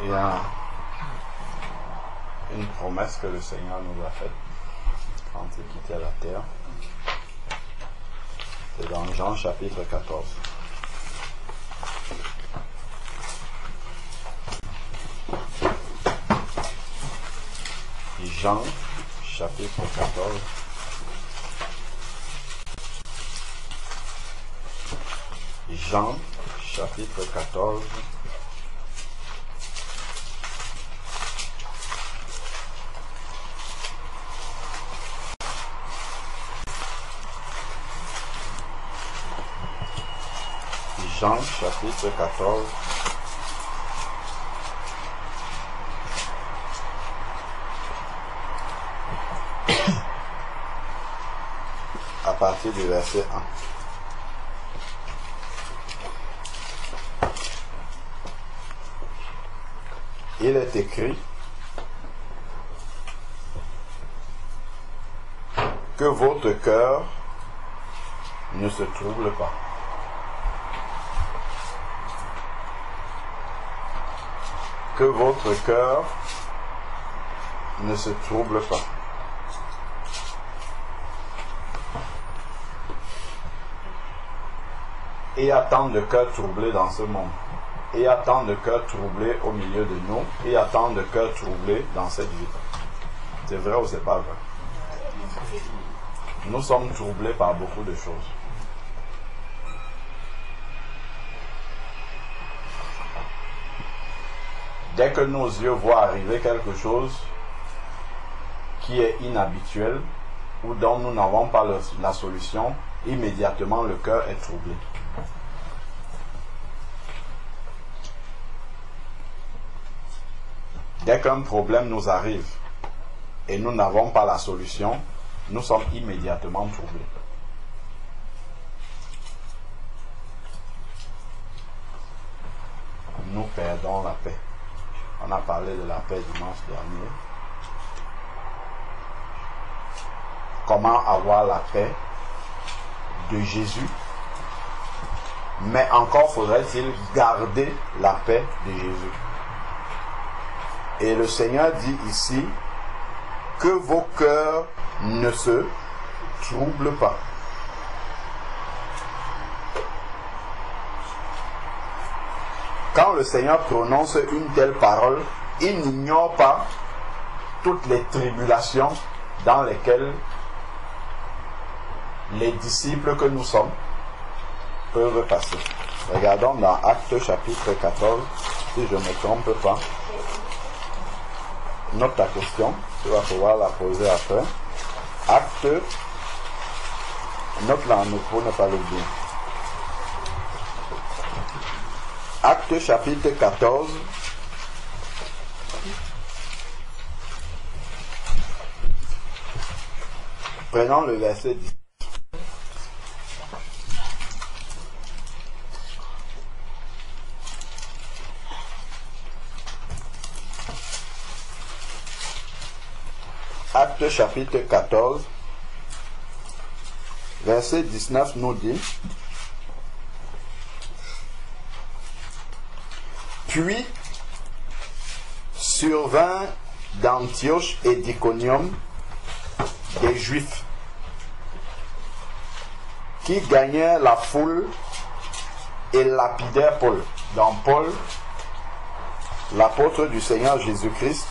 Il y a une promesse que le Seigneur nous a faite quand il quittait la terre. C'est dans Jean chapitre 14. Jean chapitre 14. Jean chapitre 14. Jean chapitre 14. À partir du verset 1. Il est écrit que votre cœur ne se trouble pas. Que votre cœur ne se trouble pas. Il y a tant de cœurs troublés dans ce monde. Il y a tant de cœurs troublés au milieu de nous. Il y a tant de cœurs troublés dans cette vie. C'est vrai ou c'est pas vrai? Nous sommes troublés par beaucoup de choses. Dès que nos yeux voient arriver quelque chose qui est inhabituel ou dont nous n'avons pas la solution, immédiatement le cœur est troublé. Dès qu'un problème nous arrive et nous n'avons pas la solution, nous sommes immédiatement troublés. Nous perdons la paix. On a parlé de la paix dimanche dernier. Comment avoir la paix de Jésus? Mais encore faudrait-il garder la paix de Jésus. Et le Seigneur dit ici que vos cœurs ne se troublent pas. Quand le Seigneur prononce une telle parole, il n'ignore pas toutes les tribulations dans lesquelles les disciples que nous sommes peuvent passer. Regardons dans Actes chapitre 14, si je ne me trompe pas. Note ta question, tu vas pouvoir la poser après. Actes, note-la en nous pour ne pas l'oublier. Actes chapitre 14. Prenons le verset 10. Actes chapitre 14, verset 19 nous dit: Puis survint d'Antioche et d'Iconium des Juifs qui gagnèrent la foule et lapidèrent Paul. Donc Paul, l'apôtre du Seigneur Jésus-Christ,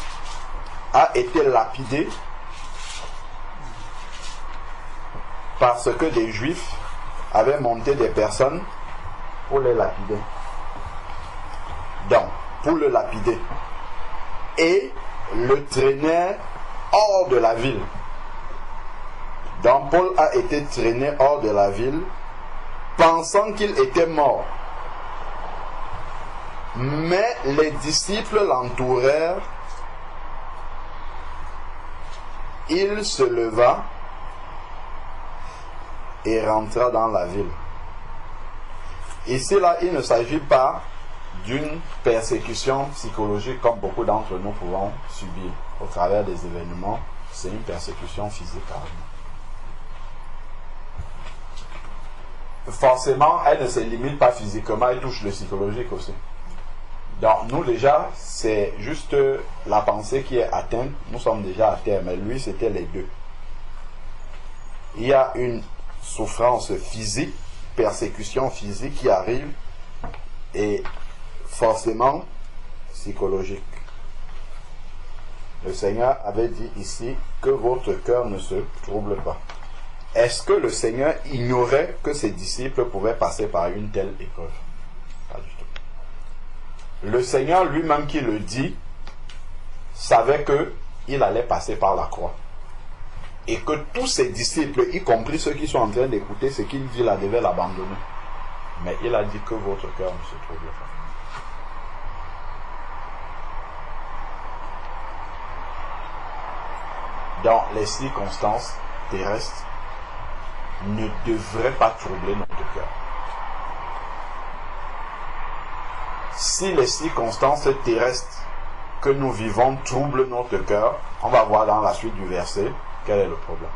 a été lapidé parce que des Juifs avaient monté des personnes pour les lapider. Donc, pour le lapider. Et le traînaient hors de la ville. Donc, Paul a été traîné hors de la ville, pensant qu'il était mort. Mais les disciples l'entourèrent. Il se leva et rentra dans la ville. Ici, là, il ne s'agit pas d'une persécution psychologique comme beaucoup d'entre nous pouvons subir au travers des événements. C'est une persécution physique. Forcément, elle ne se limite pas physiquement, elle touche le psychologique aussi. Donc nous déjà, c'est juste la pensée qui est atteinte. Nous sommes déjà à terre, mais lui c'était les deux. Il y a une souffrance physique, persécution physique qui arrive et forcément psychologique. Le Seigneur avait dit ici que votre cœur ne se trouble pas. Est-ce que le Seigneur ignorait que ses disciples pouvaient passer par une telle épreuve? Pas du tout. Le Seigneur lui-même qui le dit savait qu'il allait passer par la croix. Et que tous ses disciples, y compris ceux qui sont en train d'écouter ce qu'il dit là, devaient l'abandonner. Mais il a dit que votre cœur ne se trouble pas. Dans les circonstances terrestres, ne devrait pas troubler notre cœur. Si les circonstances terrestres que nous vivons troublent notre cœur, on va voir dans la suite du verset quel est le problème.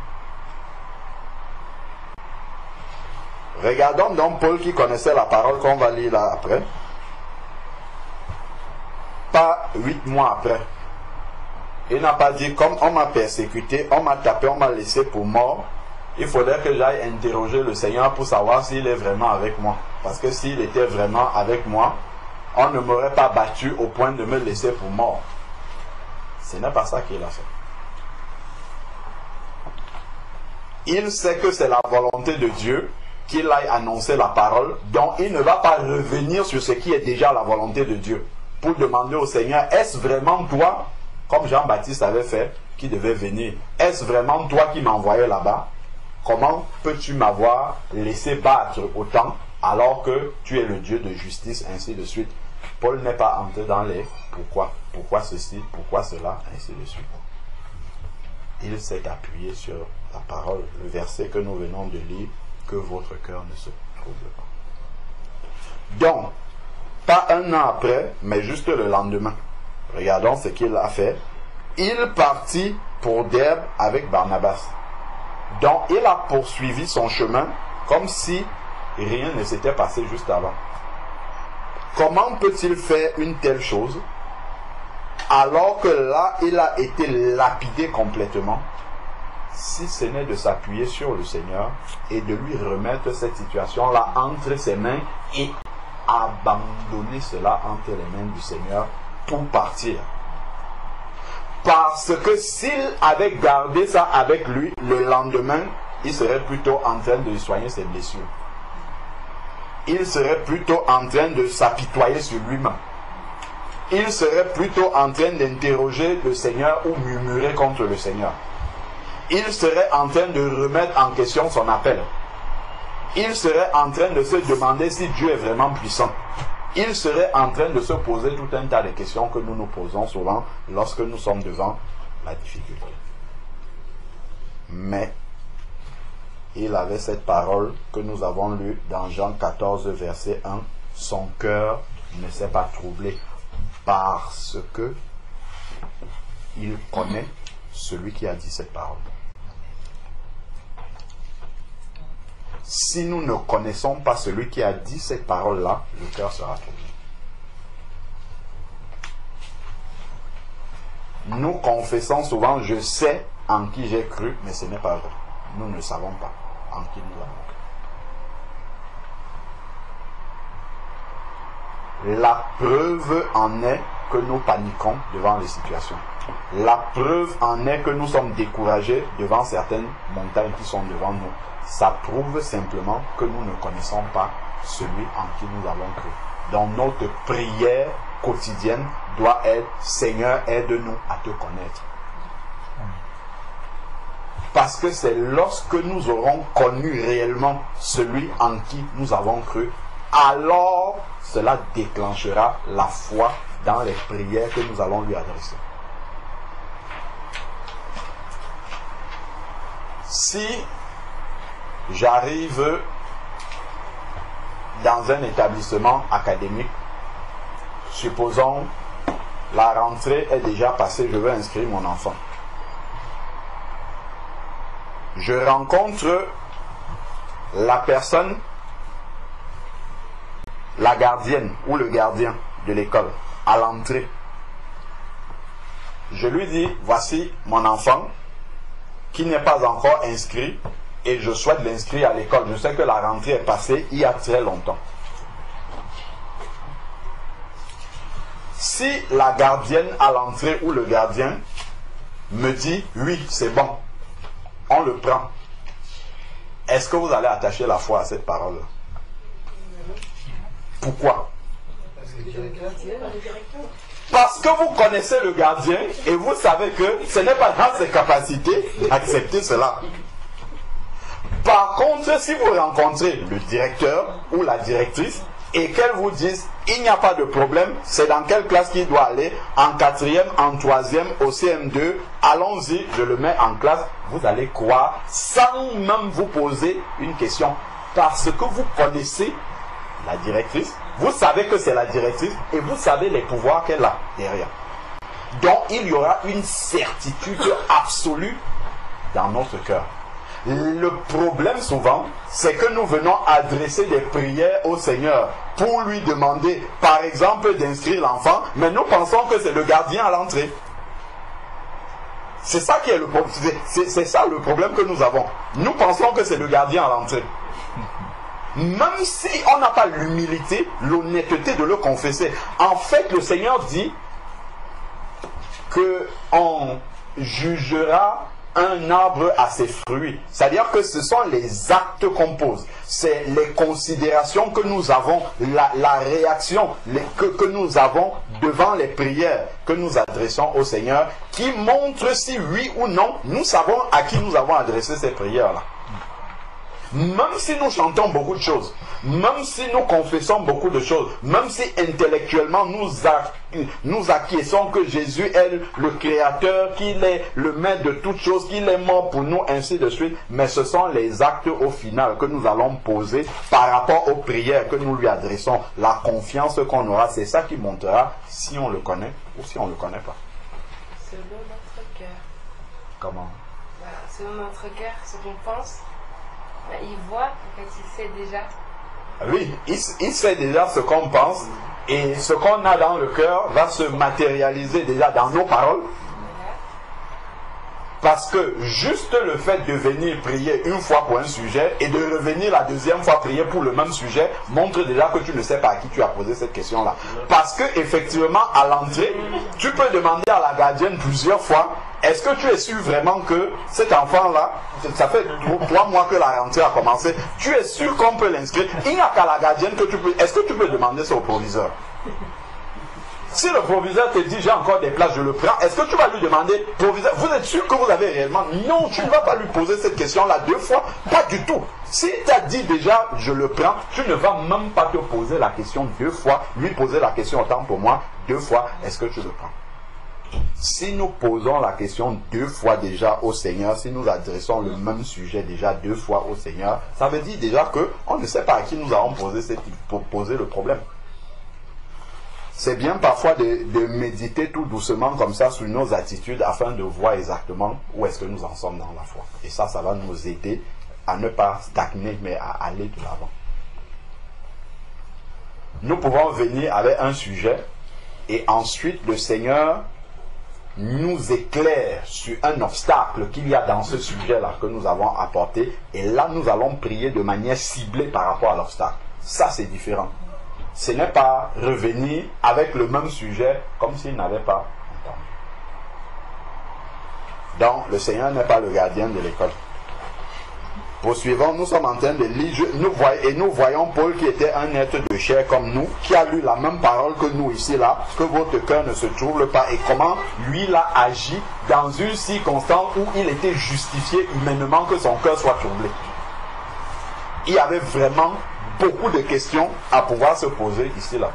Regardons donc Paul qui connaissait la parole qu'on va lire là après. Pas 8 mois après. Il n'a pas dit, comme on m'a persécuté, on m'a tapé, on m'a laissé pour mort, il faudrait que j'aille interroger le Seigneur pour savoir s'il est vraiment avec moi. Parce que s'il était vraiment avec moi, on ne m'aurait pas battu au point de me laisser pour mort. Ce n'est pas ça qu'il a fait. Il sait que c'est la volonté de Dieu qu'il aille annoncer la parole, donc il ne va pas revenir sur ce qui est déjà la volonté de Dieu pour demander au Seigneur, est-ce vraiment toi, comme Jean-Baptiste avait fait, qui devait venir, est-ce vraiment toi qui m'envoyais là-bas? Comment peux-tu m'avoir laissé battre autant alors que tu es le Dieu de justice, ainsi de suite? Paul n'est pas entré dans les pourquoi ceci, pourquoi cela, ainsi de suite. Il s'est appuyé sur la parole, le verset que nous venons de lire, que votre cœur ne se trouble pas. Donc, pas un an après, mais juste le lendemain. Regardons ce qu'il a fait. Il partit pour Derbe avec Barnabas. Donc, il a poursuivi son chemin comme si rien ne s'était passé juste avant. Comment peut-il faire une telle chose alors que là, il a été lapidé complètement, si ce n'est de s'appuyer sur le Seigneur et de lui remettre cette situation-là entre ses mains et abandonner cela entre les mains du Seigneur pour partir. Parce que s'il avait gardé ça avec lui, le lendemain, il serait plutôt en train de soigner ses blessures. Il serait plutôt en train de s'apitoyer sur lui-même. Il serait plutôt en train d'interroger le Seigneur ou murmurer contre le Seigneur. Il serait en train de remettre en question son appel. Il serait en train de se demander si Dieu est vraiment puissant. Il serait en train de se poser tout un tas de questions que nous nous posons souvent lorsque nous sommes devant la difficulté. Mais il avait cette parole que nous avons lue dans Jean 14, verset 1. Son cœur ne s'est pas troublé parce que il connaît celui qui a dit cette parole. Si nous ne connaissons pas celui qui a dit cette parole-là, le cœur sera troublé. Nous confessons souvent, je sais en qui j'ai cru, mais ce n'est pas vrai. Nous ne savons pas en qui nous avons cru. La preuve en est que nous paniquons devant les situations. La preuve en est que nous sommes découragés devant certaines montagnes qui sont devant nous. Ça prouve simplement que nous ne connaissons pas celui en qui nous avons cru. Donc notre prière quotidienne doit être « Seigneur, aide-nous à te connaître ». Parce que c'est lorsque nous aurons connu réellement celui en qui nous avons cru, alors cela déclenchera la foi dans les prières que nous allons lui adresser. Si j'arrive dans un établissement académique, supposons la rentrée est déjà passée, je veux inscrire mon enfant. Je rencontre la personne, la gardienne ou le gardien de l'école. à l'entrée. Je lui dis, voici mon enfant qui n'est pas encore inscrit et je souhaite l'inscrire à l'école. Je sais que la rentrée est passée il y a très longtemps. Si la gardienne à l'entrée ou le gardien me dit, oui, c'est bon, on le prend, est-ce que vous allez attacher la foi à cette parole? Pourquoi? Parce que vous connaissez le gardien et vous savez que ce n'est pas dans ses capacités d'accepter cela. Par contre, si vous rencontrez le directeur ou la directrice et qu'elle vous dise il n'y a pas de problème, c'est dans quelle classe qu'il doit aller, en 4e, en 3e, au CM2, allons-y, je le mets en classe, vous allez croire sans même vous poser une question. Parce que vous connaissez la directrice, vous savez que c'est la directrice et vous savez les pouvoirs qu'elle a derrière. Donc il y aura une certitude absolue dans notre cœur. Le problème souvent, c'est que nous venons adresser des prières au Seigneur pour lui demander, par exemple, d'inscrire l'enfant, mais nous pensons que c'est le gardien à l'entrée. C'est ça qui est le problème. C'est ça le problème que nous avons. Nous pensons que c'est le gardien à l'entrée. Même si on n'a pas l'humilité, l'honnêteté de le confesser. En fait, le Seigneur dit qu'on jugera un arbre à ses fruits. C'est-à-dire que ce sont les actes qu'on pose. C'est les considérations que nous avons, la réaction que nous avons devant les prières que nous adressons au Seigneur qui montre si oui ou non nous savons à qui nous avons adressé ces prières-là. Même si nous chantons beaucoup de choses, même si nous confessons beaucoup de choses, même si intellectuellement nous acquiesçons que Jésus est le Créateur, qu'il est le maître de toutes choses, qu'il est mort pour nous, ainsi de suite, mais ce sont les actes au final que nous allons poser par rapport aux prières que nous lui adressons, la confiance qu'on aura, c'est ça qui montrera si on le connaît ou si on ne le connaît pas. Selon notre cœur. Comment? Voilà, selon notre cœur, ce qu'on pense. Il voit, en fait, il sait déjà. Oui, il sait déjà ce qu'on pense et ce qu'on a dans le cœur va se matérialiser déjà dans nos paroles. Parce que juste le fait de venir prier une fois pour un sujet et de revenir la deuxième fois prier pour le même sujet montre déjà que tu ne sais pas à qui tu as posé cette question-là. Parce que effectivement, à l'entrée, tu peux demander à la gardienne plusieurs fois, est-ce que tu es sûr vraiment que cet enfant-là, ça fait 3 mois que la rentrée a commencé, tu es sûr qu'on peut l'inscrire? Il n'y a qu'à la gardienne que tu peux... Est-ce que tu peux demander ça au proviseur? Si le proviseur te dit j'ai encore des places, je le prends, est-ce que tu vas lui demander, proviseur, vous êtes sûr que vous avez réellement? Non, tu ne vas pas lui poser cette question-là 2 fois, pas du tout. S'il t'a dit déjà je le prends, tu ne vas même pas te poser la question 2 fois, lui poser la question autant pour moi 2 fois, est-ce que tu le prends? Si nous posons la question 2 fois déjà au Seigneur, si nous adressons le même sujet déjà 2 fois au Seigneur, ça veut dire déjà qu'on ne sait pas à qui nous avons posé le problème. C'est bien parfois de méditer tout doucement comme ça sur nos attitudes afin de voir exactement où est-ce que nous en sommes dans la foi. Et ça va nous aider à ne pas stagner mais à aller de l'avant. Nous pouvons venir avec un sujet et ensuite le Seigneur nous éclaire sur un obstacle qu'il y a dans ce sujet-là que nous avons apporté et là nous allons prier de manière ciblée par rapport à l'obstacle. Ça c'est différent. Ce n'est pas revenir avec le même sujet comme s'il n'avait pas entendu. Donc, le Seigneur n'est pas le gardien de l'école. Poursuivons, nous sommes en train de lire, nous voyons Paul qui était un être de chair comme nous, qui a lu la même parole que nous ici, là, que votre cœur ne se trouble pas, et comment lui il a agi dans une circonstance où il était justifié humainement que son cœur soit troublé. Il y avait vraiment beaucoup de questions à pouvoir se poser ici là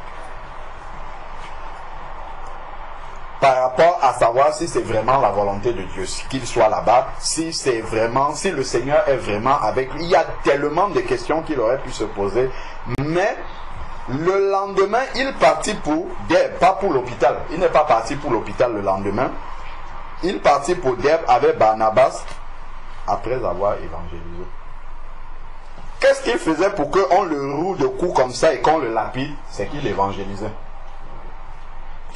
par rapport à savoir si c'est vraiment la volonté de Dieu qu'il soit là-bas, si c'est vraiment, si le Seigneur est vraiment avec lui. Il y a tellement de questions qu'il aurait pu se poser, mais le lendemain il partit pour Derbe, pas pour l'hôpital. Il n'est pas parti pour l'hôpital le lendemain, il partit pour Derbe avec Barnabas après avoir évangélisé. Qu'est-ce qu'il faisait pour qu'on le roue de coups comme ça et qu'on le lapide? C'est qu'il évangélisait.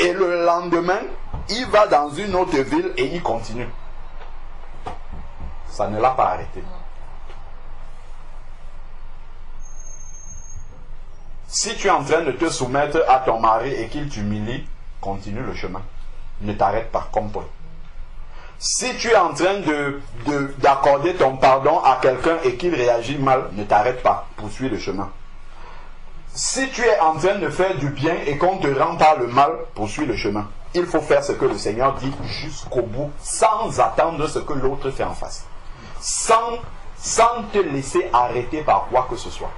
Et le lendemain, il va dans une autre ville et il continue. Ça ne l'a pas arrêté. Si tu es en train de te soumettre à ton mari et qu'il t'humilie, continue le chemin. Ne t'arrête pas comme Paul. Si tu es en train d'accorder ton pardon à quelqu'un et qu'il réagit mal, ne t'arrête pas. Poursuis le chemin. Si tu es en train de faire du bien et qu'on te rend par le mal, poursuis le chemin. Il faut faire ce que le Seigneur dit jusqu'au bout, sans attendre ce que l'autre fait en face. Sans te laisser arrêter par quoi que ce soit.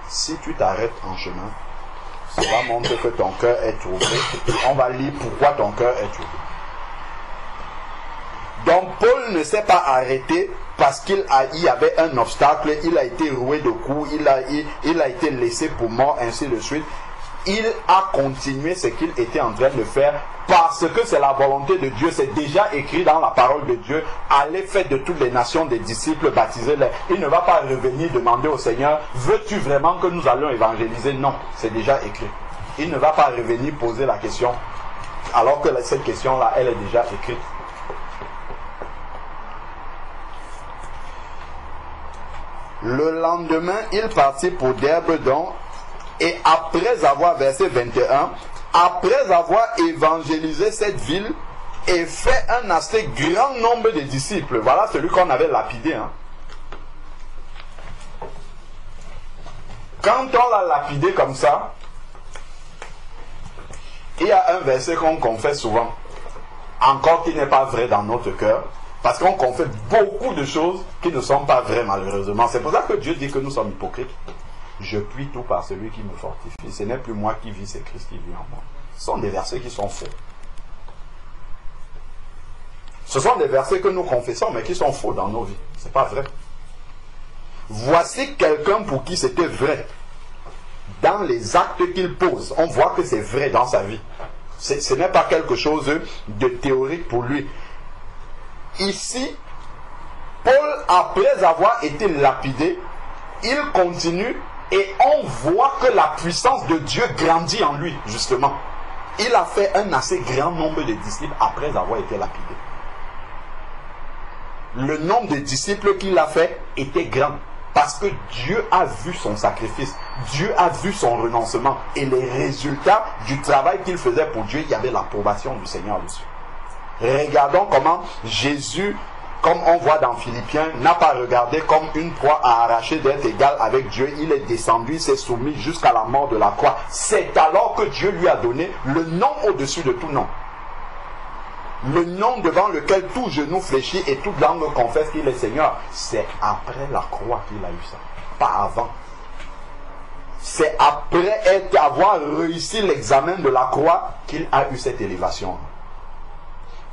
Si tu t'arrêtes en chemin, cela montre que ton cœur est troublé. On va lire pourquoi ton cœur est troublé. Donc Paul ne s'est pas arrêté parce qu'il y avait un obstacle, il a été roué de coups, il a été laissé pour mort, ainsi de suite. Il a continué ce qu'il était en train de faire parce que c'est la volonté de Dieu. C'est déjà écrit dans la parole de Dieu. Allez, faites de toutes les nations des disciples, baptisez-les. Il ne va pas revenir demander au Seigneur, veux-tu vraiment que nous allions évangéliser? Non, c'est déjà écrit. Il ne va pas revenir poser la question alors que cette question-là, elle est déjà écrite. Le lendemain, il partit pour Derbe, donc, et après avoir, verset 21, après avoir évangélisé cette ville et fait un assez grand nombre de disciples, voilà celui qu'on avait lapidé. Quand on l'a lapidé comme ça, il y a un verset qu'on confesse souvent, encore qui n'est pas vrai dans notre cœur, parce qu'on confesse beaucoup de choses qui ne sont pas vraies malheureusement. C'est pour ça que Dieu dit que nous sommes hypocrites. Je puis tout par celui qui me fortifie. Ce n'est plus moi qui vis, c'est Christ qui vit en moi. Ce sont des versets qui sont faux. Ce sont des versets que nous confessons, mais qui sont faux dans nos vies. Ce n'est pas vrai. Voici quelqu'un pour qui c'était vrai. Dans les actes qu'il pose, on voit que c'est vrai dans sa vie. Ce n'est pas quelque chose de théorique pour lui. Ici, Paul, après avoir été lapidé, il continue et on voit que la puissance de Dieu grandit en lui, justement. Il a fait un assez grand nombre de disciples après avoir été lapidé. Le nombre de disciples qu'il a fait était grand parce que Dieu a vu son sacrifice, Dieu a vu son renoncement et les résultats du travail qu'il faisait pour Dieu, il y avait l'approbation du Seigneur dessus. Regardons comment Jésus, comme on voit dans Philippiens, n'a pas regardé comme une proie à arracher d'être égal avec Dieu. Il est descendu, il s'est soumis jusqu'à la mort de la croix. C'est alors que Dieu lui a donné le nom au-dessus de tout nom. Le nom devant lequel tout genou fléchit et toute langue confesse qu'il est Seigneur. C'est après la croix qu'il a eu ça, pas avant. C'est après avoir réussi l'examen de la croix qu'il a eu cette élévation.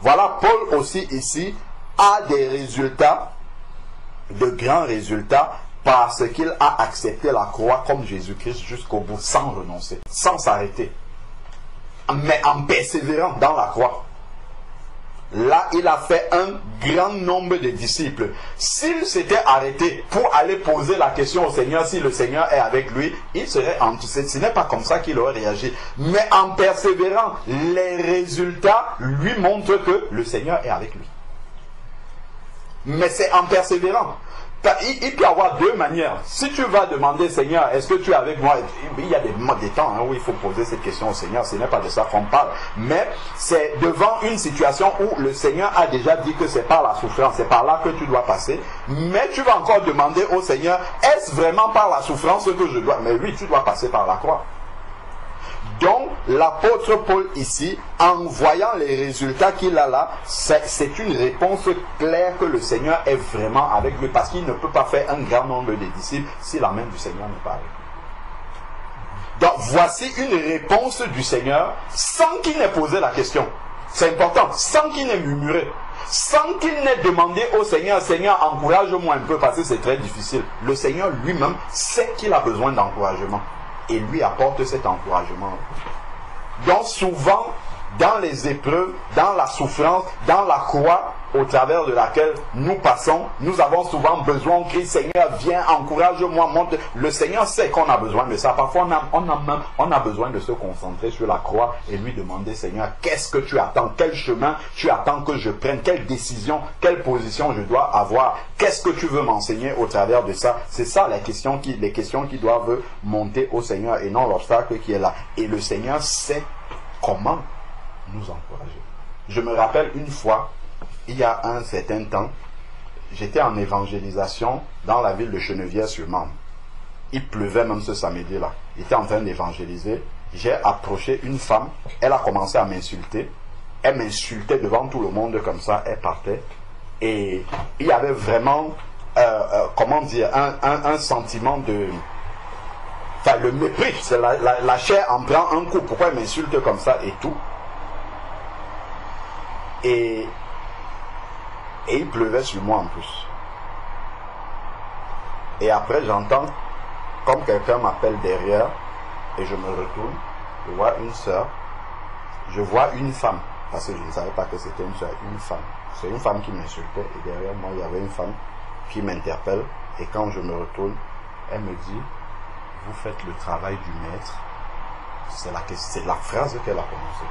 Voilà, Paul aussi ici a des résultats, de grands résultats, parce qu'il a accepté la croix comme Jésus-Christ jusqu'au bout, sans renoncer, sans s'arrêter, mais en persévérant dans la croix. Là, il a fait un grand nombre de disciples. S'il s'était arrêté pour aller poser la question au Seigneur, si le Seigneur est avec lui, il serait enthousiaste. Ce n'est pas comme ça qu'il aurait réagi. Mais en persévérant, les résultats lui montrent que le Seigneur est avec lui. Mais c'est en persévérant. Il peut y avoir deux manières. Si tu vas demander, Seigneur, est-ce que tu es avec moi? Il y a des temps où il faut poser cette question au Seigneur. Ce n'est pas de ça qu'on parle. Mais c'est devant une situation où le Seigneur a déjà dit que c'est par la souffrance, c'est par là que tu dois passer. Mais tu vas encore demander au Seigneur, est-ce vraiment par la souffrance que je dois? Mais oui, tu dois passer par la croix. Donc, l'apôtre Paul ici, en voyant les résultats qu'il a là, c'est une réponse claire que le Seigneur est vraiment avec lui, parce qu'il ne peut pas faire un grand nombre de disciples si la main du Seigneur n'est pas avec lui. Donc, voici une réponse du Seigneur sans qu'il n'ait posé la question. C'est important, sans qu'il n'ait murmuré, sans qu'il n'ait demandé au Seigneur, Seigneur, encourage-moi un peu, parce que c'est très difficile. Le Seigneur lui-même sait qu'il a besoin d'encouragement. Et lui apporte cet encouragement. Donc souvent, dans les épreuves, dans la souffrance, dans la croix, au travers de laquelle nous passons, nous avons souvent besoin que Seigneur viens, encourage-moi, monte. Le Seigneur sait qu'on a besoin de ça. Parfois, on a besoin de se concentrer sur la croix et lui demander, Seigneur, qu'est-ce que tu attends? Quel chemin tu attends que je prenne? Quelle décision, quelle position je dois avoir? Qu'est-ce que tu veux m'enseigner au travers de ça? C'est ça les questions qui doivent monter au Seigneur et non l'obstacle qui est là. Et le Seigneur sait comment nous encourager. Je me rappelle une fois, il y a un certain temps, j'étais en évangélisation dans la ville de Chenevière-sur-Marne. Il pleuvait même ce samedi-là. J'étais en train d'évangéliser. J'ai approché une femme. Elle a commencé à m'insulter. Elle m'insultait devant tout le monde comme ça. Elle partait. Et il y avait vraiment, comment dire, un sentiment de... Enfin, le mépris. C'est la chair en prend un coup. Pourquoi elle m'insulte comme ça et tout? Et il pleuvait sur moi en plus. Et après, j'entends comme quelqu'un m'appelle derrière et je me retourne. Je vois une sœur. Je vois une femme. Parce que je ne savais pas que c'était une sœur, une femme. C'est une femme qui m'insultait et derrière moi, il y avait une femme qui m'interpelle. Et quand je me retourne, elle me dit, vous faites le travail du maître. C'est la phrase qu'elle a prononcée.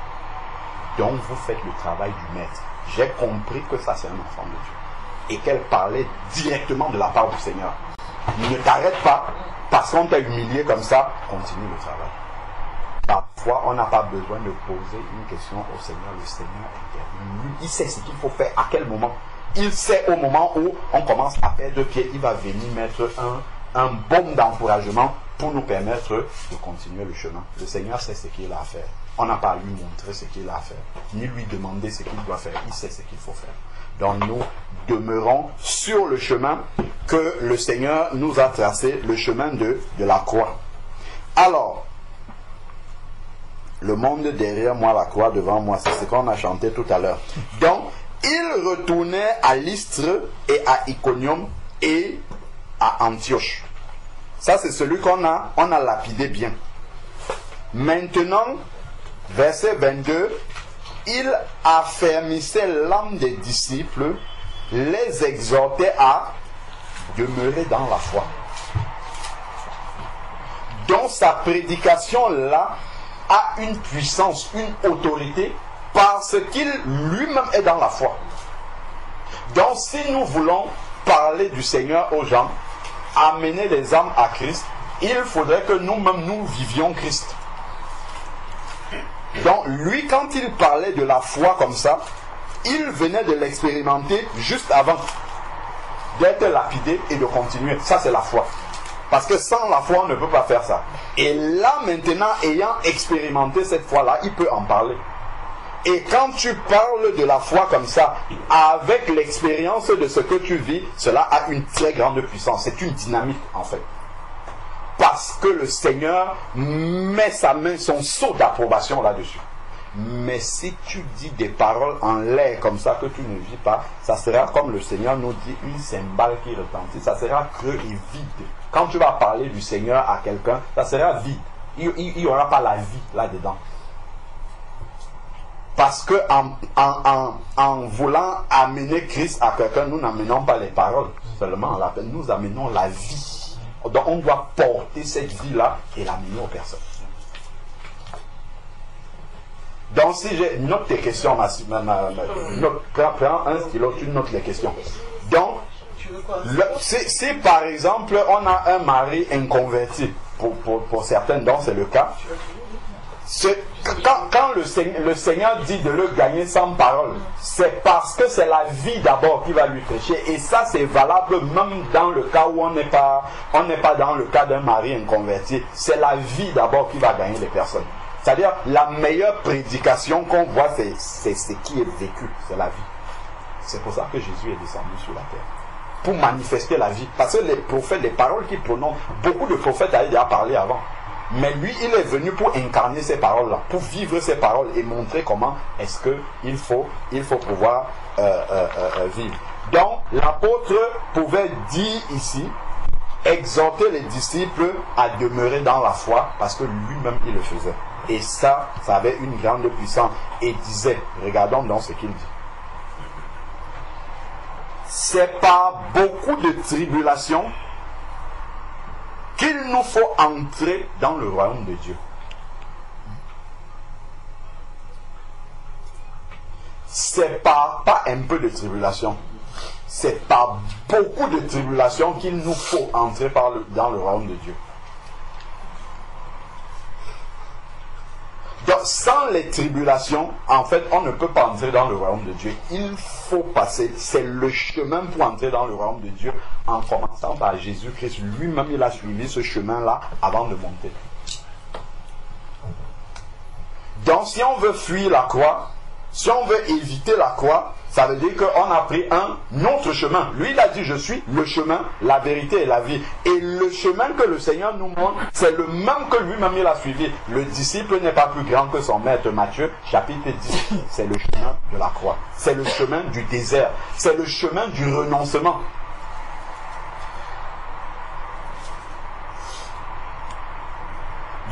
Donc vous faites le travail du maître. J'ai compris que ça c'est un enfant de Dieu. Et qu'elle parlait directement de la part du Seigneur. Ne t'arrête pas, parce qu'on t'a humilié comme ça, continue le travail. Parfois, on n'a pas besoin de poser une question au Seigneur. Le Seigneur intervient. Il sait ce qu'il faut faire, à quel moment. Il sait au moment où on commence à perdre pied, il va venir mettre un baume d'encouragement pour nous permettre de continuer le chemin. Le Seigneur sait ce qu'il a à faire. On n'a pas à lui montrer ce qu'il a à faire, ni lui demander ce qu'il doit faire. Il sait ce qu'il faut faire. Donc nous demeurons sur le chemin que le Seigneur nous a tracé, le chemin de la croix. Alors, le monde derrière moi, la croix devant moi, c'est ce qu'on a chanté tout à l'heure. Donc, il retournait à Lystre et à Iconium et à Antioche. Ça, c'est celui qu'on a lapidé bien. Maintenant, verset 22, il affermissait l'âme des disciples, les exhortait à demeurer dans la foi. Donc sa prédication là a une puissance, une autorité, parce qu'il lui-même est dans la foi. Donc si nous voulons parler du Seigneur aux gens, amener les âmes à Christ, il faudrait que nous-mêmes nous vivions Christ. Donc lui, quand il parlait de la foi comme ça, il venait de l'expérimenter juste avant d'être lapidé et de continuer. Ça c'est la foi. Parce que sans la foi, on ne peut pas faire ça. Et là maintenant, ayant expérimenté cette foi-là, il peut en parler. Et quand tu parles de la foi comme ça, avec l'expérience de ce que tu vis, cela a une très grande puissance. C'est une dynamique en fait. Parce que le Seigneur met sa main, son sceau d'approbation là-dessus. Mais si tu dis des paroles en l'air comme ça que tu ne vis pas, ça sera comme le Seigneur nous dit, une cymbale qui retentit. Ça sera creux et vide. Quand tu vas parler du Seigneur à quelqu'un, ça sera vide. Il n'y aura pas la vie là-dedans. Parce que en voulant amener Christ à quelqu'un, nous n'amenons pas les paroles seulement, nous amenons la vie. Donc on doit porter cette vie-là et l'amener aux personnes. Donc si j'ai note tes questions, prends un stylo, tu notes les questions. Donc, si par exemple on a un mari inconverti, pour certains, donc c'est le cas, quand le Seigneur dit de le gagner sans parole, c'est parce que c'est la vie d'abord qui va lui prêcher. Et ça c'est valable même dans le cas où on n'est pas dans le cas d'un mari inconverti. C'est la vie d'abord qui va gagner les personnes. C'est-à-dire la meilleure prédication qu'on voit, c'est ce qui est vécu, c'est la vie. C'est pour ça que Jésus est descendu sur la terre. Pour manifester la vie. Parce que les prophètes, les paroles qu'ils prononcent, beaucoup de prophètes avaient déjà parlé avant. Mais lui, il est venu pour incarner ces paroles-là, pour vivre ces paroles et montrer comment est-ce qu'il faut pouvoir vivre. Donc, l'apôtre pouvait dire ici, exhorter les disciples à demeurer dans la foi, parce que lui-même, il le faisait. Et ça avait une grande puissance. Et disait, regardons dans ce qu'il dit. c'est par beaucoup de tribulations qu'il nous faut entrer dans le royaume de Dieu. C'est pas un peu de tribulation. C'est par beaucoup de tribulations qu'il nous faut entrer dans le royaume de Dieu. Donc, sans les tribulations, en fait, on ne peut pas entrer dans le royaume de Dieu. Il faut passer, c'est le chemin pour entrer dans le royaume de Dieu, en commençant par Jésus-Christ. Lui-même, il a suivi ce chemin-là avant de monter. Donc, si on veut fuir la croix, si on veut éviter la croix, ça veut dire qu'on a pris un autre chemin. Lui, il a dit, je suis le chemin, la vérité et la vie. Et le chemin que le Seigneur nous montre, c'est le même que lui-même il a suivi. Le disciple n'est pas plus grand que son maître. Matthieu, chapitre 10. C'est le chemin de la croix. C'est le chemin du désert. C'est le chemin du renoncement.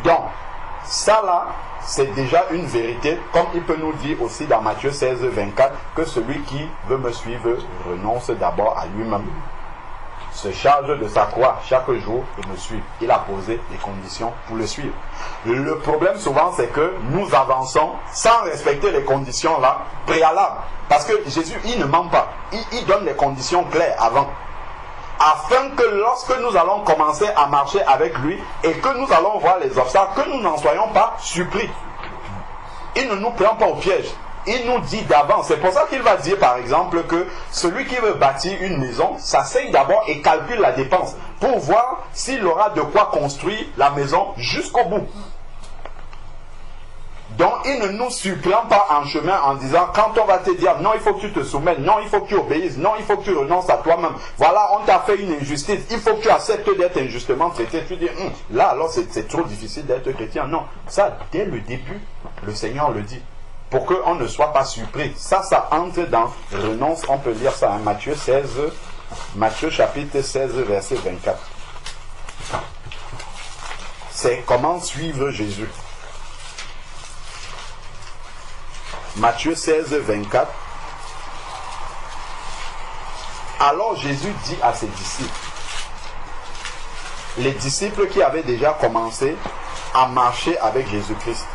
Donc, ça là, c'est déjà une vérité, comme il peut nous dire aussi dans Matthieu 16, 24, que celui qui veut me suivre renonce d'abord à lui-même, se charge de sa croix chaque jour et me suit. Il a posé les conditions pour le suivre. Le problème souvent, c'est que nous avançons sans respecter les conditions là préalables. Parce que Jésus, il ne ment pas. Il donne les conditions claires avant. Afin que lorsque nous allons commencer à marcher avec lui et que nous allons voir les obstacles, que nous n'en soyons pas surpris. Il ne nous prend pas au piège. Il nous dit d'avance. C'est pour ça qu'il va dire par exemple que celui qui veut bâtir une maison s'asseye d'abord et calcule la dépense pour voir s'il aura de quoi construire la maison jusqu'au bout. Donc il ne nous surprend pas en chemin en disant, quand on va te dire non, il faut que tu te soumettes, non, il faut que tu obéisses, non, il faut que tu renonces à toi-même, voilà, on t'a fait une injustice, il faut que tu acceptes d'être injustement traité. Tu dis, là alors c'est trop difficile d'être chrétien. Non, ça dès le début le Seigneur le dit pour qu'on ne soit pas surpris. Ça entre dans renonce. On peut lire ça en Matthieu chapitre 16 verset 24. C'est comment suivre Jésus. Matthieu 16, 24. Alors Jésus dit à ses disciples, les disciples qui avaient déjà commencé à marcher avec Jésus-Christ,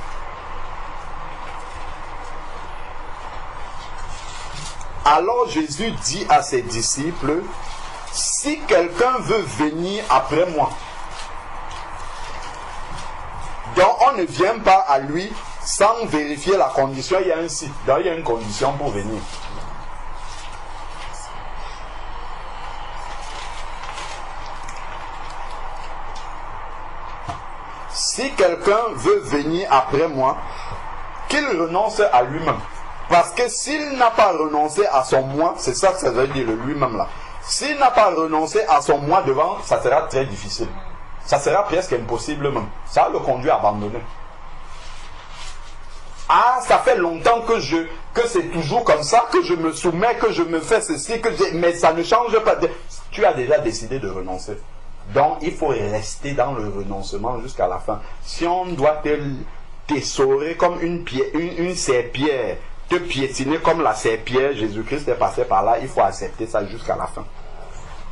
alors Jésus dit à ses disciples, si quelqu'un veut venir après moi, donc on ne vient pas à lui sans vérifier la condition. Il y a un site, donc il y a une condition pour venir. Si quelqu'un veut venir après moi, qu'il renonce à lui-même. Parce que s'il n'a pas renoncé à son moi, c'est ça que ça veut dire le lui-même là. S'il n'a pas renoncé à son moi devant, ça sera très difficile. Ça sera presque impossible même. Ça le conduit à abandonner. Ah, ça fait longtemps que c'est toujours comme ça, que je me soumets, que je me fais ceci, mais ça ne change pas. Tu as déjà décidé de renoncer. Donc, il faut rester dans le renoncement jusqu'à la fin. Si on doit t'essorer comme une serpillère, te piétiner comme la serpillère, Jésus-Christ est passé par là, il faut accepter ça jusqu'à la fin.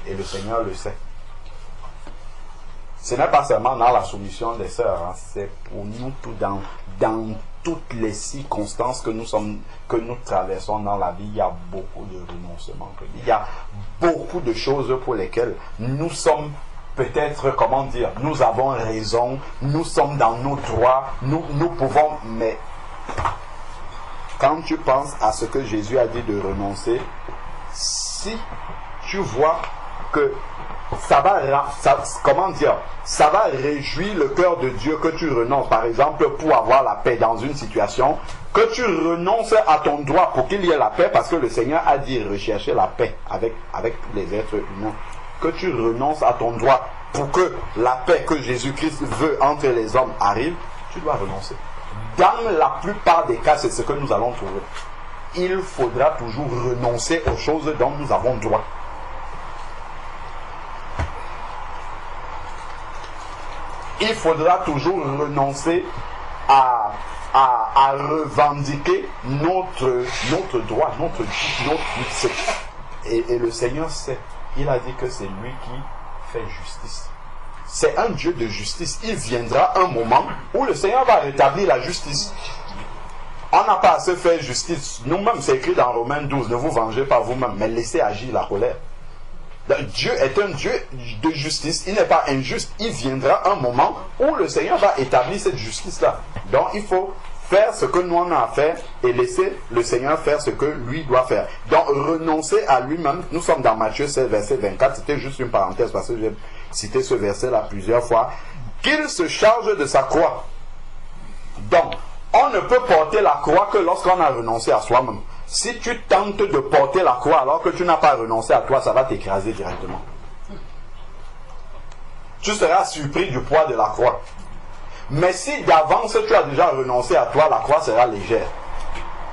Et le Seigneur le sait. Ce n'est pas seulement dans la soumission des sœurs, hein, c'est pour nous tout dans toutes les circonstances que nous traversons dans la vie. Il y a beaucoup de renoncements. Il y a beaucoup de choses pour lesquelles nous sommes peut-être, comment dire, nous avons raison, nous sommes dans nos droits, nous pouvons, mais quand tu penses à ce que Jésus a dit de renoncer, si tu vois que ça va réjouir le cœur de Dieu que tu renonces, par exemple, pour avoir la paix dans une situation, que tu renonces à ton droit pour qu'il y ait la paix, parce que le Seigneur a dit rechercher la paix avec tous les êtres humains, que tu renonces à ton droit pour que la paix que Jésus-Christ veut entre les hommes arrive, tu dois renoncer. Dans la plupart des cas, c'est ce que nous allons trouver. Il faudra toujours renoncer aux choses dont nous avons droit. Il faudra toujours renoncer à revendiquer notre droit, Et le Seigneur sait. Il a dit que c'est lui qui fait justice. C'est un Dieu de justice. Il viendra un moment où le Seigneur va rétablir la justice. On n'a pas à se faire justice. Nous-mêmes, c'est écrit dans Romains 12, ne vous vengez pas vous-même, mais laissez agir la colère. Donc, Dieu est un Dieu de justice. Il n'est pas injuste. Il viendra un moment où le Seigneur va établir cette justice-là. Donc, il faut faire ce que nous on a à faire et laisser le Seigneur faire ce que lui doit faire. Donc, renoncer à lui-même. Nous sommes dans Matthieu 16, verset 24. C'était juste une parenthèse parce que j'ai cité ce verset-là plusieurs fois. Qu'il se charge de sa croix. Donc, on ne peut porter la croix que lorsqu'on a renoncé à soi-même. Si tu tentes de porter la croix alors que tu n'as pas renoncé à toi, ça va t'écraser directement. Tu seras surpris du poids de la croix. Mais si d'avance tu as déjà renoncé à toi, la croix sera légère.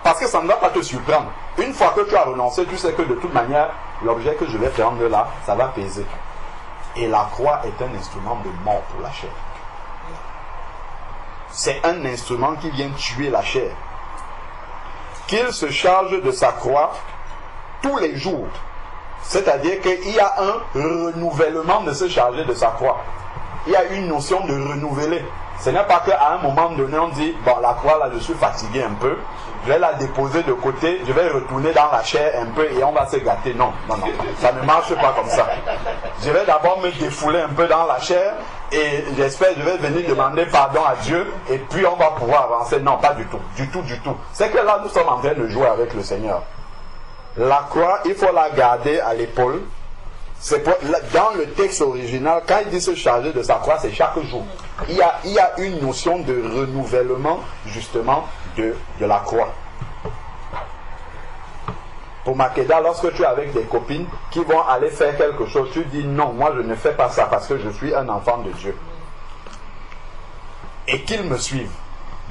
Parce que ça ne va pas te surprendre. Une fois que tu as renoncé, tu sais que de toute manière, l'objet que je vais prendre là, ça va peser. Et la croix est un instrument de mort pour la chair. C'est un instrument qui vient tuer la chair. Qu'il se charge de sa croix tous les jours. C'est-à-dire qu'il y a un renouvellement de se charger de sa croix. Il y a une notion de renouveler. Ce n'est pas qu'à un moment donné on dit, bon la croix là je suis fatigué un peu, je vais la déposer de côté, je vais retourner dans la chair un peu et on va se gâter. Non, non, non, ça ne marche pas comme ça. Je vais d'abord me défouler un peu dans la chair et j'espère je vais venir demander pardon à Dieu et puis on va pouvoir avancer. Non, pas du tout, du tout, du tout. C'est que là nous sommes en train de jouer avec le Seigneur. La croix, il faut la garder à l'épaule. Dans le texte original, quand il dit se charger de sa croix, c'est chaque jour. Il y a une notion de renouvellement, justement, de la croix. Pour Makeda, lorsque tu es avec des copines qui vont aller faire quelque chose, tu dis non, moi je ne fais pas ça parce que je suis un enfant de Dieu. Et qu'ils me suivent.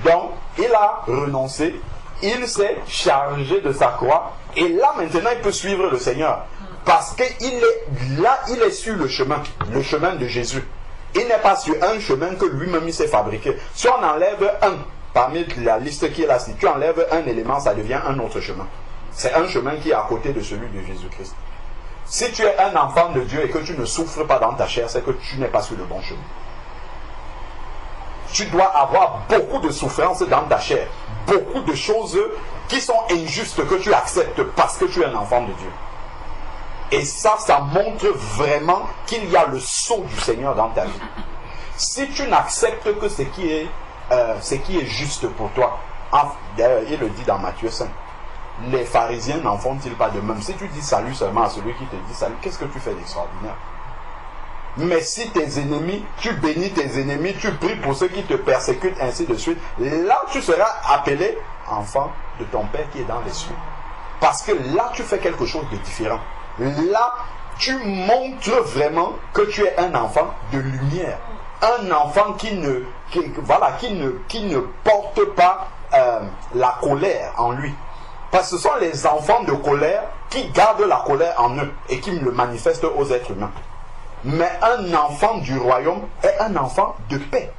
Donc, il a renoncé, il s'est chargé de sa croix, et là maintenant il peut suivre le Seigneur. Parce qu'il est là, il est sur le chemin de Jésus. Il n'est pas sur un chemin que lui-même il s'est fabriqué. Si on enlève un, parmi la liste qui est là, si tu enlèves un élément, ça devient un autre chemin. C'est un chemin qui est à côté de celui de Jésus-Christ. Si tu es un enfant de Dieu et que tu ne souffres pas dans ta chair, c'est que tu n'es pas sur le bon chemin. Tu dois avoir beaucoup de souffrances dans ta chair. Beaucoup de choses qui sont injustes que tu acceptes parce que tu es un enfant de Dieu. Et ça montre vraiment qu'il y a le sceau du Seigneur dans ta vie. Si tu n'acceptes que ce qui est juste pour toi, d'ailleurs il le dit dans Matthieu 5, les pharisiens n'en font-ils pas de même? Si tu dis salut seulement à celui qui te dit salut, qu'est-ce que tu fais d'extraordinaire? Mais si tes ennemis, tu bénis tes ennemis, tu pries pour ceux qui te persécutent, ainsi de suite, là tu seras appelé enfant de ton Père qui est dans les cieux. Parce que là tu fais quelque chose de différent. Là, tu montres vraiment que tu es un enfant de lumière. Un enfant qui ne porte pas la colère en lui. Parce que ce sont les enfants de colère qui gardent la colère en eux et qui le manifestent aux êtres humains. Mais un enfant du royaume est un enfant de paix.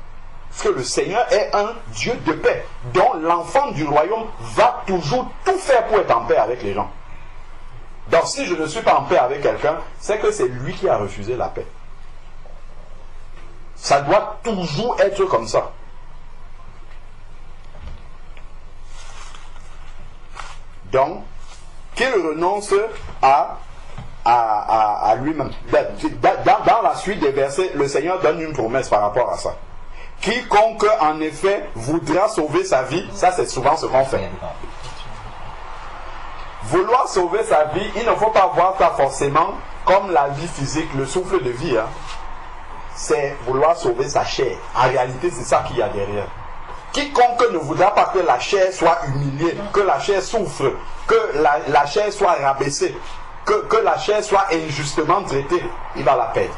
Parce que le Seigneur est un Dieu de paix. Donc l'enfant du royaume va toujours tout faire pour être en paix avec les gens. Donc si je ne suis pas en paix avec quelqu'un, c'est que c'est lui qui a refusé la paix. Ça doit toujours être comme ça. Donc, qu'il renonce à lui-même. Dans la suite des versets, le Seigneur donne une promesse par rapport à ça. Quiconque en effet voudra sauver sa vie, ça c'est souvent ce qu'on fait. Vouloir sauver sa vie, il ne faut pas voir ça forcément comme la vie physique, le souffle de vie. C'est vouloir sauver sa chair. En réalité, c'est ça qu'il y a derrière. Quiconque ne voudra pas que la chair soit humiliée, que la chair souffre, que la chair soit rabaissée, que la chair soit injustement traitée, il va la perdre.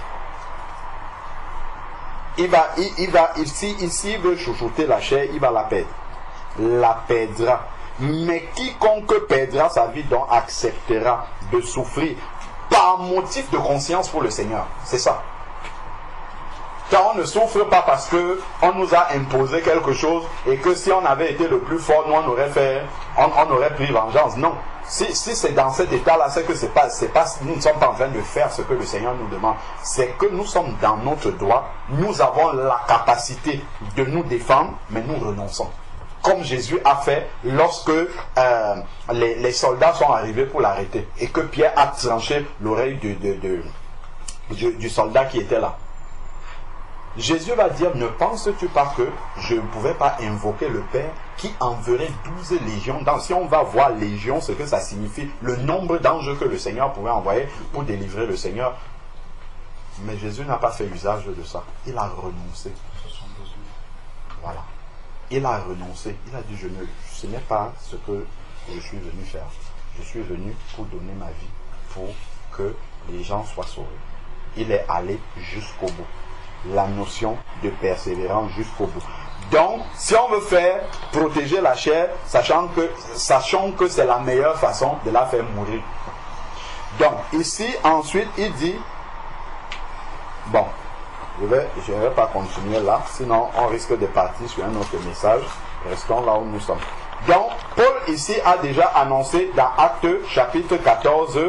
S'il veut chouchouter la chair, il va la perdre. La perdra. Mais quiconque perdra sa vie, donc acceptera de souffrir par motif de conscience pour le Seigneur. C'est ça. Quand on ne souffre pas parce qu'on nous a imposé quelque chose et que si on avait été le plus fort, nous on aurait pris vengeance. Non. Si c'est dans cet état-là, c'est que nous ne sommes pas en train de faire ce que le Seigneur nous demande. C'est que nous sommes dans notre droit, nous avons la capacité de nous défendre, mais nous renonçons. Comme Jésus a fait lorsque les soldats sont arrivés pour l'arrêter et que Pierre a tranché l'oreille du soldat qui était là. Jésus va dire, ne penses-tu pas que je ne pouvais pas invoquer le Père qui enverrait 12 légions? Si on va voir légion, ce que ça signifie, le nombre d'anges que le Seigneur pouvait envoyer pour délivrer le Seigneur. Mais Jésus n'a pas fait usage de ça. Il a renoncé. Voilà. Il a renoncé. Il a dit, ce n'est pas ce que je suis venu faire. Je suis venu pour donner ma vie, pour que les gens soient sauvés. Il est allé jusqu'au bout. La notion de persévérance jusqu'au bout. Donc, si on veut faire protéger la chair, sachant que c'est la meilleure façon de la faire mourir. Donc, ici, ensuite, il dit, bon, je ne vais pas continuer là, sinon on risque de partir sur un autre message. Restons là où nous sommes. Donc, Paul ici a déjà annoncé dans Actes chapitre 14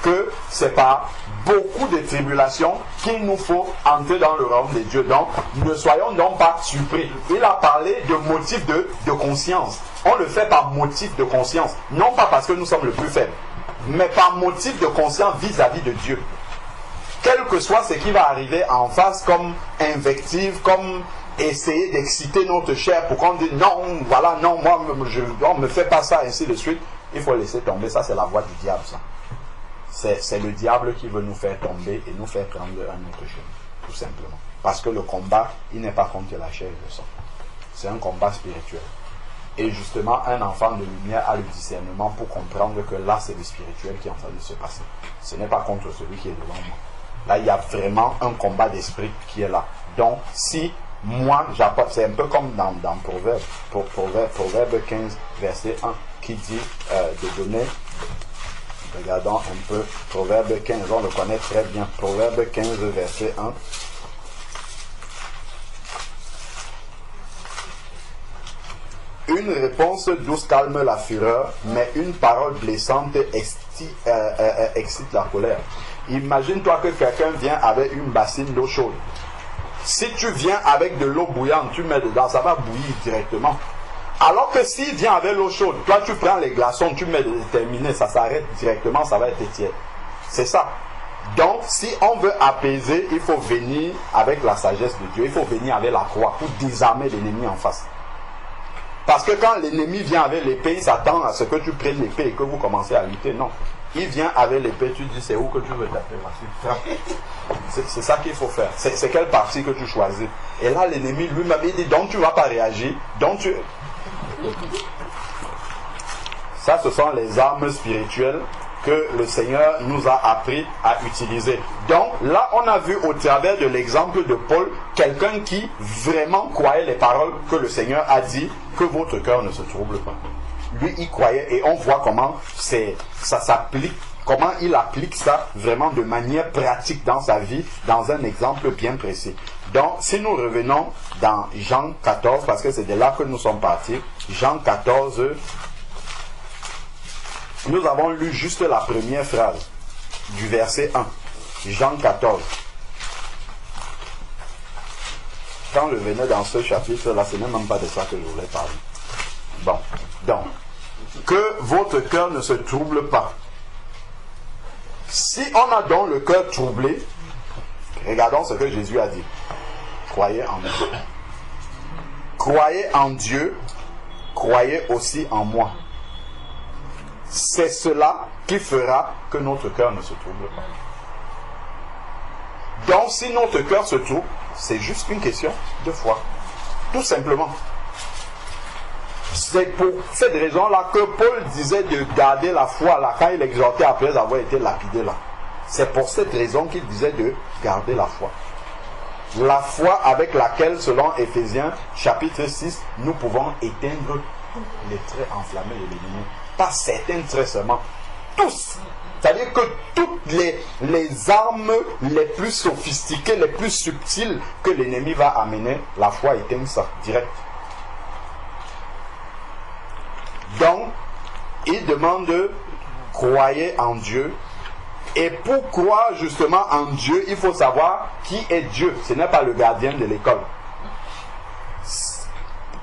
que c'est par beaucoup de tribulations qu'il nous faut entrer dans le royaume de Dieu. Donc, ne soyons donc pas surpris. Il a parlé de motif de conscience. On le fait par motif de conscience. Non pas parce que nous sommes le plus faibles, mais par motif de conscience vis-à-vis de Dieu. Quel que soit ce qui va arriver en face comme invective, comme essayer d'exciter notre chair pour qu'on dise non, voilà, non, moi, on ne me fait pas ça, ainsi de suite. Il faut laisser tomber. Ça, c'est la voie du diable, ça. C'est le diable qui veut nous faire tomber et nous faire prendre un autre chemin, tout simplement. Parce que le combat, il n'est pas contre la chair et le sang. C'est un combat spirituel. Et justement, un enfant de lumière a le discernement pour comprendre que là, c'est le spirituel qui est en train de se passer. Ce n'est pas contre celui qui est devant moi. Là, il y a vraiment un combat d'esprit qui est là. Donc, si moi, j'apporte, c'est un peu comme dans Proverbe 15, verset 1, qui dit de donner. Regardons un peu Proverbe 15, on le connaît très bien. Proverbe 15, verset 1. Une réponse douce calme la fureur, mais une parole blessante excite la colère. Imagine-toi que quelqu'un vient avec une bassine d'eau chaude. Si tu viens avec de l'eau bouillante, tu mets dedans, ça va bouillir directement. Alors que s'il vient avec l'eau chaude, toi tu prends les glaçons, tu mets terminé, ça s'arrête directement, ça va être tiède. C'est ça. Donc, si on veut apaiser, il faut venir avec la sagesse de Dieu, il faut venir avec la croix pour désarmer l'ennemi en face. Parce que quand l'ennemi vient avec l'épée, il s'attend à ce que tu prennes l'épée et que vous commencez à lutter. Non. Il vient avec l'épée, tu dis c'est où que tu veux taper. C'est ça qu'il faut faire. C'est quelle partie que tu choisis. Et là, l'ennemi lui-même, il dit donc tu ne vas pas réagir. Donc tu... Ça, ce sont les armes spirituelles que le Seigneur nous a appris à utiliser. Donc là, on a vu au travers de l'exemple de Paul, quelqu'un qui vraiment croyait les paroles que le Seigneur a dit, que votre cœur ne se trouble pas. Lui, il croyait et on voit comment ça s'applique, comment il applique ça vraiment de manière pratique dans sa vie, dans un exemple bien précis. Donc, si nous revenons dans Jean 14, parce que c'est de là que nous sommes partis, Jean 14, nous avons lu juste la première phrase du verset 1. Jean 14. Quand je venais dans ce chapitre-là, ce n'est même pas de ça que je voulais parler. Bon, donc, que votre cœur ne se trouble pas. Si on a donc le cœur troublé, regardons ce que Jésus a dit. Croyez en Dieu. Croyez en Dieu, croyez aussi en moi. C'est cela qui fera que notre cœur ne se trouble pas. Donc, si notre cœur se trouble, c'est juste une question de foi. Tout simplement. C'est pour cette raison-là que Paul disait de garder la foi là, quand il exhortait après avoir été lapidé là. C'est pour cette raison qu'il disait de garder la foi. La foi avec laquelle, selon Éphésiens chapitre 6, nous pouvons éteindre tous les traits enflammés de l'ennemi. Pas certains traits seulement. Tous. C'est-à-dire que toutes les armes les plus sophistiquées, les plus subtiles que l'ennemi va amener, la foi éteint ça, direct. Donc, il demande croyez en Dieu. Et pour croire justement en Dieu, il faut savoir qui est Dieu. Ce n'est pas le gardien de l'école.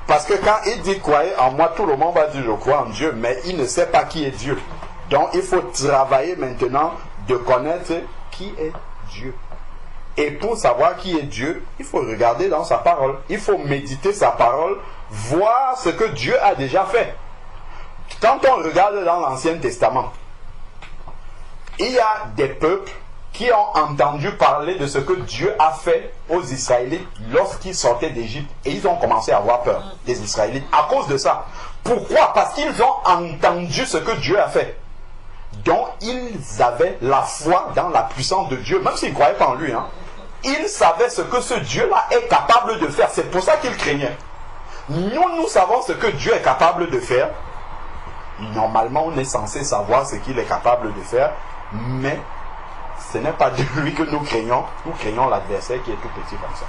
Parce que quand il dit croyez en moi, tout le monde va dire je crois en Dieu, mais il ne sait pas qui est Dieu. Donc il faut travailler maintenant de connaître qui est Dieu. Et pour savoir qui est Dieu, il faut regarder dans sa parole. Il faut méditer sa parole, voir ce que Dieu a déjà fait. Quand on regarde dans l'Ancien Testament, il y a des peuples qui ont entendu parler de ce que Dieu a fait aux Israélites lorsqu'ils sortaient d'Égypte. Et ils ont commencé à avoir peur, les Israélites, à cause de ça. Pourquoi? Parce qu'ils ont entendu ce que Dieu a fait. Donc, ils avaient la foi dans la puissance de Dieu, même s'ils ne croyaient pas en lui. Hein. Ils savaient ce que ce Dieu-là est capable de faire. C'est pour ça qu'ils craignaient. Nous savons ce que Dieu est capable de faire. Normalement, on est censé savoir ce qu'il est capable de faire, mais ce n'est pas de lui que nous craignons l'adversaire qui est tout petit comme ça.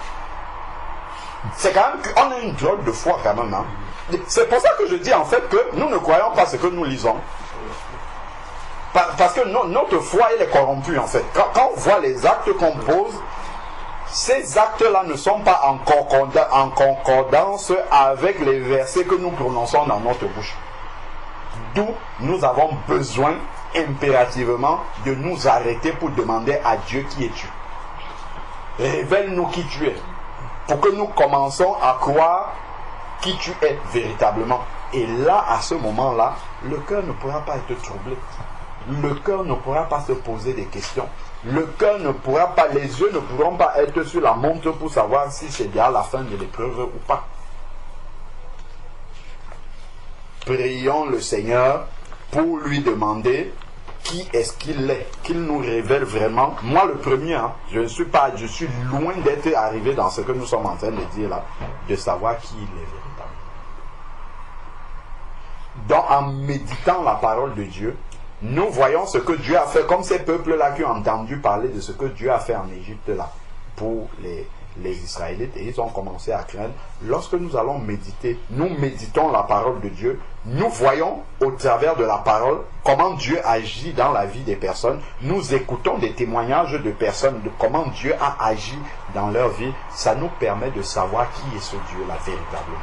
C'est quand même qu'on a une drôle de foi quand même. Hein. C'est pour ça que je dis en fait que nous ne croyons pas ce que nous lisons. Parce que notre foi, elle est corrompue en fait. Quand on voit les actes qu'on pose, ces actes-là ne sont pas en concordance avec les versets que nous prononçons dans notre bouche. D'où nous avons besoin impérativement de nous arrêter pour demander à Dieu qui es-tu. Révèle-nous qui tu es. Pour que nous commençons à croire qui tu es véritablement. Et là, à ce moment-là, le cœur ne pourra pas être troublé. Le cœur ne pourra pas se poser des questions. Le cœur ne pourra pas, les yeux ne pourront pas être sur la montre pour savoir si c'est bien la fin de l'épreuve ou pas. Prions le Seigneur pour lui demander qui est-ce qu'il est, qu'il nous révèle vraiment. Moi le premier, hein, je suis loin d'être arrivé dans ce que nous sommes en train de dire là, de savoir qui il est véritablement. Donc en méditant la parole de Dieu, nous voyons ce que Dieu a fait, comme ces peuples-là qui ont entendu parler de ce que Dieu a fait en Égypte là, pour les Israélites, et ils ont commencé à craindre. Lorsque nous allons méditer, nous méditons la parole de Dieu, nous voyons au travers de la parole comment Dieu agit dans la vie des personnes, nous écoutons des témoignages de personnes, de comment Dieu a agi dans leur vie, ça nous permet de savoir qui est ce Dieu-là véritablement.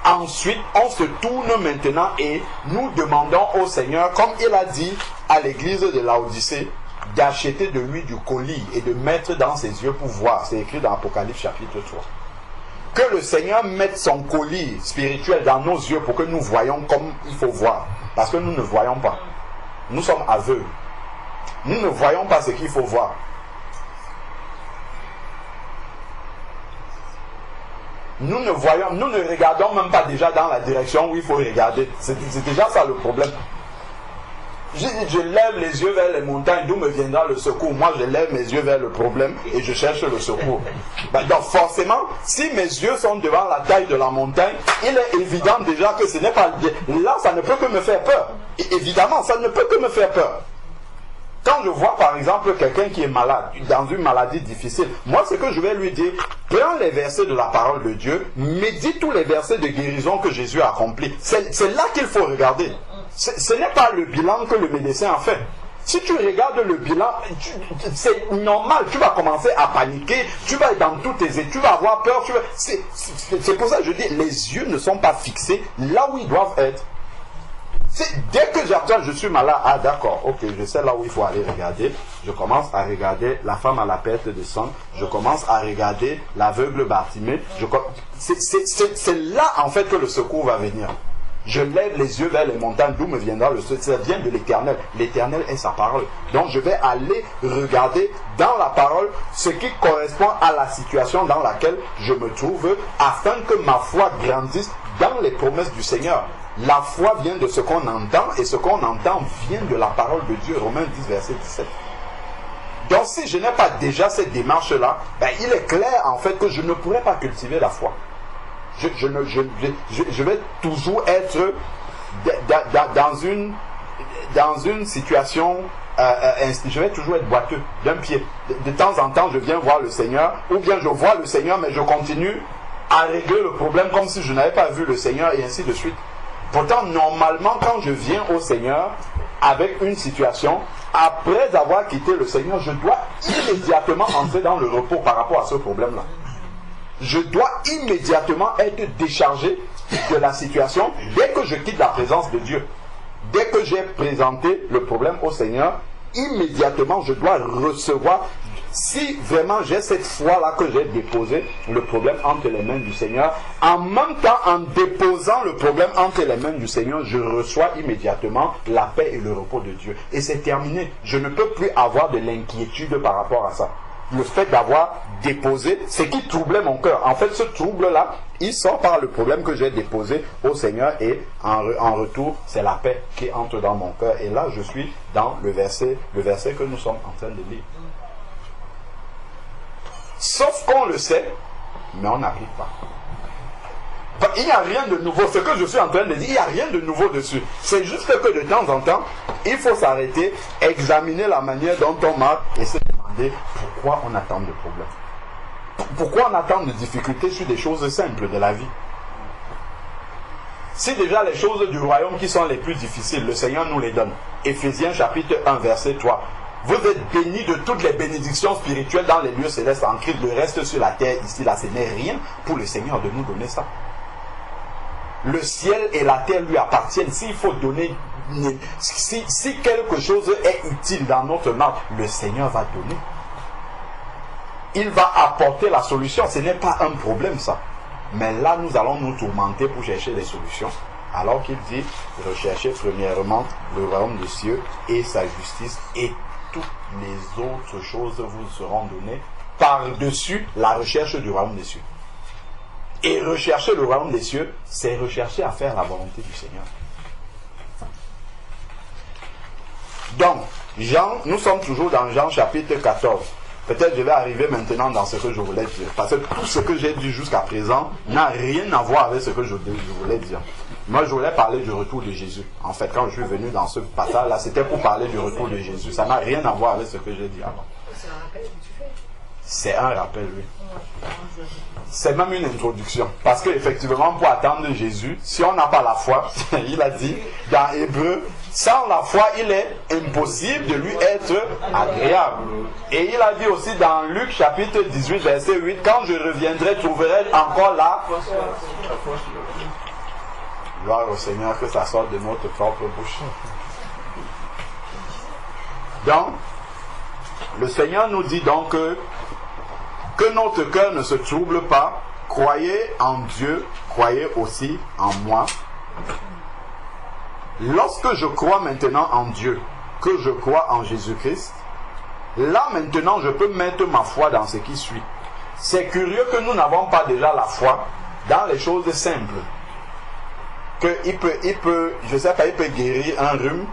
Ensuite, on se tourne maintenant et nous demandons au Seigneur, comme il a dit à l'église de Laodicée, d'acheter de lui du colis et de mettre dans ses yeux pour voir. C'est écrit dans Apocalypse chapitre 3. Que le Seigneur mette son colis spirituel dans nos yeux pour que nous voyons comme il faut voir. Parce que nous ne voyons pas. Nous sommes aveugles. Nous ne voyons pas ce qu'il faut voir. Nous ne regardons même pas déjà dans la direction où il faut regarder. C'est déjà ça le problème. Je lève les yeux vers les montagnes, d'où me viendra le secours. Moi, je lève mes yeux vers le problème et je cherche le secours. Donc forcément, si mes yeux sont devant la taille de la montagne, il est évident déjà que ce n'est pas... Là, ça ne peut que me faire peur. Et évidemment, ça ne peut que me faire peur. Quand je vois par exemple quelqu'un qui est malade, dans une maladie difficile, moi ce que je vais lui dire, prends les versets de la parole de Dieu, médite tous les versets de guérison que Jésus a accomplis. C'est là qu'il faut regarder. Ce n'est pas le bilan que le médecin a fait. Si tu regardes le bilan, c'est normal, tu vas commencer à paniquer, tu vas être dans toutes tes études, tu vas avoir peur. C'est pour ça que je dis, les yeux ne sont pas fixés là où ils doivent être. Dès que j'entends je suis malade, ah d'accord, ok, je sais là où il faut aller regarder. Je commence à regarder la femme à la perte de sang, je commence à regarder l'aveugle Bartimée. C'est là en fait que le secours va venir. Je lève les yeux vers les montagnes, d'où me viendra le secours. Ça vient de l'Éternel. L'Éternel est sa parole. Donc je vais aller regarder dans la parole ce qui correspond à la situation dans laquelle je me trouve, afin que ma foi grandisse dans les promesses du Seigneur. La foi vient de ce qu'on entend, et ce qu'on entend vient de la parole de Dieu. Romains 10, verset 17. Donc si je n'ai pas déjà cette démarche-là, il est clair en fait que je ne pourrai pas cultiver la foi. Je vais toujours être dans une situation, je vais toujours être boiteux d'un pied. De temps en temps, je viens voir le Seigneur, ou bien je vois le Seigneur, mais je continue à régler le problème comme si je n'avais pas vu le Seigneur, et ainsi de suite. Pourtant, normalement, quand je viens au Seigneur avec une situation, après avoir quitté le Seigneur, je dois immédiatement entrer dans le repos par rapport à ce problème-là. Je dois immédiatement être déchargé de la situation dès que je quitte la présence de Dieu. Dès que j'ai présenté le problème au Seigneur, immédiatement je dois recevoir. Si vraiment j'ai cette foi-là que j'ai déposé le problème entre les mains du Seigneur, en même temps en déposant le problème entre les mains du Seigneur, je reçois immédiatement la paix et le repos de Dieu. Et c'est terminé. Je ne peux plus avoir de l'inquiétude par rapport à ça. Le fait d'avoir déposé, ce qui troublait mon cœur. En fait, ce trouble-là, il sort par le problème que j'ai déposé au Seigneur et en retour, c'est la paix qui entre dans mon cœur. Et là, je suis dans le verset que nous sommes en train de lire. Sauf qu'on le sait, mais on n'applique pas. Il n'y a rien de nouveau. Ce que je suis en train de dire, il n'y a rien de nouveau dessus. C'est juste que de temps en temps, il faut s'arrêter, examiner la manière dont on marche et se demander pourquoi on a tant de problèmes. Pourquoi on a tant de difficultés sur des choses simples de la vie. Si déjà les choses du royaume qui sont les plus difficiles, le Seigneur nous les donne. Éphésiens chapitre 1 verset 3. Vous êtes bénis de toutes les bénédictions spirituelles dans les lieux célestes en Christ. Le reste sur la terre, ici, là, ce n'est rien pour le Seigneur de nous donner ça. Le ciel et la terre lui appartiennent. S'il faut donner, si quelque chose est utile dans notre marche, le Seigneur va donner. Il va apporter la solution. Ce n'est pas un problème ça. Mais là, nous allons nous tourmenter pour chercher des solutions. Alors qu'il dit, recherchez premièrement le royaume des cieux et sa justice, et toutes les autres choses vous seront données par-dessus la recherche du royaume des cieux. Et rechercher le royaume des cieux, c'est rechercher à faire la volonté du Seigneur. Donc, Jean, nous sommes toujours dans Jean chapitre 14. Peut-être je vais arriver maintenant dans ce que je voulais dire. Parce que tout ce que j'ai dit jusqu'à présent n'a rien à voir avec ce que je voulais dire. Moi, je voulais parler du retour de Jésus. En fait, quand je suis venu dans ce passage-là, c'était pour parler du retour de Jésus. Ça n'a rien à voir avec ce que j'ai dit avant. C'est un rappel que tu fais. C'est un rappel, oui. C'est même une introduction. Parce qu'effectivement, pour attendre Jésus, si on n'a pas la foi, il a dit dans Hébreu, sans la foi, il est impossible de lui être agréable. Et il a dit aussi dans Luc chapitre 18, verset 8, quand je reviendrai, trouverai encore là. Gloire au Seigneur, que ça sorte de notre propre bouche. Donc, le Seigneur nous dit donc que notre cœur ne se trouble pas. Croyez en Dieu, croyez aussi en moi. Lorsque je crois maintenant en Dieu, que je crois en Jésus-Christ, là maintenant je peux mettre ma foi dans ce qui suit. C'est curieux que nous n'avons pas déjà la foi dans les choses simples. Il peut, je sais pas, il peut guérir un rhume,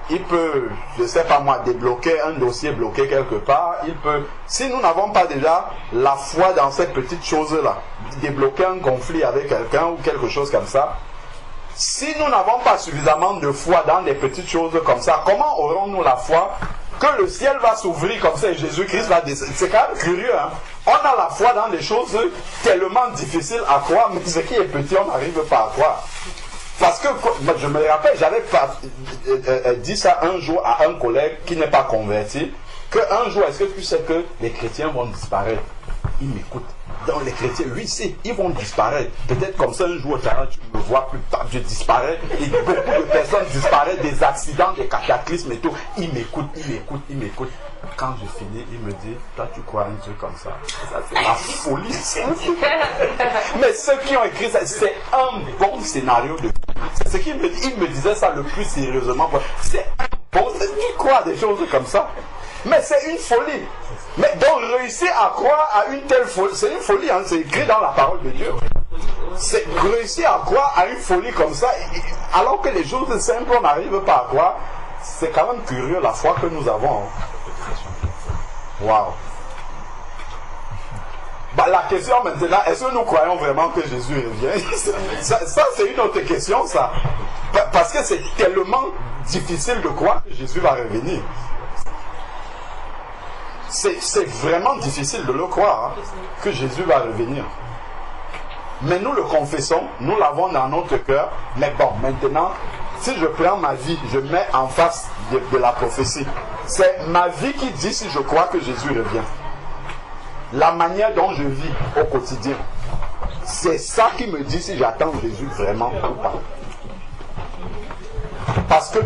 il peut, je sais pas moi, débloquer un dossier bloqué quelque part, il peut, si nous n'avons pas déjà la foi dans cette petite chose-là, débloquer un conflit avec quelqu'un ou quelque chose comme ça, si nous n'avons pas suffisamment de foi dans des petites choses comme ça, comment aurons-nous la foi que le ciel va s'ouvrir comme ça et Jésus-Christ va descendre? C'est quand même curieux, hein? On a la foi dans des choses tellement difficiles à croire, mais ce qui est petit, on n'arrive pas à croire. Parce que, je me rappelle, j'avais dit ça un jour à un collègue qui n'est pas converti, qu'un jour, est-ce que tu sais que les chrétiens vont disparaître? Il m'écoute. Dans les chrétiens, oui, c'est, ils vont disparaître. Peut-être comme ça, un jour, tu me vois plus tard, je disparais. Et beaucoup de personnes disparaissent, des accidents, des cataclysmes et tout. Il m'écoute. Quand je finis, il me dit, toi, tu crois un truc comme ça? Ça, c'est la folie. Mais ceux qui ont écrit ça, c'est un bon scénario de... C'est ce qu'il me dit. Il me disait ça le plus sérieusement. C'est un bon... Tu crois à des choses comme ça? Mais c'est une folie. Mais donc réussir à croire à une telle folie, c'est une folie, hein, c'est écrit dans la parole de Dieu. C'est réussir à croire à une folie comme ça, alors que les choses simples, on n'arrive pas à croire. C'est quand même curieux la foi que nous avons. Waouh. La question maintenant, est-ce que nous croyons vraiment que Jésus revient? Ça c'est une autre question, ça. Parce que c'est tellement difficile de croire que Jésus va revenir. C'est vraiment difficile de le croire, hein, que Jésus va revenir. Mais nous le confessons, nous l'avons dans notre cœur. Mais bon, maintenant, si je prends ma vie, je mets en face de la prophétie. C'est ma vie qui dit si je crois que Jésus revient. La manière dont je vis au quotidien. C'est ça qui me dit si j'attends Jésus vraiment ou pas. Parce que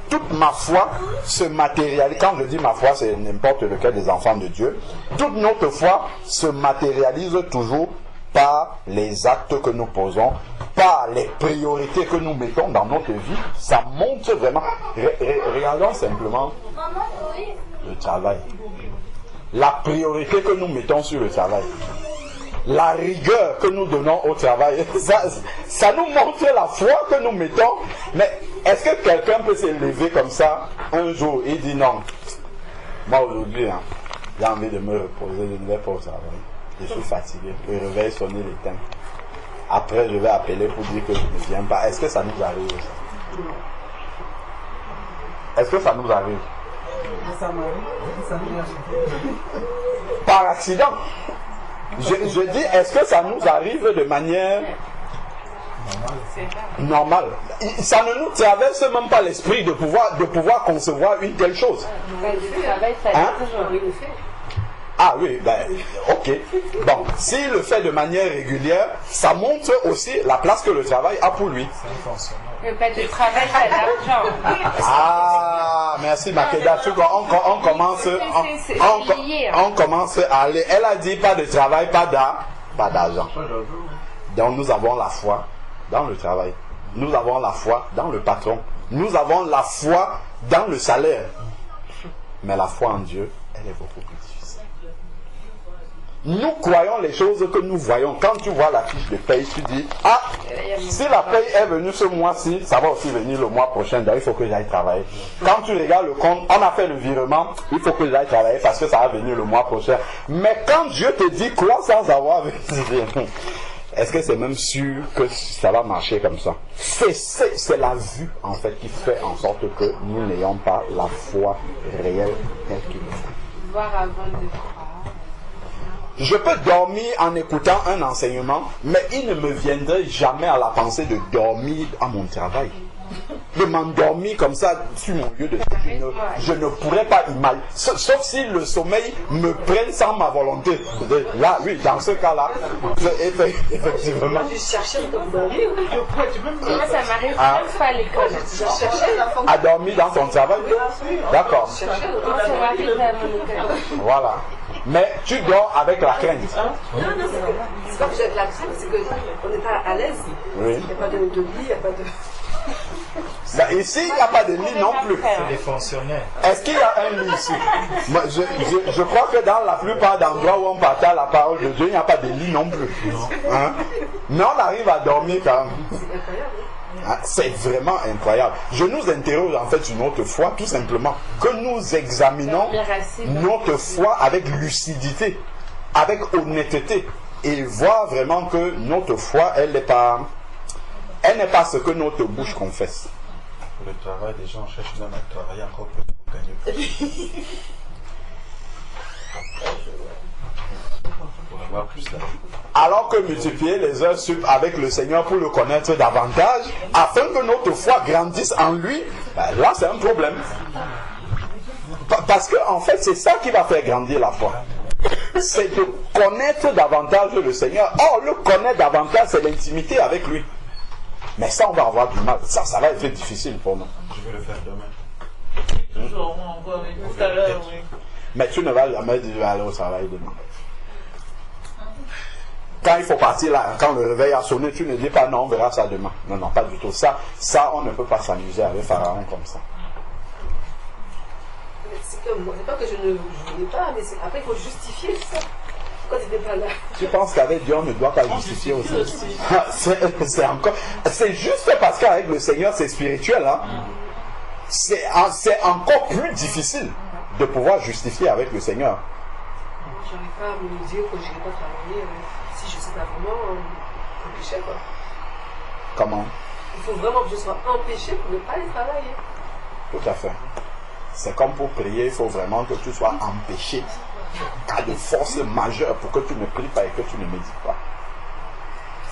toute ma foi se matérialise. Quand je dis ma foi, c'est n'importe lequel des enfants de Dieu. Toute notre foi se matérialise toujours par les actes que nous posons, par les priorités que nous mettons dans notre vie. Ça montre vraiment. Regardons simplement le travail. La priorité que nous mettons sur le travail. La rigueur que nous donnons au travail. Ça nous montre la foi que nous mettons. Mais est-ce que quelqu'un peut se lever comme ça un jour et dire non, moi aujourd'hui, j'ai envie de me reposer, je ne vais pas au travail. Je suis fatigué. Le réveil sonner l'éteint. Après, je vais appeler pour dire que je ne viens pas. Est-ce que ça nous arrive ça? Est-ce que ça nous arrive? Ça m'arrive. Par accident. Je dis, est-ce que ça nous arrive de manière normale? Ça ne nous traverse même pas l'esprit de pouvoir concevoir une telle chose. Hein? Ah oui, ben, ok. Bon, s'il le fait de manière régulière, ça montre aussi la place que le travail a pour lui. Le fait de travail, c'est l'argent. Ah, merci Makeda. On commence à aller. Elle a dit pas de travail, pas d'argent. Donc nous avons la foi dans le travail. Nous avons la foi dans le patron. Nous avons la foi dans le salaire. Mais la foi en Dieu, elle est beaucoup plus difficile. Nous croyons les choses que nous voyons. Quand tu vois la fiche de paye, tu dis, ah, si la paye est venue ce mois-ci, ça va aussi venir le mois prochain, donc il faut que j'aille travailler. Quand tu regardes le compte, on a fait le virement, il faut que j'aille travailler parce que ça va venir le mois prochain. Mais quand Dieu te dit quoi sans avoir vu, est-ce que c'est même sûr que ça va marcher comme ça? C'est la vue en fait qui fait en sorte que nous n'ayons pas la foi réelle telle qu'il faut. Voir avant de croire. Je peux dormir en écoutant un enseignement, mais il ne me viendrait jamais à la pensée de dormir à mon travail. De m'endormir comme ça sur mon lieu de travail. Je ne pourrais pas imaginer. Sauf si le sommeil me prenne sans ma volonté. Là, oui, dans ce cas-là, effectivement. Juste chercher de dormir. Moi, ça m'arrive une fois à l'école. À dormir dans ton travail? D'accord. Voilà. Mais tu dors avec la crainte. Non, c'est pas que j'ai de la crainte, c'est qu'on n'est pas à l'aise. Oui. Il n'y a pas de lit, il n'y a pas de... Ben, ici, il n'y a pas de lit non plus. C'est des fonctionnaires. Est-ce qu'il y a un lit ici? Moi, je crois que dans la plupart d'endroits où on partage la parole de Dieu, il n'y a pas de lit non plus. Hein? Mais on arrive à dormir quand même. C'est incroyable. C'est vraiment incroyable. Je nous interroge en fait sur notre foi, tout simplement. Que nous examinons notre foi avec lucidité, avec honnêteté, et voir vraiment que notre foi, elle n'est pas ce que notre bouche confesse. Pour le travail, les gens cherchent même à travailler encore plus pour gagner plus. Pour avoir plus d'argent. Alors que multiplier les heures sup avec le Seigneur pour le connaître davantage, afin que notre foi grandisse en lui, ben là c'est un problème. Parce que en fait c'est ça qui va faire grandir la foi. C'est de connaître davantage le Seigneur. Or le connaître davantage c'est l'intimité avec lui. Mais ça on va avoir du mal. Ça va être difficile pour nous. Je vais le faire demain. Toujours, encore, tout à l'heure, oui. Mais tu ne vas jamais dire aller au travail demain. Quand il faut partir là, quand le réveil a sonné, tu ne dis pas non, on verra ça demain. Non, non, pas du tout. Ça on ne peut pas s'amuser avec Pharaon comme ça. C'est comme moi, c'est pas que je ne voulais pas, mais après il faut justifier ça. Pourquoi tu n'étais pas là? Tu penses qu'avec Dieu on ne doit pas justifier aussi? C'est juste parce qu'avec le Seigneur c'est spirituel. Hein? C'est encore plus difficile de pouvoir justifier avec le Seigneur. J'arrive pas à me dire que je n'ai pas travaillé. Si je sais pas vraiment empêché quoi. Comment? Il faut vraiment que je sois empêché pour ne pas aller travailler. Tout à fait. C'est comme pour prier, il faut vraiment que tu sois empêché. Cas de force majeure pour que tu ne pries pas et que tu ne médites pas.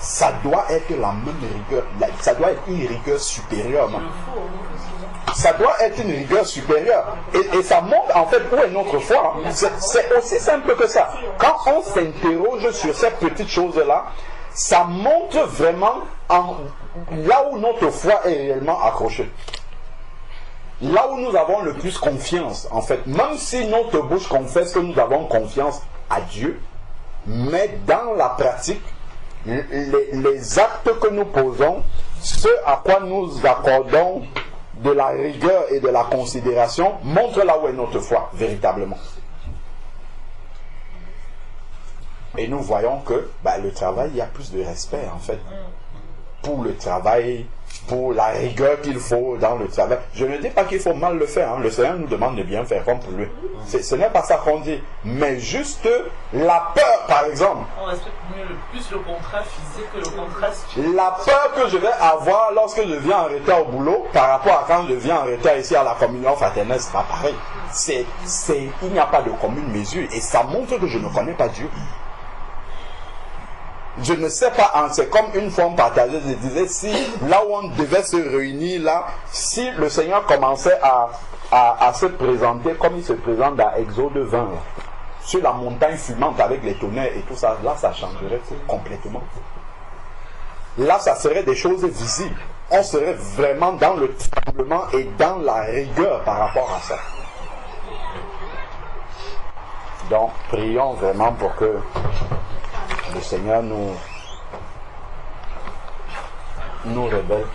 ça doit être la même rigueur. Ça doit être une rigueur supérieure. Non? Ça doit être une rigueur supérieure. Et ça montre en fait où est notre foi. C'est aussi simple que ça. Quand on s'interroge sur ces petites choses-là, ça montre vraiment là où notre foi est réellement accrochée. Là où nous avons le plus confiance, en fait. Même si notre bouche confesse que nous avons confiance à Dieu, mais dans la pratique, les actes que nous posons, ce à quoi nous accordons de la rigueur et de la considération, montrent là où est notre foi, véritablement. Et nous voyons que le travail, il y a plus de respect, en fait, pour le travail, pour la rigueur qu'il faut dans le travail. Je ne dis pas qu'il faut mal le faire. Hein. Le Seigneur nous demande de bien faire comme pour lui. Ce n'est pas ça qu'on dit. Mais juste la peur, par exemple. On respecte mieux plus le contrat physique que le contrat spirituel. La peur que je vais avoir lorsque je viens en retard au boulot, par rapport à quand je viens en retard ici à la communion fraternelle, c'est pas pareil. Il n'y a pas de commune mesure. Et ça montre que je ne connais pas Dieu. Je ne sais pas, c'est comme une forme partagée. Je disais, si là où on devait se réunir, là, si le Seigneur commençait à se présenter comme il se présente dans Exode 20, là, sur la montagne fumante avec les tonnerres et tout ça, là, ça changerait complètement. Là, ça serait des choses visibles. On serait vraiment dans le tremblement et dans la rigueur par rapport à ça. Donc, prions vraiment pour que le Seigneur nous révèle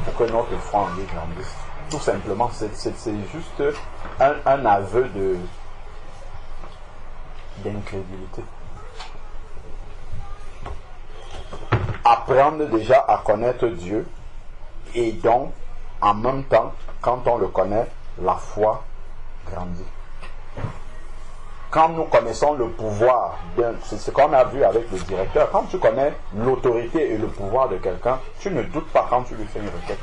pour que notre foi en lui grandisse. Tout simplement, c'est juste un aveu d'incrédulité. Apprendre déjà à connaître Dieu et donc, en même temps, quand on le connaît, la foi grandit. Quand nous connaissons le pouvoir, c'est ce qu'on a vu avec le directeur, quand tu connais l'autorité et le pouvoir de quelqu'un, tu ne doutes pas quand tu lui fais une requête.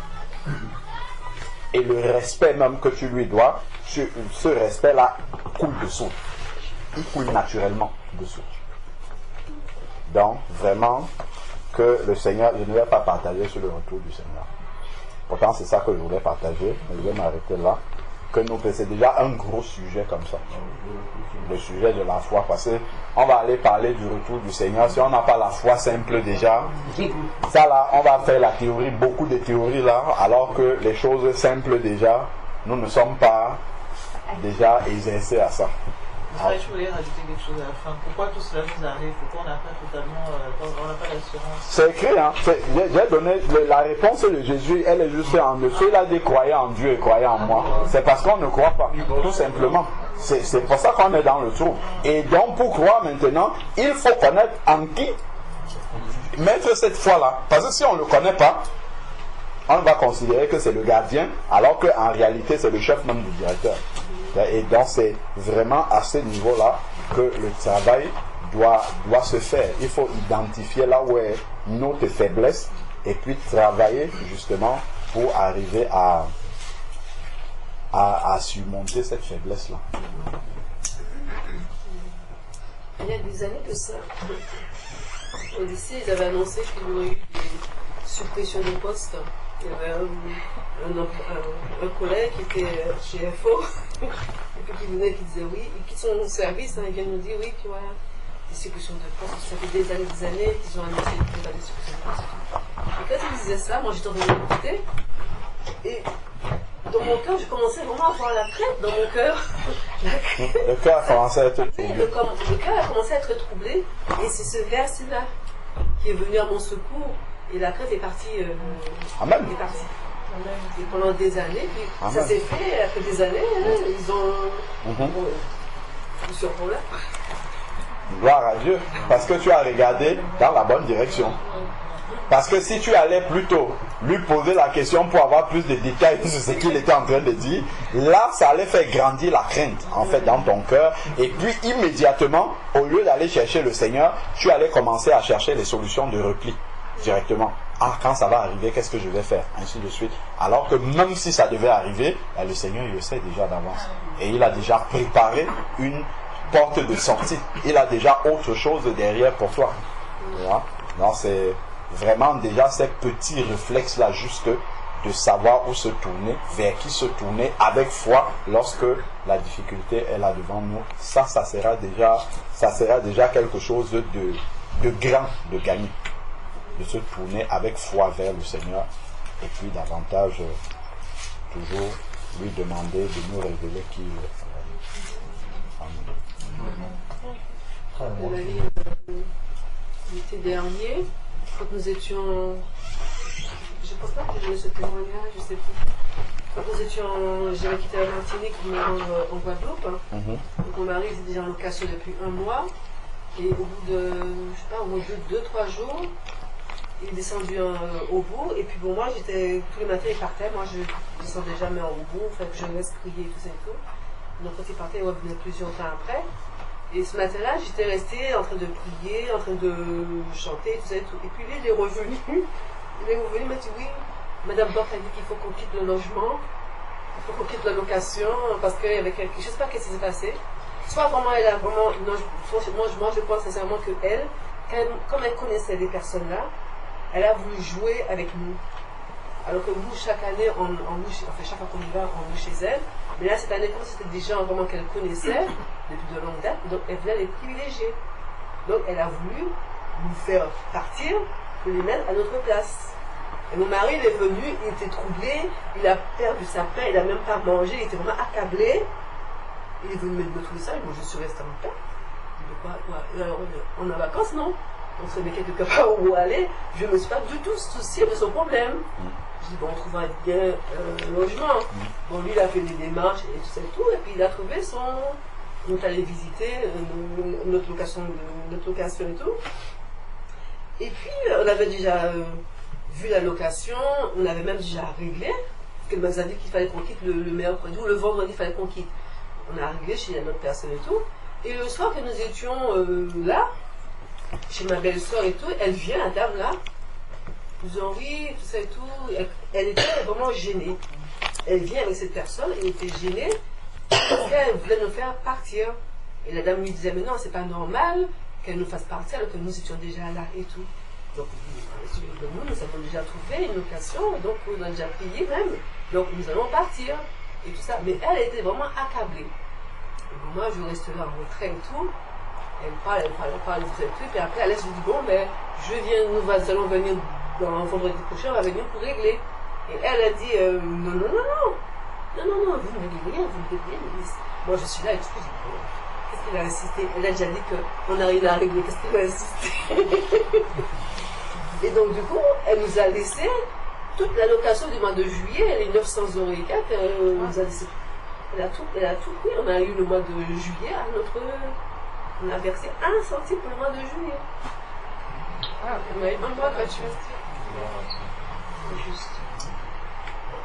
Et le respect même que tu lui dois, ce respect-là coule dessous. Il coule naturellement dessous. Donc, vraiment, que le Seigneur, je ne vais pas partager sur le retour du Seigneur. Pourtant, c'est ça que je voulais partager, mais je vais m'arrêter là. Que nous, c'est déjà un gros sujet comme ça. Le sujet de la foi, parce qu'on va aller parler du retour du Seigneur. Si on n'a pas la foi simple déjà, ça là, on va faire la théorie, beaucoup de théories là, alors que les choses simples déjà, nous ne sommes pas déjà exercés à ça. Je voulais rajouter quelque chose à la fin. Pourquoi tout cela nous arrive? Pourquoi on n'a pas totalement, on n'a pas l'assurance? C'est écrit, hein. J'ai donné la réponse de Jésus, elle est juste en dessous. Il a dit croyez en Dieu et croyez en moi. C'est parce qu'on ne croit pas, tout simplement. C'est pour ça qu'on est dans le trou. Et donc pour croire maintenant, il faut connaître en qui mettre cette foi-là. Parce que si on ne le connaît pas, on va considérer que c'est le gardien, alors qu'en réalité c'est le chef même du directeur. Et donc c'est vraiment à ce niveau-là que le travail doit se faire. Il faut identifier là où est notre faiblesse et puis travailler justement pour arriver à surmonter cette faiblesse-là. Il y a des années que ça, au lycée, ils avaient annoncé qu'il y aurait eu des suppressions de postes. Il y avait un collègue qui était chez FO, et puis qui venait, qui disait oui, il quitte son service, hein, il vient nous dire oui, puis voilà, des suppressions de postes, ça fait des années qu'ils ont annoncé qu'il y avait des suppressions de postes. Et quand il disait ça, moi j'étais en train de l'écouter, et dans mon cœur, je commençais vraiment à avoir la crainte dans mon cœur. Le cœur a commencé à être troublé. Le cœur a commencé à être troublé, et c'est ce verset-là qui est venu à mon secours. Et la crainte est partie. Amen. Est partie. Et pendant des années, puis ça s'est fait après des années, hein, ils ont eu ce rôle-là. Gloire à Dieu, parce que tu as regardé dans la bonne direction. Parce que si tu allais plutôt lui poser la question pour avoir plus de détails sur ce qu'il était en train de dire, là ça allait faire grandir la crainte en fait dans ton cœur. Et puis immédiatement, au lieu d'aller chercher le Seigneur, tu allais commencer à chercher les solutions de repli directement. Ah, quand ça va arriver, qu'est-ce que je vais faire? Ainsi de suite. Alors que même si ça devait arriver, le Seigneur il le sait déjà d'avance. Et il a déjà préparé une porte de sortie. Il a déjà autre chose derrière pour toi. Voilà. Non, c'est vraiment déjà ces petits réflexes-là, juste de savoir où se tourner, vers qui se tourner avec foi lorsque la difficulté est là devant nous. Ça sera déjà quelque chose de grand, de gagné. De se tourner avec foi vers le Seigneur et puis davantage toujours lui demander de nous révéler qui il est. Amen. L'été dernier, quand nous étions, je pense pas que j'ai eu ce témoignage, je sais plus. Quand nous étions, j'avais quitté la Martinique pour me rendre en Guadeloupe. Donc mon mari était déjà en location depuis 1 mois. Et au bout de, je sais pas, au moins 2-3 jours, il est descendu au bout. Et puis bon, moi, j'étais, tous les matins, il partait. Moi, je ne descendais jamais en bout. Il fallait que je laisse crier tout ça et tout. Donc quand il partait, il revenait plusieurs temps après. Et ce matin-là, j'étais restée en train de prier, en train de chanter, tout ça et tout. Et puis lui, il est revenu. Il m'a dit, oui, Madame Borte a dit qu'il faut qu'on quitte le logement, il faut qu'on quitte la location, parce qu'il y avait quelque chose, je ne sais pas qu'est-ce qui s'est passé. Soit vraiment, elle a vraiment, non, moi je pense sincèrement qu'elle, comme elle connaissait les personnes-là, elle a voulu jouer avec nous. Alors que nous, chaque année, chaque fois qu'on y va, on loue chez elle. Mais là, cette année, comme c'était des gens vraiment qu'elle connaissait, depuis de longue date, donc elle voulait les privilégier. Donc elle a voulu nous faire partir pour les mettre à notre place. Et mon mari, il est venu, il était troublé, il a perdu sa paix, il n'a même pas mangé, il était vraiment accablé. Il est venu me trouver ça, et moi je suis restée en paix. Alors, on est en vacances, non? On se met quelque part où aller. Je ne me suis pas du tout souciée de son problème. Je dis, bon, on trouvera bien un logement. Bon, lui, il a fait des démarches et tout ça et tout, et puis il a trouvé son. On est allé visiter notre location et tout. Et puis, on avait déjà vu la location, on avait même déjà réglé, parce qu'elle nous a dit qu'il fallait qu'on quitte le mercredi ou le vendredi, il fallait qu'on quitte. On a réglé chez notre personne et tout. Et le soir que nous étions là, chez ma belle-sœur et tout, elle vient, la dame là, nous disant oui, tout ça et tout. Elle était vraiment gênée. Elle vient avec cette personne, elle était gênée, parce qu'elle voulait nous faire partir. Et la dame lui disait, mais non, c'est pas normal qu'elle nous fasse partir alors que nous étions déjà là et tout. Donc, nous avons déjà trouvé une location, donc on a déjà payé même. Donc, nous allons partir et tout ça. Mais elle était vraiment accablée. Et moi, je reste là en retrait et tout. Elle parle, tout ça et tout. Et puis après, elle laisse, je dis, bon, ben, nous allons venir dans vendredi prochain, on va venir pour régler. Et elle a dit, non, vous ne réglez rien, vous ne réglez rien. Moi, je suis là et tout. Je dis, bon, qu'est-ce qu'elle a insisté? Elle a déjà dit qu'on n'a rien à régler. Qu'est-ce qu'elle a insisté? Et donc, du coup, elle nous a laissé toute la location du mois de juillet, les 900 € et quelques, elle nous a laissé. Elle a tout pris. On a eu le mois de juillet à on a versé 1 centime pour le mois de juillet. Ah, on a eu 1 mois gratuit. C'est juste.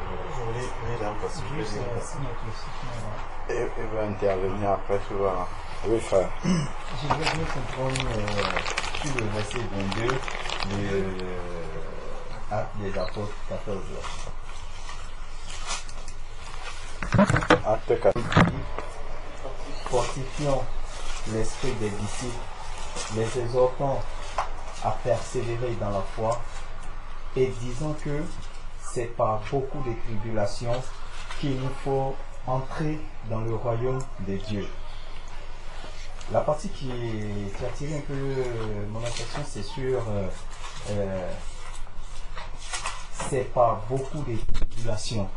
Je voulais, mesdames, parce que je voulais Et va intervenir après, tu vois. Oui, frère. Je voudrais bien comprendre sur le verset 22 de Actes des Apôtres 14. Acte 4. Fortifiant l'esprit des disciples, les exhortant à persévérer dans la foi et disant que c'est par beaucoup de tribulations qu'il nous faut entrer dans le royaume de Dieu. La partie qui a attiré un peu mon attention, c'est sur c'est par beaucoup de tribulations.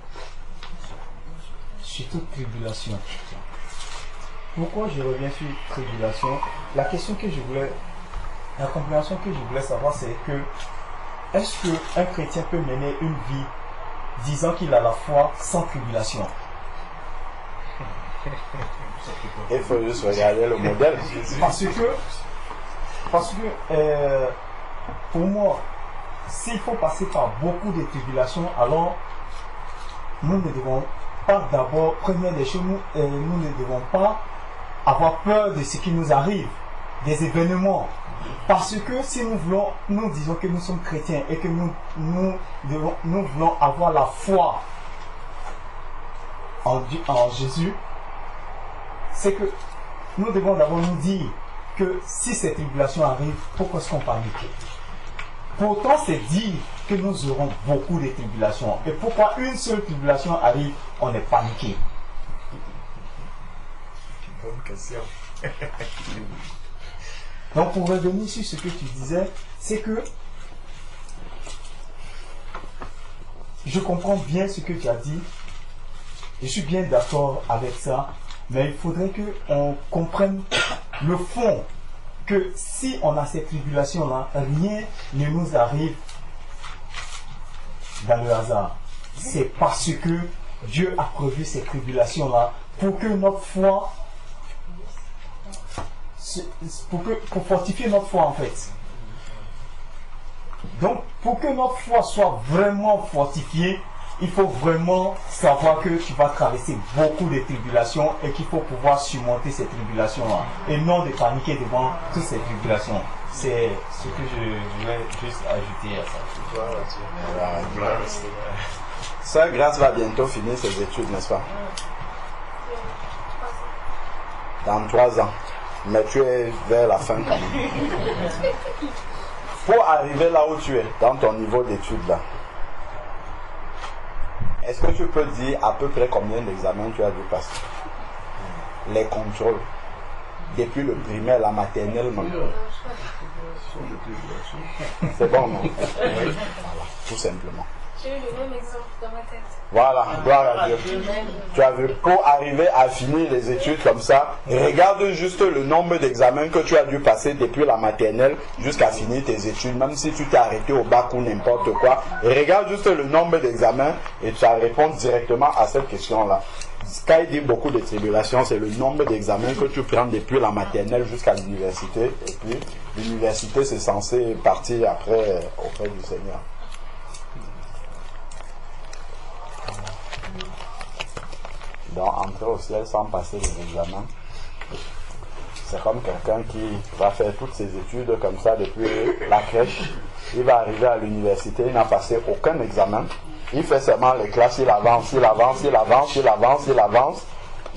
Sur toute tribulation. Pourquoi je reviens sur tribulation? La compréhension que je voulais savoir, c'est que est-ce qu'un chrétien peut mener une vie disant qu'il a la foi sans tribulation? Il faut juste regarder le modèle. Parce que pour moi, s'il faut passer par beaucoup de tribulations, alors nous ne devons pas d'abord, première des choses, nous ne devons pas avoir peur de ce qui nous arrive, des événements. Parce que si nous disons que nous sommes chrétiens et que nous voulons avoir la foi en Jésus, c'est que nous devons d'abord nous dire que si ces tribulations arrivent, pourquoi est-ce qu'on panique? Pourtant, c'est dire que nous aurons beaucoup de tribulations. Et pourquoi une seule tribulation arrive, on est paniqué? Bonne question. Donc, pour revenir sur ce que tu disais, c'est que je comprends bien ce que tu as dit. Je suis bien d'accord avec ça. Mais il faudrait qu'on comprenne le fond. Que si on a ces tribulations-là, rien ne nous arrive dans le hasard. C'est parce que Dieu a prévu ces tribulations-là pour que notre foi, pour fortifier notre foi en fait. Donc, pour que notre foi soit vraiment fortifiée, il faut vraiment savoir que tu vas traverser beaucoup de tribulations et qu'il faut pouvoir surmonter ces tribulations-là et non de paniquer devant toutes ces tribulations. C'est ce que je voulais juste ajouter à ça. Voilà. Sœur Grâce va bientôt finir ses études, n'est-ce pas? Dans 3 ans. Mais tu es vers la fin quand même. Pour arriver là où tu es, dans ton niveau d'études là, est-ce que tu peux dire à peu près combien d'examens tu as dû passer? Les contrôles. Depuis le primaire, la maternelle même. C'est bon, non? Voilà, tout simplement. J'ai eu le même exemple dans ma tête. Voilà, gloire à Dieu. Tu as vu, pour arriver à finir les études comme ça, regarde juste le nombre d'examens que tu as dû passer depuis la maternelle jusqu'à finir tes études, même si tu t'es arrêté au bac ou n'importe quoi. Regarde juste le nombre d'examens et tu vas répondre directement à cette question-là. Quand il dit beaucoup de tribulations, c'est le nombre d'examens que tu prends depuis la maternelle jusqu'à l'université. Et puis, l'université, c'est censé partir après auprès du Seigneur. Donc, entrer au ciel sans passer les examens, c'est comme quelqu'un qui va faire toutes ses études comme ça depuis la crèche. Il va arriver à l'université, il n'a passé aucun examen. Il fait seulement les classes, il avance, il avance, il avance, il avance, il avance.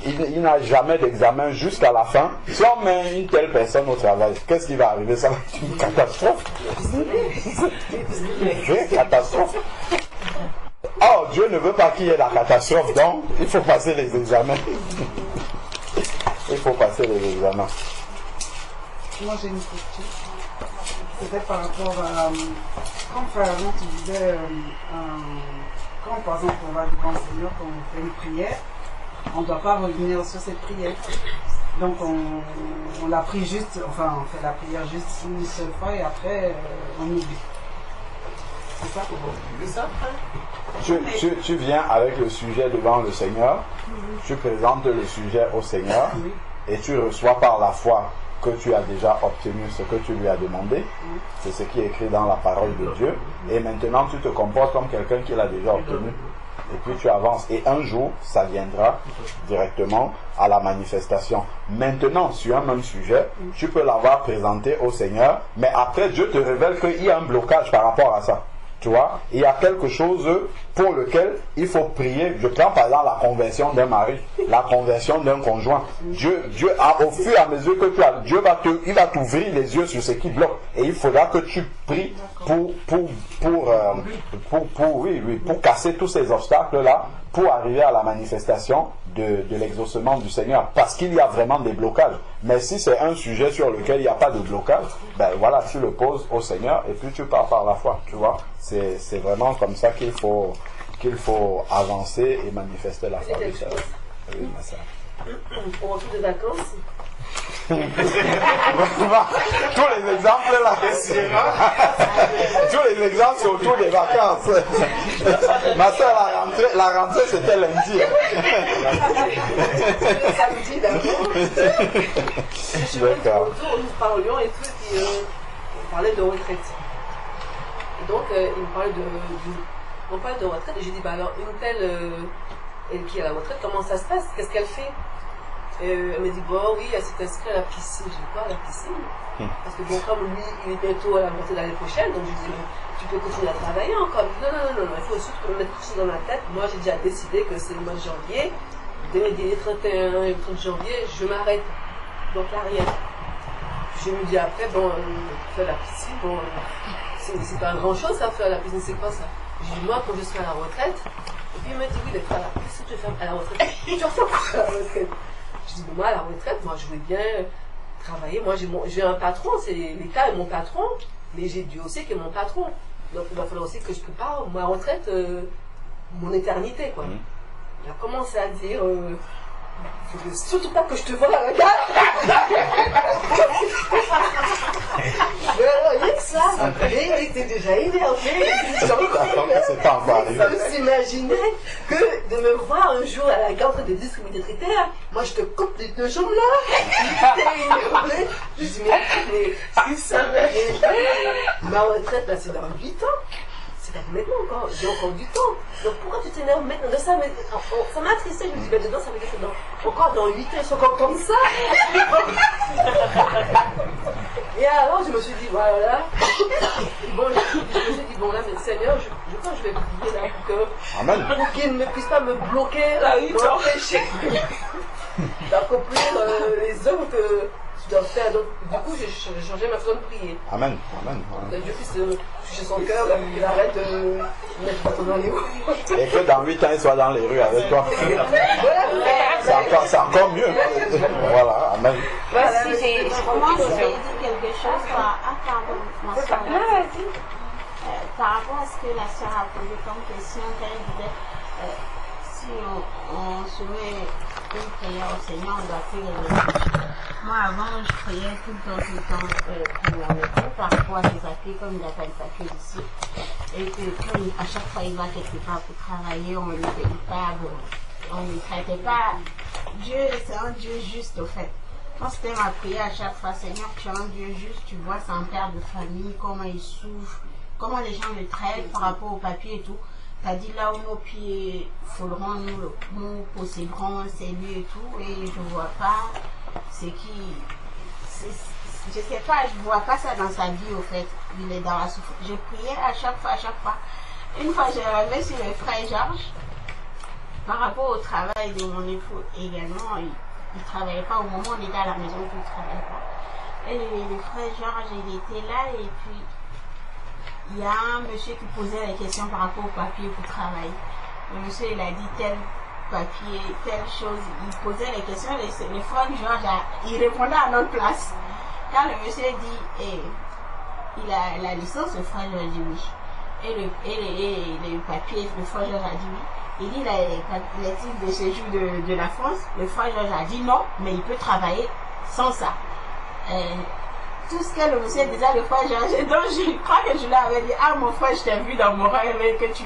Il n'a jamais d'examen jusqu'à la fin. Si on met une telle personne au travail, qu'est-ce qui va arriver? Ça va être une catastrophe. Une catastrophe. Oh, Dieu ne veut pas qu'il y ait la catastrophe, donc il faut passer les examens. Il faut passer les examens. Moi j'ai une question. C'était par rapport à. Comme frère avant tu disais, quand par exemple on va devant le Seigneur, quand on fait une prière, on ne doit pas revenir sur cette prière. Donc on l'a pris juste, enfin on fait la prière juste une seule fois et après on oublie. C'est ça? C'est ça, frère? Tu viens avec le sujet devant le Seigneur, tu présentes le sujet au Seigneur et tu reçois par la foi que tu as déjà obtenu ce que tu lui as demandé. C'est ce qui est écrit dans la parole de Dieu. Et maintenant tu te comportes comme quelqu'un qui l'a déjà obtenu. Et puis tu avances. Et un jour, ça viendra directement à la manifestation. Maintenant, sur un même sujet, tu peux l'avoir présenté au Seigneur, mais après Dieu te révèle qu'il y a un blocage par rapport à ça. Tu vois, il y a quelque chose pour lequel il faut prier. Je prends par exemple la conversion d'un mari, la conversion d'un conjoint. Dieu au fur et à mesure que tu as, il va t'ouvrir les yeux sur ce qui bloque. Et il faudra que tu pries pour casser tous ces obstacles-là, pour arriver à la manifestation de l'exaucement du Seigneur. Parce qu'il y a vraiment des blocages. Mais si c'est un sujet sur lequel il n'y a pas de blocage, ben voilà, tu le poses au Seigneur et puis tu pars par la foi, tu vois. C'est vraiment comme ça qu'il faut avancer et manifester la foi du Seigneur. Oui, mais ça. Au retour des vacances. Tous les exemples là, tous les exemples c'est autour des vacances. Ma soeur, la rentrée c'était lundi. Samedi d'abord. D'accord. Nous parlions et tout, et puis on parlait de retraite. Et donc il me parlait on parlait de retraite et j'ai dit bah alors une telle elle qui est à la retraite, comment ça se passe? Qu'est-ce qu'elle fait? Elle me dit, bon, oui, elle s'est inscrite à la piscine. Je dis, quoi, à la piscine? Parce que, bon, comme lui, il est bientôt à la montée l'année prochaine, donc je dis, tu peux continuer à travailler encore. Non, il faut aussi mettre tout ça dans ma tête. Moi, j'ai déjà décidé que c'est le mois de janvier. Dès le 31 et le 30 janvier, je m'arrête. Donc, là, rien. je me dis après, bon, faire la piscine, bon, c'est pas grand chose ça, faire la piscine, c'est quoi ça? Je dis, moi, quand je serai à la retraite, et puis il me dit, oui, d'être à la piscine, qu'est-ce que tu veux faire à la retraite? Tu vas faire quoi à la retraite? Je dis, bon, moi, à la retraite, moi, je veux bien travailler. Moi, j'ai un patron, c'est l'État est mon patron, mais j'ai Dieu aussi qui est mon patron. Donc, il va falloir aussi que je prépare ma retraite, mon éternité, quoi. Il a commencé à dire, faut surtout pas que je te vois la regarde. Rien que ça, il était déjà énervé. Je s'imaginais que de me voir un jour à la gare de distribuer des traités, moi je te coupe les deux jambes là. Il était énervé. Je dis, mais ça ma retraite, là, c'est dans 8 ans. C'est maintenant encore, j'ai encore du temps. Donc pourquoi tu t'énerves maintenant de ça? Ça m'a attristé, je me dis, ben dedans, ça veut dire que encore dans 8 ans, ils sont encore comme ça. Et alors, je me suis dit, voilà. Bon, je me suis dit, bon là, mais Seigneur, je crois que je vais prier là pour qu'il ne puisse pas me bloquer, m'empêcher d'accomplir les œuvres que je dois faire. Donc, du coup, j'ai changé ma façon de prier. Amen. Que Dieu puisse toucher son cœur, qu'il arrête de mettre bâton dans les roues. Et que dans 8 ans, il soit dans les rues avec toi. C'est encore mieux. Voilà, amen. Si j'ai dit quelque chose par rapport à ce que la sœur a posé comme question, qu'elle disait, si on se met une prière au Seigneur, on doit prier les autres. Moi, avant, je priais tout le temps pour mon époux par rapport à ses papiers, comme il n'a pas de papier ici. Et que comme à chaque fois il va quelque part pour travailler, on ne le paye pas, bon, on ne le traitait pas. Dieu, c'est un Dieu juste, au fait. Quand c'était ma prière à chaque fois, Seigneur, tu es un Dieu juste, tu vois, c'est un père de famille, comment il souffre, comment les gens le traitent par rapport aux papiers et tout. Tu as dit là où nos pieds fouleront, nous posséderons ces lieux et tout, et je ne vois pas ce qui. Je sais pas, je ne vois pas ça dans sa vie au fait. Il est dans la souffrance. Je priais à chaque fois. Une fois, j'ai relevé sur le frère Georges, par rapport au travail de mon époux également, il ne travaillait pas au moment où on était à la maison, il ne travaillait pas. Et le frère Georges, il était là et puis. Il y a un monsieur qui posait la question par rapport au papier pour travailler. Le monsieur, il a dit tel papier, telle chose. Il posait les questions, le frère Georges, il répondait à notre place. Quand le monsieur dit, il a la licence, le frère Georges dit oui. Et le papier, le frère Georges a dit oui. Il dit les titres de séjour de la France, le frère Georges a dit non, mais il peut travailler sans ça. Tout ce que le monsieur disait, le frère Georges, donc je crois que je lui avais dit, ah mon frère, je t'ai vu dans mon rêve que tu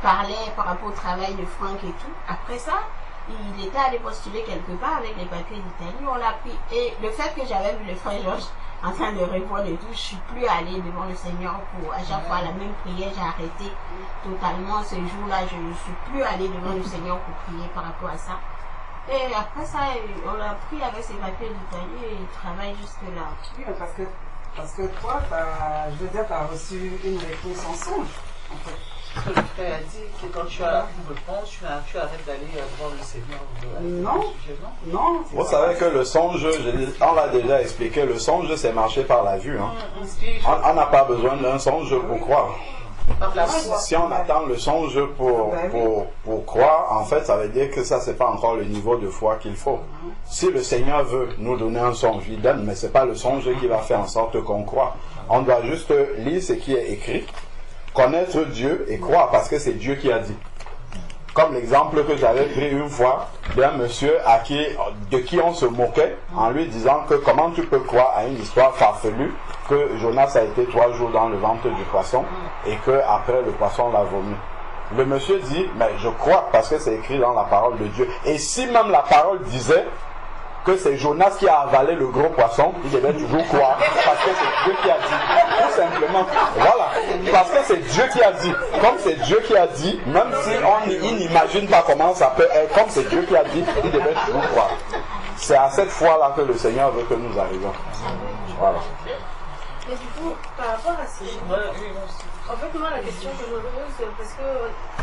parlais par rapport au travail de Franck et tout. Après ça, il était allé postuler quelque part avec les papiers d'Italie, on l'a pris. Et le fait que j'avais vu le frère Georges en train de répondre et tout, je suis plus allée devant le Seigneur pour à chaque fois la même prière, j'ai arrêté totalement ce jour-là, je ne suis plus allée devant le Seigneur pour prier par rapport à ça. Et après ça, on l'a pris avec ses papiers d'Italie et il travaille jusque-là. Oui, parce que toi, je veux dire, tu as reçu une réponse en songe, en fait. Le frère a dit que quand tu as une réponse, tu arrêtes d'aller devant le Seigneur. Non. Vous savez que le songe, on l'a déjà expliqué, le songe c'est marcher par la vue. Hein. On n'a pas besoin d'un songe pour croire. Si on attend le songe pour croire, en fait, ça veut dire que ça, c'est pas encore le niveau de foi qu'il faut. Si le Seigneur veut nous donner un songe, il donne, mais c'est pas le songe qui va faire en sorte qu'on croit. On doit juste lire ce qui est écrit, connaître Dieu et croire, parce que c'est Dieu qui a dit. Comme l'exemple que j'avais pris une fois d'un monsieur de qui on se moquait en lui disant que comment tu peux croire à une histoire farfelue que Jonas a été 3 jours dans le ventre du poisson et que après le poisson l'a vomi. Le monsieur dit, mais je crois parce que c'est écrit dans la parole de Dieu. Et si même la parole disait que c'est Jonas qui a avalé le gros poisson, il devait toujours croire parce que c'est Dieu qui a dit. Tout simplement. Voilà. Parce que c'est Dieu qui a dit. Comme c'est Dieu qui a dit, même si il n'imagine pas comment ça peut être, comme c'est Dieu qui a dit, il devait toujours croire. C'est à cette foi-là que le Seigneur veut que nous arrivions. Voilà. Et du coup, par rapport à ces... En fait, moi, la question que je me pose, c'est parce que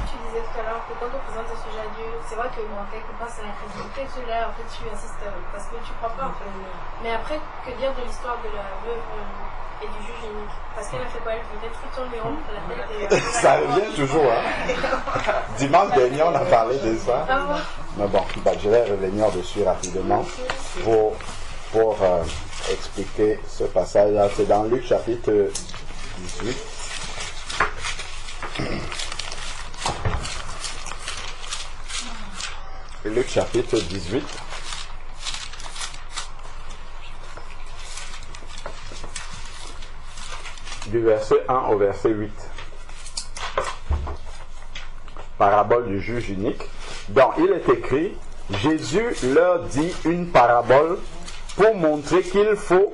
tu disais tout à l'heure que quand on présente un sujet à Dieu, c'est vrai que bon, quelque part, c'est l'incrédulité que là, en fait, tu insistes parce que tu crois pas. En fait. Mais après, que dire de l'histoire de la veuve et du juge unique? Parce qu'elle a fait quoi? Elle venait tout le temps lui rompre la tête et... Ça revient toujours, hein. Dimanche dernier, on a parlé de ça. Ah bon? Mais bon, je vais revenir dessus rapidement pour expliquer ce passage-là. C'est dans Luc chapitre 18. Luc chapitre 18. Du verset 1 au verset 8. Parabole du juge unique. Donc, il est écrit, Jésus leur dit une parabole pour montrer qu'il faut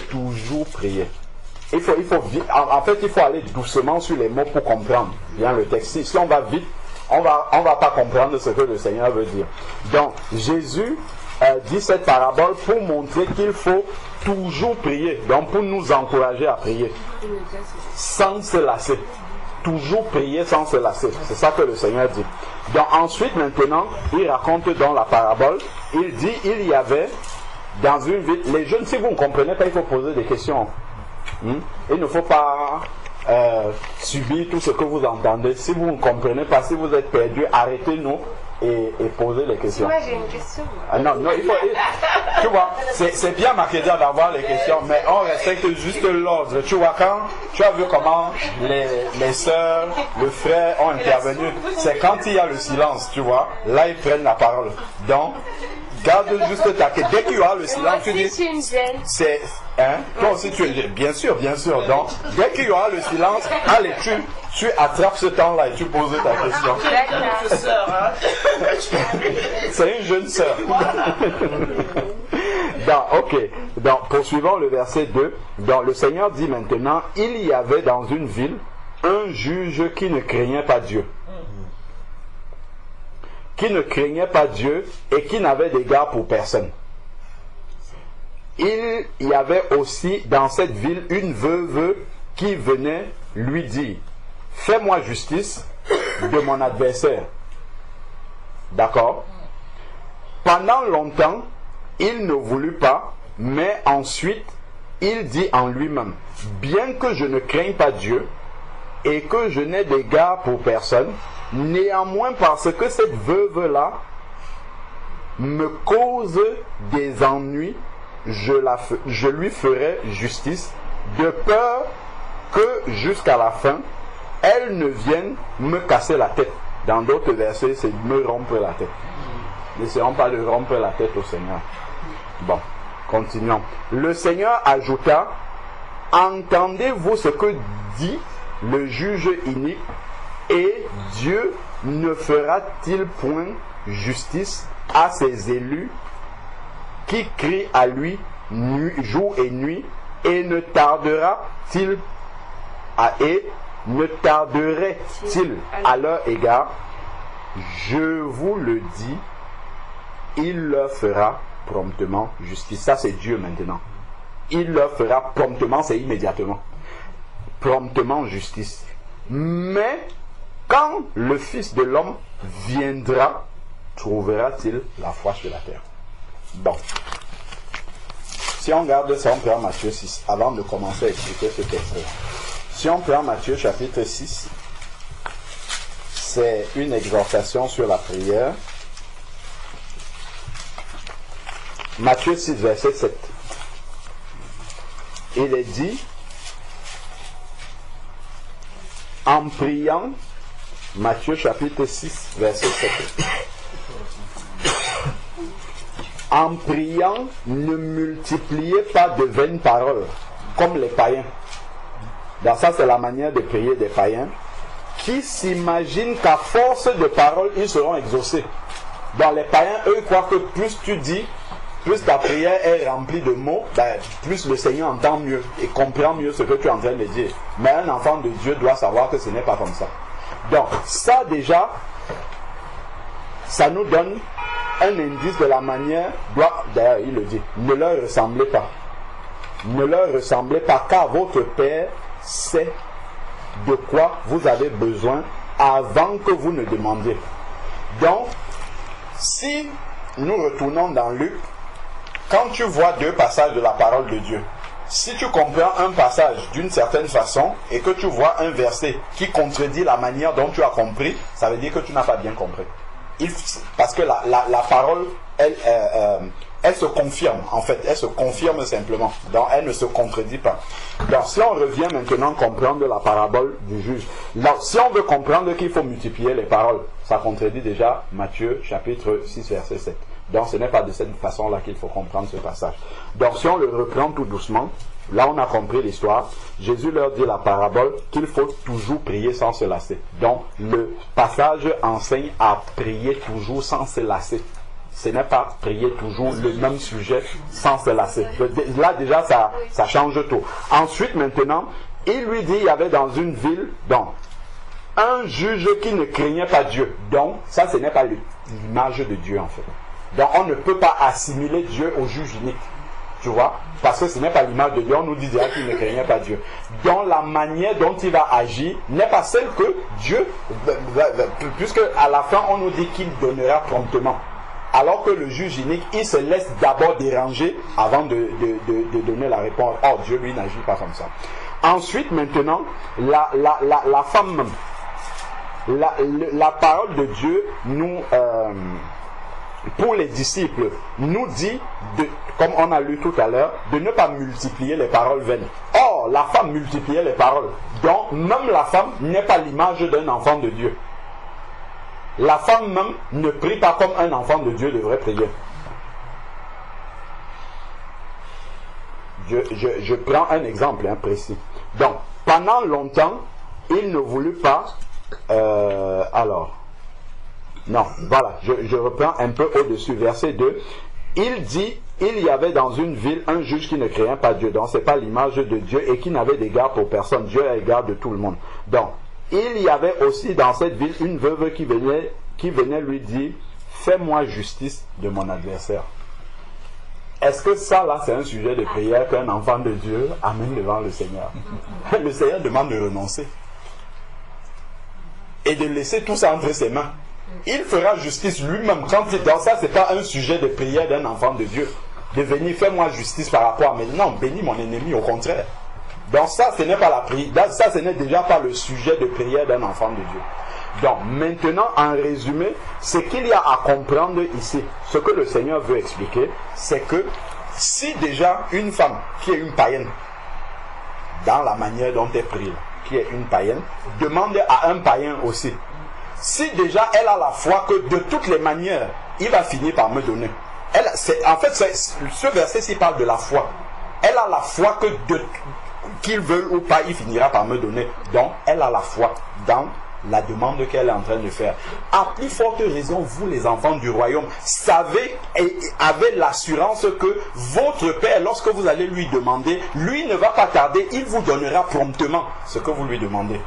toujours prier. En fait, il faut aller doucement sur les mots pour comprendre bien le texte. Si on va vite, on va pas comprendre ce que le Seigneur veut dire. Donc, Jésus dit cette parabole pour montrer qu'il faut toujours prier. Donc, pour nous encourager à prier. Sans se lasser. Toujours prier sans se lasser. C'est ça que le Seigneur dit. Donc, ensuite, maintenant, il raconte dans la parabole, il dit, il y avait dans une ville, les jeunes, si vous ne comprenez pas, il faut poser des questions. Il ne faut pas subir tout ce que vous entendez. Si vous ne comprenez pas, si vous êtes perdu, arrêtez-nous et posez les questions. Moi j'ai une question. Non, il faut. Tu vois, c'est bien marqué d'avoir les questions, mais on respecte juste l'ordre. Tu vois, quand tu as vu comment les sœurs, le frère ont intervenu, c'est quand il y a le silence, tu vois, là ils prennent la parole. Donc, garde juste ta question. Dès qu'il y aura le silence, tu dis. C'est. Toi aussi tu es. Bien sûr. Donc, dès qu'il y aura le silence, allez, tu attrapes ce temps-là et tu poses ta question. C'est une jeune sœur. Donc, poursuivons le verset 2. Donc, le Seigneur dit maintenant, il y avait dans une ville un juge qui ne craignait pas Dieu. Qui ne craignait pas Dieu et qui n'avait d'égard pour personne. Il y avait aussi dans cette ville une veuve qui venait lui dire, fais-moi justice de mon adversaire. D'accord? Pendant longtemps, il ne voulut pas, mais ensuite, il dit en lui-même, bien que je ne craigne pas Dieu et que je n'ai d'égard pour personne, néanmoins parce que cette veuve-là me cause des ennuis, je lui ferai justice, de peur que jusqu'à la fin, elle ne vienne me casser la tête. Dans d'autres versets, c'est me rompre la tête. N'essayons pas de rompre la tête au Seigneur. Bon, continuons. Le Seigneur ajouta, entendez-vous ce que dit le juge inique, et Dieu ne fera-t-il point justice à ses élus qui crient à lui jour et nuit, et ne tarderait-il à leur égard? Je vous le dis, il leur fera promptement justice. Ça, c'est Dieu maintenant. Il leur fera promptement, c'est immédiatement. Promptement justice. Mais quand le Fils de l'homme viendra, trouvera-t-il la foi sur la terre? Bon. Si on regarde ça, on prend Matthieu 6, avant de commencer à expliquer ce texte-là. Si on prend Matthieu chapitre 6, c'est une exhortation sur la prière. Matthieu 6, verset 7. Il est dit, en priant, Matthieu chapitre 6, verset 7. En priant, ne multipliez pas de vaines paroles, comme les païens. Donc ça, c'est la manière de prier des païens, qui s'imaginent qu'à force de paroles, ils seront exaucés. Donc les païens, eux, croient que plus tu dis, plus ta prière est remplie de mots, plus le Seigneur entend mieux et comprend mieux ce que tu es en train de dire. Mais un enfant de Dieu doit savoir que ce n'est pas comme ça. Donc ça déjà, ça nous donne un indice de la manière, d'ailleurs il le dit, ne leur ressemblez pas. ne leur ressemblez pas, car votre Père sait de quoi vous avez besoin avant que vous ne demandiez. Donc, si nous retournons dans Luc, quand tu vois 2 passages de la parole de Dieu, si tu comprends un passage d'une certaine façon et que tu vois un verset qui contredit la manière dont tu as compris, ça veut dire que tu n'as pas bien compris. Parce que la parole, elle se confirme, en fait, elle se confirme simplement. Donc, elle ne se contredit pas. Donc, si on revient maintenant comprendre la parabole du juge, là, si on veut comprendre qu'il faut multiplier les paroles, ça contredit déjà Matthieu chapitre 6, verset 7. Donc, ce n'est pas de cette façon-là qu'il faut comprendre ce passage. Donc, si on le reprend tout doucement, là, on a compris l'histoire. Jésus leur dit la parabole qu'il faut toujours prier sans se lasser. Donc, le passage enseigne à prier toujours sans se lasser. Ce n'est pas prier toujours le même sujet sans se lasser. Là, déjà, ça change tout. Ensuite, maintenant, il lui dit, il y avait dans une ville, donc, un juge qui ne craignait pas Dieu. Donc, ça, ce n'est pas l'image de Dieu, en fait. Donc, on ne peut pas assimiler Dieu au juge unique. Tu vois? Parce que ce n'est pas l'image de Dieu. On nous dit déjà qu'il ne craignait pas Dieu. Donc, la manière dont il va agir n'est pas celle que Dieu, puisque à la fin, on nous dit qu'il donnera promptement. Alors que le juge unique, il se laisse d'abord déranger avant de donner la réponse. Oh, Dieu, lui, n'agit pas comme ça. Ensuite, maintenant, la femme, la parole de Dieu nous... pour les disciples, nous dit, comme on a lu tout à l'heure, de ne pas multiplier les paroles vaines. Or, la femme multipliait les paroles. Donc, même la femme n'est pas l'image d'un enfant de Dieu. La femme même ne prie pas comme un enfant de Dieu devrait prier. Je prends un exemple précis. Donc, pendant longtemps, il ne voulut pas... Non, voilà, je reprends un peu au-dessus, verset 2. Il dit, il y avait dans une ville un juge qui ne craignait pas Dieu, donc ce n'est pas l'image de Dieu et qui n'avait d'égard pour personne. Dieu a égard de tout le monde. Donc, il y avait aussi dans cette ville une veuve qui venait lui dire, fais-moi justice de mon adversaire. Est-ce que ça, là, c'est un sujet de prière qu'un enfant de Dieu amène devant le Seigneur? Le Seigneur demande de renoncer et de laisser tout ça entre ses mains. Il fera justice lui-même. Quand il dans ça, ce n'est pas un sujet de prière d'un enfant de Dieu. De venir, fais-moi justice par rapport à... Mais non, bénis mon ennemi, au contraire. Donc ça, ce n'est pas la prière. Ça, ce n'est déjà pas le sujet de prière d'un enfant de Dieu. Donc maintenant, en résumé, ce qu'il y a à comprendre ici, ce que le Seigneur veut expliquer, c'est que si déjà une femme qui est une païenne, dans la manière dont elle prie, qui est une païenne, demande à un païen aussi, si déjà elle a la foi que de toutes les manières, il va finir par me donner. En fait, ce verset-ci parle de la foi. Elle a la foi que qu'il veut ou pas, il finira par me donner. Donc, elle a la foi dans la demande qu'elle est en train de faire. À plus forte raison, vous les enfants du royaume, savez et avez l'assurance que votre Père, lorsque vous allez lui demander, lui ne va pas tarder, il vous donnera promptement ce que vous lui demandez.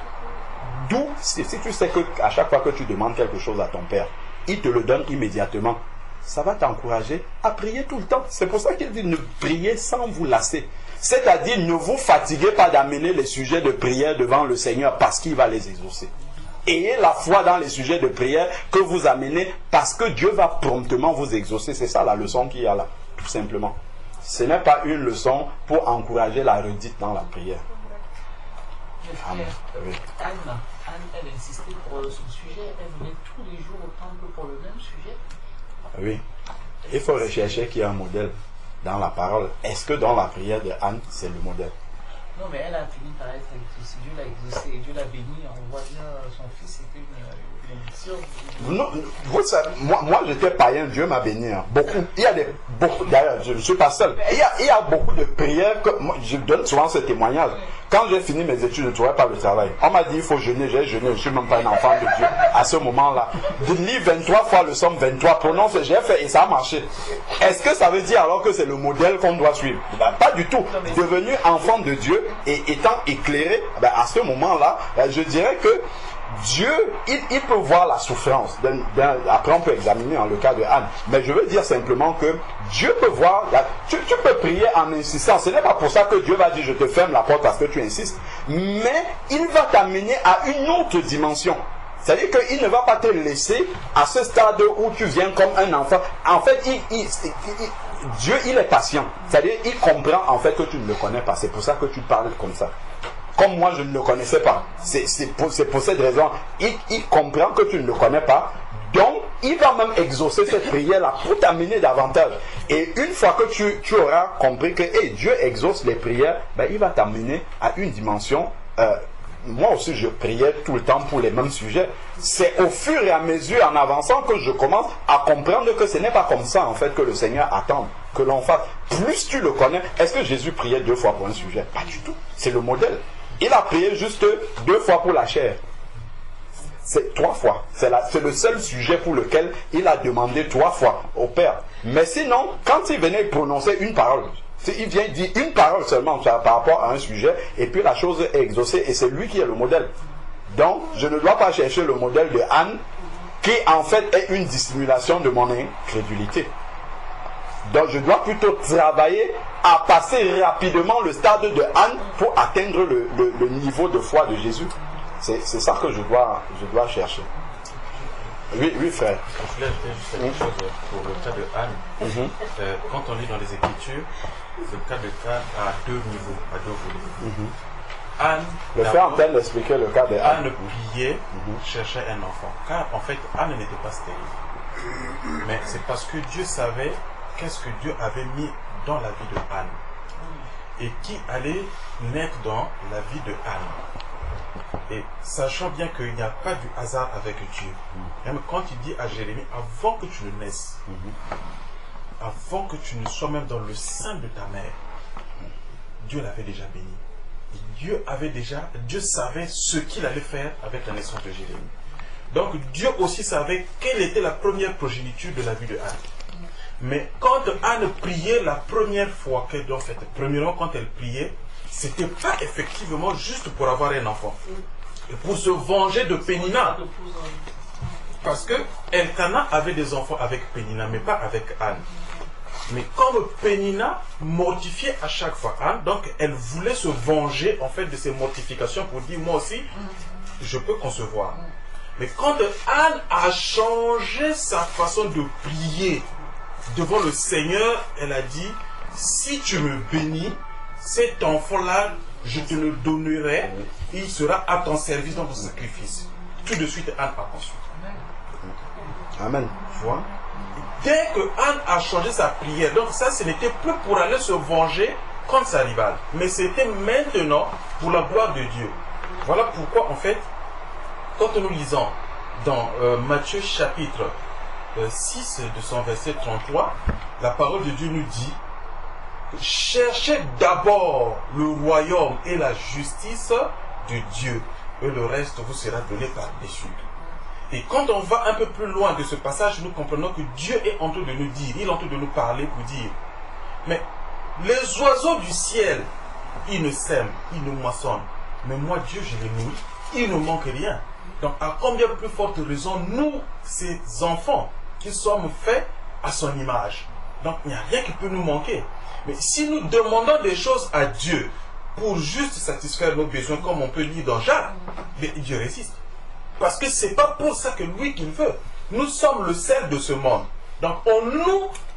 D'où, si tu sais qu'à chaque fois que tu demandes quelque chose à ton Père, il te le donne immédiatement, ça va t'encourager à prier tout le temps. C'est pour ça qu'il dit ne priez sans vous lasser. C'est-à-dire ne vous fatiguez pas d'amener les sujets de prière devant le Seigneur parce qu'il va les exaucer. Ayez la foi dans les sujets de prière que vous amenez parce que Dieu va promptement vous exaucer. C'est ça la leçon qu'il y a là, tout simplement. Ce n'est pas une leçon pour encourager la redite dans la prière. Amen. Anne, elle insistait pour son sujet, elle venait tous les jours au temple pour le même sujet. Oui. Il faut rechercher qu'il y a un modèle dans la parole. Est-ce que dans la prière de Anne, c'est le modèle? Non, mais elle a fini par être exaucée. Dieu l'a exaucée, Dieu l'a bénie. On voit bien son fils, c'était une bénédiction. Non, vous savez, moi j'étais païen, Dieu m'a béni. Beaucoup. Il y a beaucoup, d'ailleurs, je ne suis pas seul. Il y a beaucoup de prières que moi, je donne souvent ce témoignage. Quand j'ai fini mes études, je ne trouvais pas le travail. On m'a dit il faut jeûner, j'ai jeûné, je ne suis même pas un enfant de Dieu à ce moment-là. De lire 23 fois le Somme 23, prononce, j'ai fait et ça a marché. Est-ce que ça veut dire alors que c'est le modèle qu'on doit suivre? Pas du tout. Devenu enfant de Dieu et étant éclairé, à ce moment-là, je dirais que Dieu, il peut voir la souffrance. Après, on peut examiner le cas de Anne. Mais je veux dire simplement que Dieu peut voir. Tu peux prier en insistant. Ce n'est pas pour ça que Dieu va dire je te ferme la porte parce que tu insistes. Mais il va t'amener à une autre dimension. C'est-à-dire qu'il ne va pas te laisser à ce stade où tu viens comme un enfant. En fait, Dieu, il est patient. C'est-à-dire, il comprend en fait que tu ne le connais pas. C'est pour ça que tu parles comme ça. Comme moi, je ne le connaissais pas. C'est pour cette raison. Il comprend que tu ne le connais pas. Donc, il va même exaucer cette prière-là pour t'amener davantage. Et une fois que tu auras compris que Dieu exauce les prières, ben, il va t'amener à une dimension. Moi aussi, je priais tout le temps pour les mêmes sujets. C'est au fur et à mesure, en avançant, que je commence à comprendre que ce n'est pas comme ça, en fait, que le Seigneur attend que l'on fasse. Plus tu le connais, est-ce que Jésus priait 2 fois pour un sujet? Pas du tout. C'est le modèle. Il a prié juste 2 fois pour la chair. C'est 3 fois. C'est le seul sujet pour lequel il a demandé 3 fois au Père. Mais sinon, quand il venait prononcer une parole, il vient dire une parole seulement par rapport à un sujet, et puis la chose est exaucée, et c'est lui qui est le modèle. Donc, je ne dois pas chercher le modèle de Anne, qui en fait est une dissimulation de mon incrédulité. Donc, je dois plutôt travailler à passer rapidement le stade de Anne pour atteindre le niveau de foi de Jésus. C'est ça que je dois chercher. Oui, frère. Je voulais ajouter juste quelque chose pour le cas de Anne. Quand on lit dans les Écritures, le cas de Anne a 2 niveaux, à 2 volets. Anne, le frère en train d'expliquer le cas de Anne. Anne priait, cherchait un enfant. Car en fait, Anne n'était pas stérile. Mais c'est parce que Dieu savait qu'est-ce que Dieu avait mis dans la vie de Anne. Et qui allait naître dans la vie de Anne. Et sachant bien qu'il n'y a pas du hasard avec Dieu. Même quand il dit à Jérémie, avant que tu ne naisses, avant que tu ne sois même dans le sein de ta mère, Dieu l'avait déjà béni. Et Dieu savait ce qu'il allait faire avec la naissance de Jérémie. Donc Dieu aussi savait quelle était la première progéniture de la vie de Anne. Mais quand Anne priait la première fois qu'elle doit faire, premièrement quand elle priait, c'était pas effectivement juste pour avoir un enfant. Et pour se venger de Pénina. Parce que Elkana avait des enfants avec Pénina, mais pas avec Anne. Mais comme Pénina mortifiait à chaque fois Anne, donc elle voulait se venger en fait de ses mortifications pour dire moi aussi, je peux concevoir. Mais quand Anne a changé sa façon de prier devant le Seigneur, elle a dit, si tu me bénis, cet enfant-là, je te le donnerai, il sera à ton service dans ton sacrifice. Tout de suite, Anne a conçu. Amen. Tu vois? Dès que Anne a changé sa prière, donc ça, ce n'était plus pour aller se venger contre sa rivale, mais c'était maintenant pour la gloire de Dieu. Voilà pourquoi, en fait, quand nous lisons dans Matthieu chapitre 6, de son verset 33, la parole de Dieu nous dit, cherchez d'abord le royaume et la justice de Dieu, et le reste vous sera donné par-dessus. Et quand on va un peu plus loin de ce passage, nous comprenons que Dieu est en train de nous dire, il est en train de nous parler pour dire, mais les oiseaux du ciel, ils ne sèment, ils ne moissonnent, mais moi Dieu je les nourris, il ne manque rien. Donc à combien plus forte raison, nous, ces enfants, qui sommes faits à son image. Donc il n'y a rien qui peut nous manquer. Mais si nous demandons des choses à Dieu pour juste satisfaire nos besoins, comme on peut lire dans Jacques, Dieu résiste. Parce que ce n'est pas pour ça que lui qu'il veut. Nous sommes le sel de ce monde. Donc en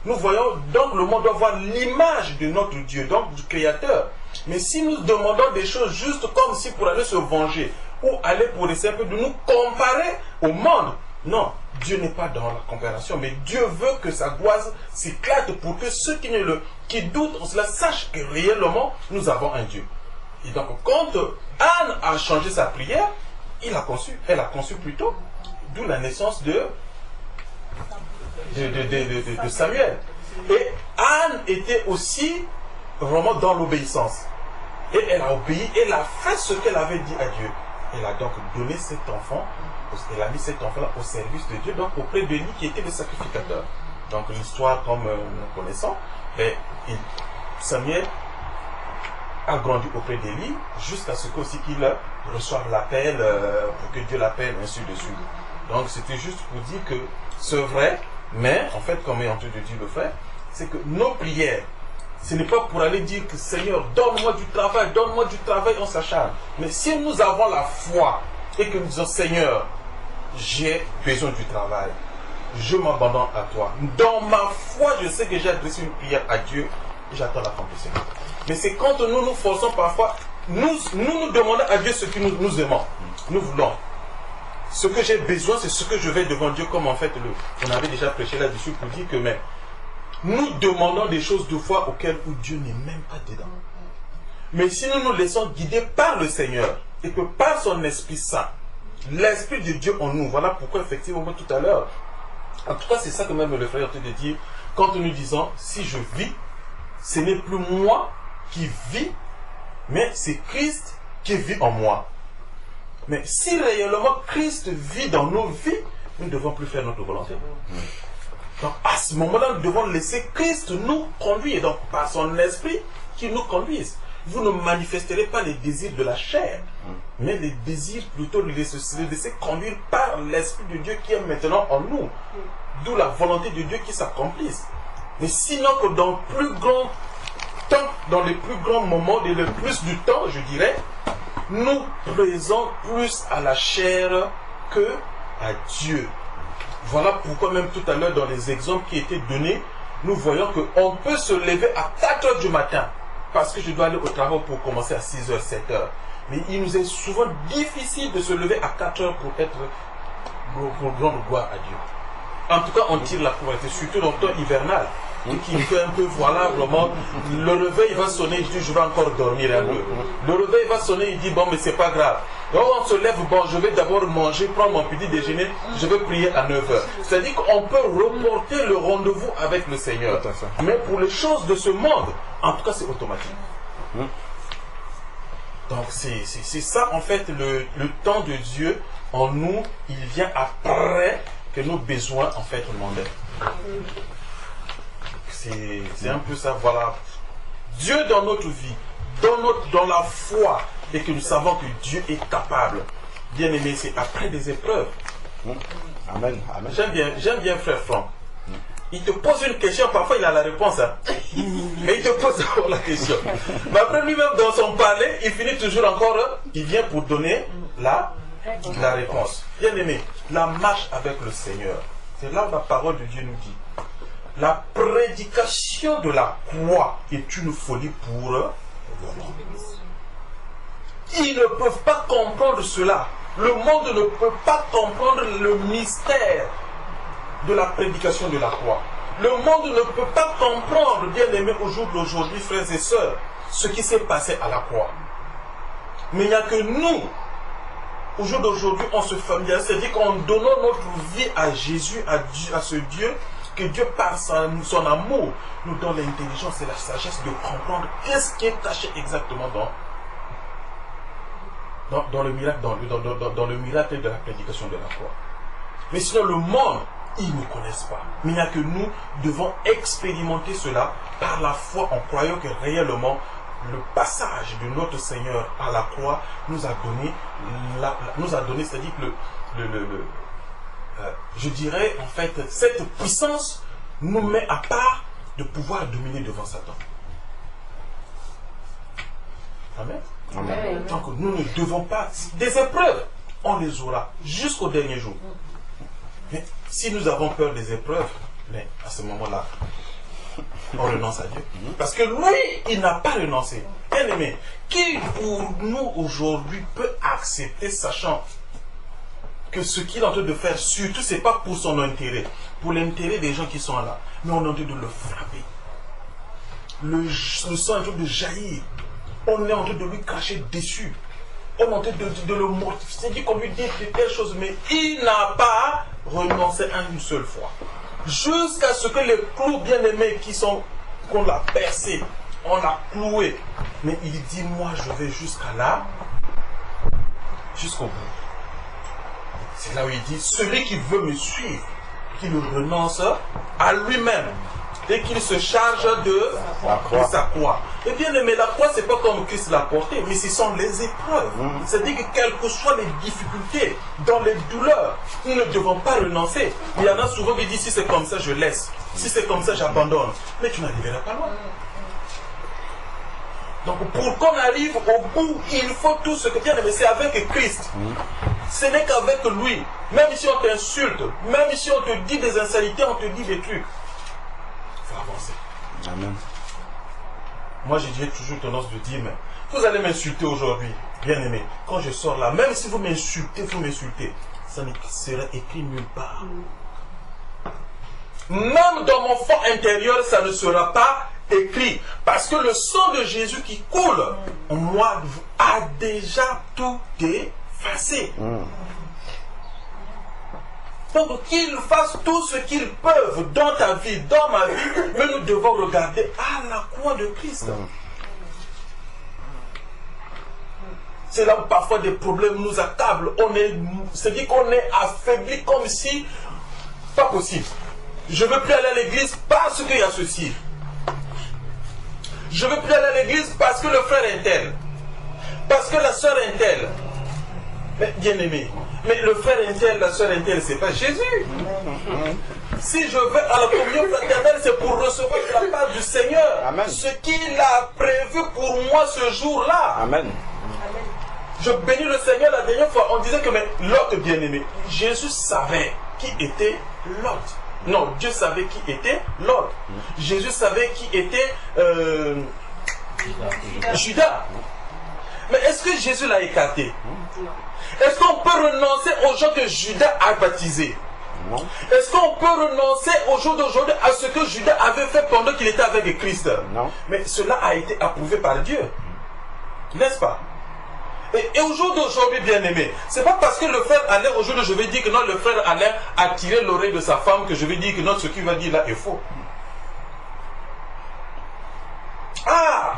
nous voyons, donc le monde doit voir l'image de notre Dieu, donc du Créateur. Mais si nous demandons des choses juste comme si pour aller se venger, ou aller pour essayer un peu de nous comparer au monde, non, Dieu n'est pas dans la comparaison, mais Dieu veut que sa gloire s'éclate pour que ceux qui doutent en cela sachent que réellement nous avons un Dieu. Et donc quand Anne a changé sa prière, elle a conçu plutôt, d'où la naissance de Samuel. Et Anne était aussi vraiment dans l'obéissance. Et elle a obéi, elle a fait ce qu'elle avait dit à Dieu. Elle a donc donné cet enfant, elle a mis cet enfant-là au service de Dieu, donc auprès de lui qui était le sacrificateur. Donc l'histoire, comme nous connaissons, Samuel a grandi auprès d'Élie jusqu'à ce qu'aussi qu'il reçoive l'appel pour que Dieu l'appelle, ainsi de suite. Donc c'était juste pour dire que c'est vrai, mais en fait, comme est en train de dire le frère, c'est que nos prières, ce n'est pas pour aller dire que Seigneur, donne-moi du travail, on s'acharne. Mais si nous avons la foi et que nous disons Seigneur, j'ai besoin du travail, je m'abandonne à toi. Dans ma foi, je sais que j'ai adressé une prière à Dieu et j'attends l'accomplissement. Mais c'est quand nous nous forçons parfois, nous demandons à Dieu ce que nous aimons, nous voulons. Ce que j'ai besoin, c'est ce que je vais devant Dieu, comme en fait, on avait déjà prêché là-dessus pour dire que mais, nous demandons des choses de foi auxquelles où Dieu n'est même pas dedans. Mais si nous nous laissons guider par le Seigneur et que par son Esprit Saint, l'Esprit de Dieu en nous, voilà pourquoi effectivement tout à l'heure, en tout cas c'est ça que même le frère est en train de dire, quand nous disons si je vis, ce n'est plus moi qui vis, mais c'est Christ qui vit en moi. Mais si réellement Christ vit dans nos vies, nous ne devons plus faire notre volonté. Donc à ce moment-là, nous devons laisser Christ nous conduire, donc par son esprit qui nous conduise. Vous ne manifesterez pas les désirs de la chair, mais les désirs plutôt de laisser conduire par l'Esprit de Dieu qui est maintenant en nous. D'où la volonté de Dieu qui s'accomplisse. Mais sinon que dans le plus grand temps, dans les plus grands moments et le plus du temps, je dirais, nous plaisons plus à la chair que à Dieu. Voilà pourquoi même tout à l'heure dans les exemples qui étaient donnés, nous voyons qu'on peut se lever à 4 heures du matin parce que je dois aller au travail pour commencer à 6 heures, 7 heures. Mais il nous est souvent difficile de se lever à 4 heures pour rendre gloire à Dieu. En tout cas, on tire la couverture, surtout dans le temps hivernal, qui fait un peu, voilà, vraiment, le réveil va sonner, il dit, je vais encore dormir un peu. Le réveil va sonner, il dit, bon, mais c'est pas grave. Donc on se lève, bon, je vais d'abord manger, prendre mon petit déjeuner, je vais prier à 9 heures. C'est-à-dire qu'on peut reporter le rendez-vous avec le Seigneur. Mais pour les choses de ce monde, en tout cas, c'est automatique. Donc c'est ça, en fait, le temps de Dieu en nous, il vient après que nos besoins, en fait, mondains. C'est un peu ça, voilà. Dieu dans notre vie, dans la foi, et que nous savons que Dieu est capable. Bien aimé, c'est après des épreuves. Amen. Amen. J'aime bien frère Franck. Il te pose une question, parfois il a la réponse. Hein. Mais il te pose encore la question. Mais après lui-même, dans son palais, il finit toujours encore, il vient pour donner la réponse. Bien aimé, la marche avec le Seigneur, c'est là où la parole de Dieu nous dit. La prédication de la croix est une folie pour eux. Ils ne peuvent pas comprendre cela. Le monde ne peut pas comprendre le mystère de la prédication de la croix. Le monde ne peut pas comprendre, bien aimé, au jour d'aujourd'hui, frères et sœurs, ce qui s'est passé à la croix. Mais il n'y a que nous, au jour d'aujourd'hui, on se familiarise, c'est-à-dire qu'en donnant notre vie à Jésus, à ce Dieu, que Dieu, par son amour, nous donne l'intelligence et la sagesse de comprendre qu'est-ce qui est caché exactement dans le miracle, dans le miracle de la prédication de la croix. Mais sinon, le monde, ils ne connaissent pas. Mais il n'y a que nous devons expérimenter cela par la foi en croyant que réellement, le passage de notre Seigneur à la croix nous a donné, c'est-à-dire que je dirais en fait, cette puissance nous met à part de pouvoir dominer devant Satan. Amen. Amen. Donc nous ne devons pas, des épreuves, on les aura jusqu'au dernier jour. Mais si nous avons peur des épreuves, mais à ce moment-là, on renonce à Dieu. Parce que lui, il n'a pas renoncé. Bien aimé, qui pour nous aujourd'hui peut accepter, sachant que ce qu'il est en train de faire, surtout, ce n'est pas pour son intérêt, pour l'intérêt des gens qui sont là, mais on est en train de le frapper. Le sang est en train de jaillir. On est en train de lui cracher dessus. On est en train de le mortifier. C'est dit qu'on lui dit telle chose, mais il n'a pas renoncé à une seule fois. Jusqu'à ce que les clous bien-aimés qu'on l'a percé, on l'a cloué. Mais il dit, moi je vais jusqu'à là, jusqu'au bout. C'est là où il dit, celui qui veut me suivre, qu'il renonce à lui-même et qu'il se charge de sa croix. Et bien aimé, la croix, c'est pas comme Christ l'a porté, mais ce sont les épreuves. C'est-à-dire que quelles que soient les difficultés, dans les douleurs, nous ne devons pas renoncer. Il y en a souvent qui disent, si c'est comme ça, je laisse. Si c'est comme ça, j'abandonne. Mais tu n'arriveras pas loin. Donc pour qu'on arrive au bout, il faut tout ce que bien aimé, c'est avec Christ. Ce n'est qu'avec lui. Même si on t'insulte, même si on te dit des insanités, on te dit des trucs. Il faut avancer. Amen. Moi, j'ai toujours tendance de dire, mais vous allez m'insulter aujourd'hui, bien aimé. Quand je sors là, même si vous m'insultez, ça ne sera écrit nulle part. Même dans mon fond intérieur, ça ne sera pas écrit. Parce que le sang de Jésus qui coule en moi a déjà tout effacé. Donc qu'ils fassent tout ce qu'ils peuvent dans ta vie, dans ma vie, mais nous devons regarder à la croix de Christ. C'est là où parfois des problèmes nous accablent. C'est-à-dire qu'on est affaibli comme si, pas possible. Je ne veux plus aller à l'église parce qu'il y a ceci. Je ne veux plus aller à l'église parce que le frère est tel. Parce que la soeur est telle. Mais bien aimé, mais le frère est tel, la soeur est telle, c'est pas Jésus. Si je vais à la communion fraternelle, c'est pour recevoir de la part du Seigneur. Amen. Ce qu'il a prévu pour moi ce jour-là. Amen. Je bénis le Seigneur la dernière fois. On disait que mais Lot bien-aimé, Jésus savait qui était Lot. Non, Dieu savait qui était Lot. Jésus savait qui était Judas. Mais est-ce que Jésus l'a écarté? Est-ce qu'on peut renoncer aux gens que Judas a baptisés? Non. Est-ce qu'on peut renoncer au jour d'aujourd'hui à ce que Judas avait fait pendant qu'il était avec Christ? Non. Mais cela a été approuvé par Dieu. N'est-ce pas? Et au jour d'aujourd'hui, bien aimé, c'est pas parce que le frère Alain, aujourd'hui, je vais dire que non, le frère Alain a tiré l'oreille de sa femme que je vais dire que non, ce qu'il va dire là est faux. Ah!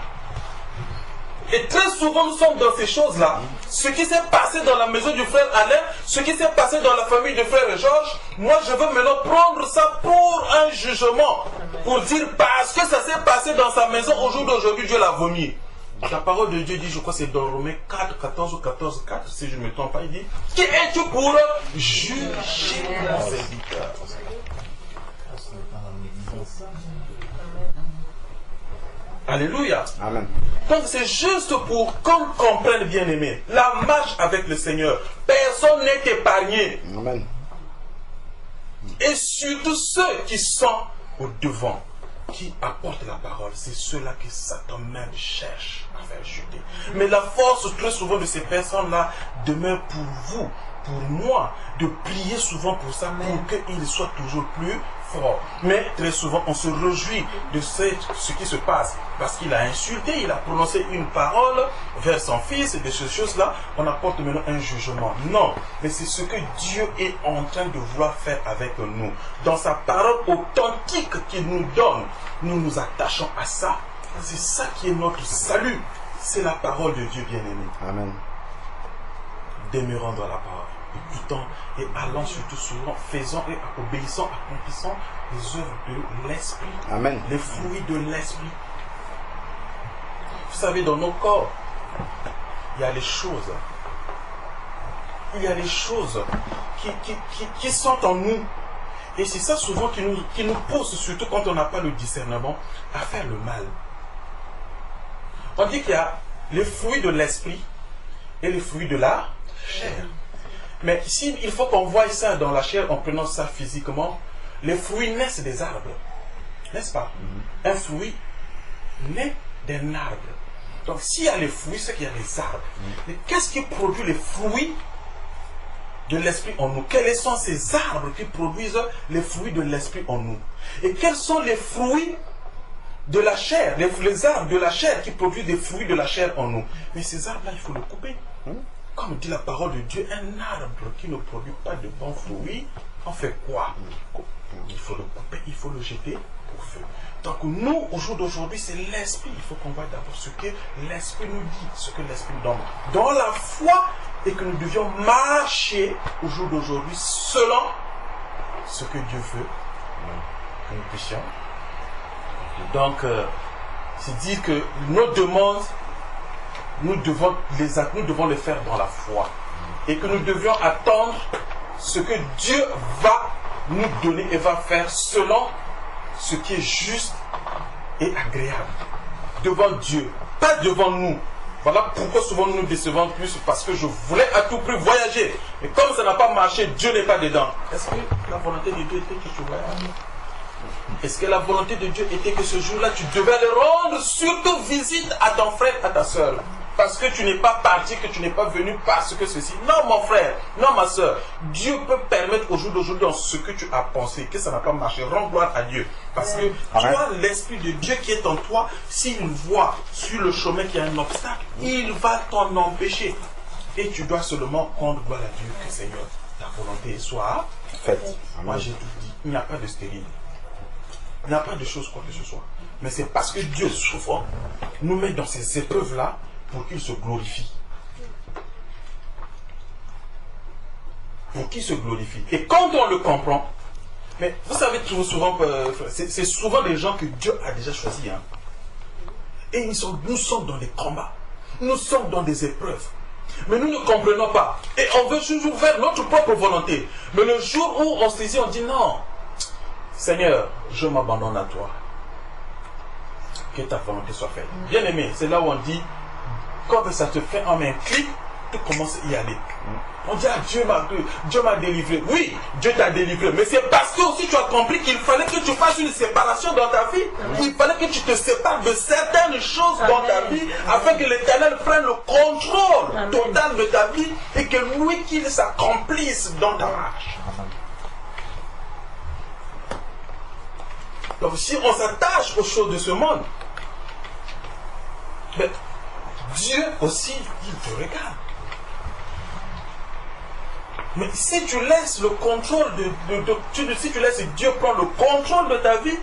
Et très souvent, nous sommes dans ces choses-là. Ce qui s'est passé dans la maison du frère Alain, ce qui s'est passé dans la famille du frère Georges, moi, je veux maintenant prendre ça pour un jugement. Pour dire, parce que ça s'est passé dans sa maison, au jour d'aujourd'hui, Dieu l'a vomi. La parole de Dieu dit, je crois que c'est dans Romains 4, 14 ou 14, 4, si je ne me trompe pas, il dit, qui es-tu pour juger mon serviteur? Alléluia. Amen. Donc c'est juste pour qu'on comprenne, bien aimé, la marche avec le Seigneur. Personne n'est épargné. Amen. Et surtout ceux qui sont au devant, qui apportent la parole, c'est ceux-là que Satan même cherche à faire chuter. Mais la force très souvent de ces personnes-là demeure pour vous, pour moi, de prier souvent pour ça, pour qu'ils soient toujours plus forts. Mais très souvent, on se réjouit de ce qui se passe. Parce qu'il a insulté, il a prononcé une parole vers son fils, et de ces choses-là, on apporte maintenant un jugement. Non, mais c'est ce que Dieu est en train de vouloir faire avec nous. Dans sa parole authentique qu'il nous donne, nous nous attachons à ça. C'est ça qui est notre salut. C'est la parole de Dieu bien-aimé. Amen. Demeurons dans la parole, écoutons et allons surtout souvent, faisons et obéissons, accomplissons les œuvres de l'esprit. Amen. Les fruits de l'esprit. Vous savez, dans nos corps, il y a les choses. Il y a les choses qui sont en nous. Et c'est ça souvent qui nous pousse, surtout quand on n'a pas le discernement, à faire le mal. On dit qu'il y a les fruits de l'esprit et les fruits de la chair. Mais ici, il faut qu'on voie ça dans la chair en prenant ça physiquement. Les fruits naissent des arbres. N'est-ce pas? Un fruit naît d'un arbre. Donc s'il y a les fruits, c'est qu'il y a des arbres. Mais qu'est-ce qui produit les fruits de l'esprit en nous? Quels sont ces arbres qui produisent les fruits de l'esprit en nous? Et quels sont les fruits de la chair, les arbres de la chair qui produisent des fruits de la chair en nous? Mais ces arbres-là, il faut le couper. Comme dit la parole de Dieu, un arbre qui ne produit pas de bons fruits, on fait quoi? Il faut le couper, il faut le jeter au feu. Donc nous, au jour d'aujourd'hui, c'est l'esprit. Il faut qu'on voit d'abord ce que l'esprit nous dit, ce que l'esprit nous donne. Dans la foi, et que nous devions marcher au jour d'aujourd'hui selon ce que Dieu veut que nous puissions. Donc, c'est dire que nos demandes, nous devons les faire dans la foi. Et que nous devions attendre ce que Dieu va nous donner et va faire selon ce qui est juste et agréable. Devant Dieu, pas devant nous. Voilà pourquoi souvent nous nous décevons plus, parce que je voulais à tout prix voyager. Et comme ça n'a pas marché, Dieu n'est pas dedans. Est-ce que la volonté de Dieu était que tu voyages? Est-ce que la volonté de Dieu était que ce jour-là, tu devais aller rendre surtout visite à ton frère, à ta soeur? Parce que tu n'es pas parti, que tu n'es pas venu parce que ceci. Non, mon frère, non, ma soeur. Dieu peut permettre au jour d'aujourd'hui, dans ce que tu as pensé, que ça n'a pas marché. Rends gloire à Dieu. Parce que toi, l'Esprit de Dieu qui est en toi, s'il voit sur le chemin qu'il y a un obstacle, il va t'en empêcher. Et tu dois seulement rendre gloire à Dieu que Seigneur, ta volonté soit faite. Moi, j'ai tout dit. Il n'y a pas de stérile. Il n'y a pas de chose quoi que ce soit. Mais c'est parce que Dieu, souvent, nous met dans ces épreuves-là pour qu'il se glorifie. Pour qu'il se glorifie. Et quand on le comprend, mais vous savez souvent, c'est souvent des gens que Dieu a déjà choisis. Hein. Et nous sommes dans des combats. Nous sommes dans des épreuves. Mais nous ne comprenons pas. Et on veut toujours faire notre propre volonté. Mais le jour où on se dit, on dit non. Seigneur, je m'abandonne à toi. Que ta volonté soit faite. Bien aimé, c'est là où on dit, quand ça te fait en un clic, tu commences à y aller. On dit, ah, Dieu m'a délivré. Oui, Dieu t'a délivré. Mais c'est parce que aussi tu as compris qu'il fallait que tu fasses une séparation dans ta vie. Il fallait que tu te sépares de certaines choses dans ta vie afin que l'Éternel prenne le contrôle total de ta vie et que lui qu'il s'accomplisse dans ta marche. Donc si on s'attache aux choses de ce monde, mais Dieu aussi, il te regarde. Mais si tu laisses le contrôle si tu laisses Dieu prendre le contrôle de ta vie,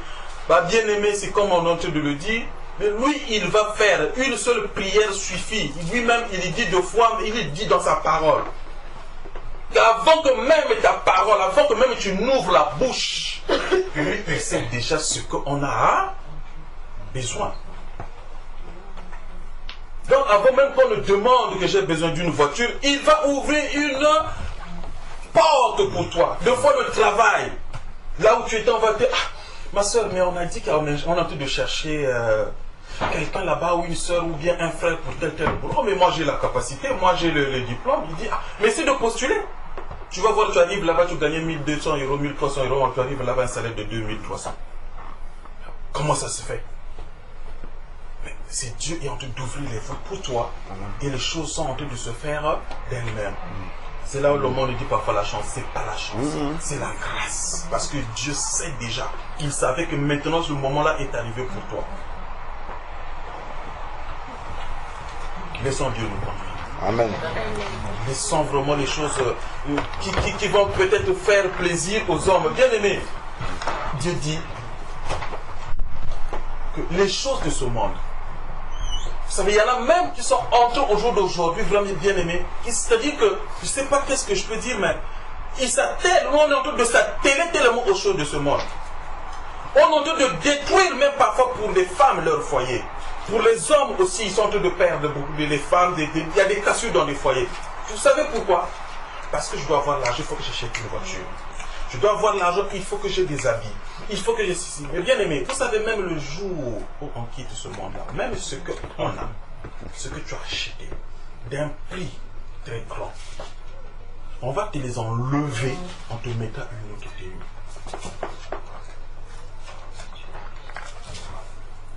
bah bien aimé, c'est comme on est en train de le dire, mais lui, il va faire une seule prière suffit. Lui-même, il dit deux fois, il dit dans sa parole. Avant que même ta parole, avant que même tu n'ouvres la bouche, lui, il sait déjà ce qu'on a besoin. Donc, avant même qu'on ne demande que j'ai besoin d'une voiture, il va ouvrir une porte pour toi. Deux fois le travail. Là où tu étais, on va te dire, ah, ma soeur, mais on a dit qu'on est en train de chercher quelqu'un là-bas, ou une soeur, ou bien un frère pour tel boulot. Mais moi, j'ai la capacité, moi, j'ai le diplôme. Il dit, ah, mais c'est de postuler. Tu vas voir, tu arrives là-bas, tu gagnes 1200 euros, 1300 euros, tu arrives là-bas, un salaire de 2300. Comment ça se fait? C'est Dieu qui est en train d'ouvrir les voies pour toi et les choses sont en train de se faire d'elles-mêmes. C'est là où le monde dit parfois la chance. C'est pas la chance, c'est la grâce. Parce que Dieu sait déjà. Il savait que maintenant ce moment-là est arrivé pour toi. Laissons Dieu nous conduire. Amen. Laissons vraiment les choses qui vont peut-être faire plaisir aux hommes. Bien aimés, Dieu dit que les choses de ce monde, vous savez, il y en a même qui sont entrés au jour d'aujourd'hui vraiment bien aimés. C'est-à-dire que, je ne sais pas qu'est-ce que je peux dire, mais on est en train de s'atteler tellement aux choses de ce monde. On est en train de détruire même parfois pour les femmes leur foyer. Pour les hommes aussi, ils sont en train de perdre beaucoup. Les femmes, il y a des cassures dans les foyers. Vous savez pourquoi? Parce que je dois avoir l'argent, il faut que j'achète une voiture. Je dois avoir l'argent, il faut que j'ai des habits. Il faut que j'ai ceci. Mais bien aimé, vous savez, même le jour où on quitte ce monde-là, même ce qu'on a, ce que tu as acheté, d'un prix très grand, on va te les enlever en te mettant une autre tenue.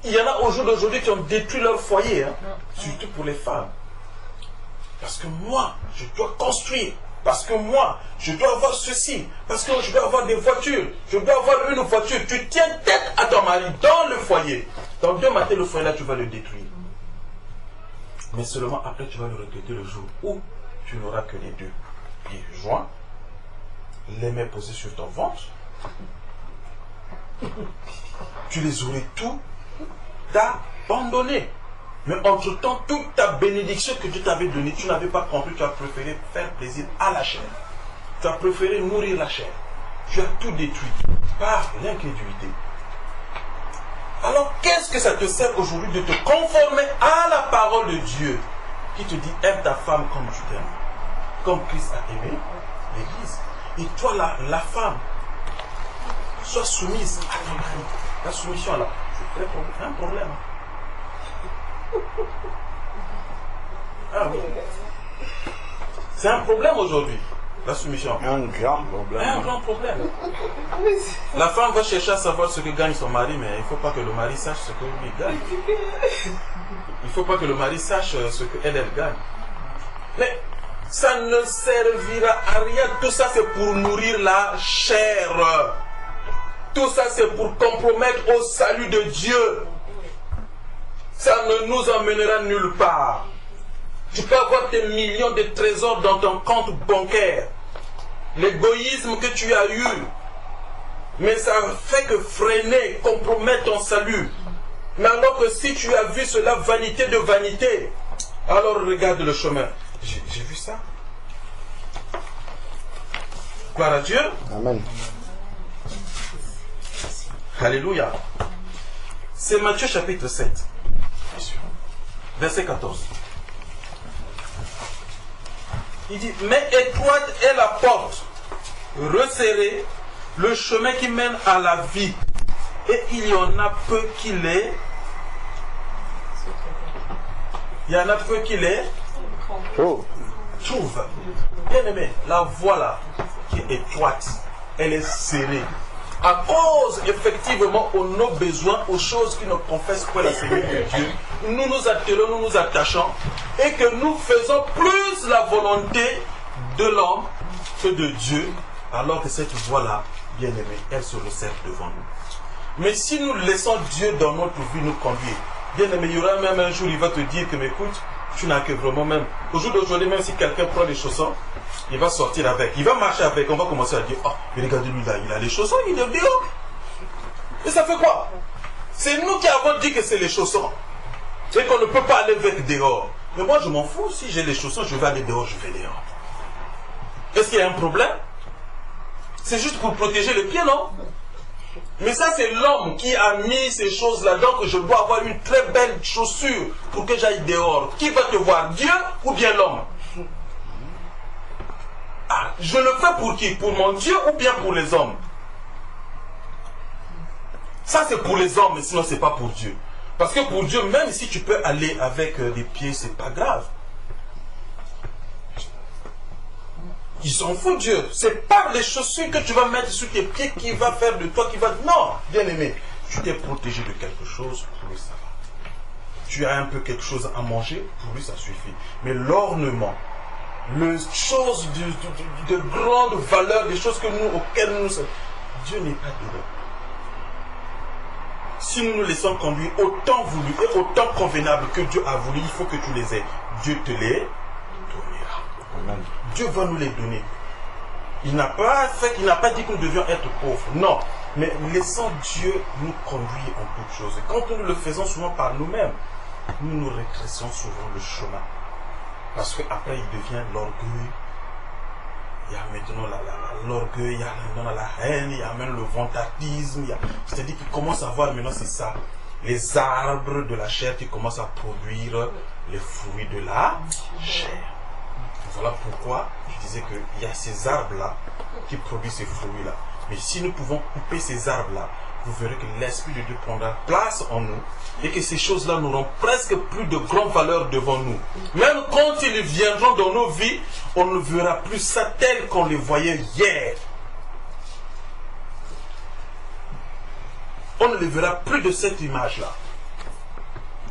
Il y en a au jour d'aujourd'hui qui ont détruit leur foyer, hein, surtout pour les femmes. Parce que moi, je dois construire. Parce que moi, je dois avoir ceci. Parce que je dois avoir des voitures. Je dois avoir une voiture. Tu tiens tête à ton mari dans le foyer. Dans 2 matins, le foyer là, tu vas le détruire. Mais seulement après, tu vas le regretter le jour où tu n'auras que les 2 pieds joints, les mains posées sur ton ventre. Tu les aurais tout abandonnés. Mais entre-temps, toute ta bénédiction que Dieu t'avait donnée, tu n'avais pas compris, tu as préféré faire plaisir à la chair. Tu as préféré nourrir la chair. Tu as tout détruit par l'incrédulité. Alors Alors, qu'est-ce que ça te sert aujourd'hui de te conformer à la parole de Dieu qui te dit aime ta femme comme tu t'aimes, comme Christ a aimé l'Église. Et toi, la femme, sois soumise à ton mari. La soumission, là, c'est un problème. Ah oui. C'est un problème aujourd'hui, la soumission. Un grand problème. Un grand problème. La femme va chercher à savoir ce que gagne son mari, mais il ne faut pas que le mari sache ce que lui gagne. Il ne faut pas que le mari sache ce qu'elle gagne. Mais ça ne servira à rien. Tout ça, c'est pour nourrir la chair. Tout ça, c'est pour compromettre au salut de Dieu. Ça ne nous emmènera nulle part. Tu peux avoir des millions de trésors dans ton compte bancaire. L'égoïsme que tu as eu, mais ça fait que freiner, compromettre ton salut. Mais alors que si tu as vu cela, vanité de vanité, alors regarde le chemin. J'ai vu ça. Gloire à Dieu. Amen. Alléluia. C'est Matthieu chapitre 7. Verset 14. Il dit, mais étroite est la porte, resserrée, le chemin qui mène à la vie, et il y en a peu qui les... Il y en a peu qui les... Trouve. Bien aimé, la voie là, qui est étroite, elle est serrée. À cause, effectivement, de nos besoins, aux choses qui nous confessent pour la Seigneur de Dieu, nous nous attelons, nous nous attachons, et que nous faisons plus la volonté de l'homme que de Dieu, alors que cette voie-là, bien aimée, elle se resserre devant nous. Mais si nous laissons Dieu dans notre vie nous conduire, bien aimé, il y aura même un jour, il va te dire que, mais écoute, tu n'as que vraiment même, au jour d'aujourd'hui, même si quelqu'un prend les chaussons, il va sortir avec, il va marcher avec, on va commencer à dire, oh, mais regardez-lui là, il a les chaussons, il est dehors. Et ça fait quoi? C'est nous qui avons dit que c'est les chaussons. C'est qu'on ne peut pas aller avec dehors. Mais moi, je m'en fous, si j'ai les chaussons, je vais aller dehors, je vais dehors. Est-ce qu'il y a un problème? C'est juste pour protéger les pieds, non? Mais ça, c'est l'homme qui a mis ces choses-là. Donc, je dois avoir une très belle chaussure pour que j'aille dehors. Qui va te voir, Dieu ou bien l'homme? Ah, je le fais pour qui? Pour mon Dieu ou bien pour les hommes? Ça, c'est pour les hommes, mais sinon, c'est pas pour Dieu. Parce que pour Dieu, même si tu peux aller avec des pieds, c'est pas grave. Il s'en fout, Dieu. C'est pas les chaussures que tu vas mettre sur tes pieds qui va faire de toi, qui va... Non, bien aimé. Tu t'es protégé de quelque chose, pour lui ça va. Tu as un peu quelque chose à manger, pour lui ça suffit. Mais l'ornement, les choses de grande valeur, les choses auxquelles nous... Dieu n'est pas dedans. Si nous nous laissons conduire autant voulu et autant convenable que Dieu a voulu, il faut que tu les aies. Dieu te les donnera. Amen. Dieu va nous les donner. Il n'a pas dit que nous devions être pauvres. Non. Mais laissons Dieu nous conduire en toutes choses. Et quand nous le faisons souvent par nous-mêmes, nous nous régressons souvent le chemin. Parce qu'après, il devient l'orgueil. Il y a maintenant l'orgueil, il y a maintenant la haine, il y a même le vantardisme. C'est-à-dire qu'il commence à voir maintenant, c'est ça, les arbres de la chair qui commencent à produire les fruits de la chair. Voilà pourquoi je disais qu'il y a ces arbres-là qui produisent ces fruits-là. Mais si nous pouvons couper ces arbres-là, vous verrez que l'Esprit de Dieu prendra place en nous et que ces choses-là n'auront presque plus de grande valeur devant nous. Même quand ils viendront dans nos vies, on ne verra plus ça tel qu'on les voyait hier. On ne les verra plus de cette image-là.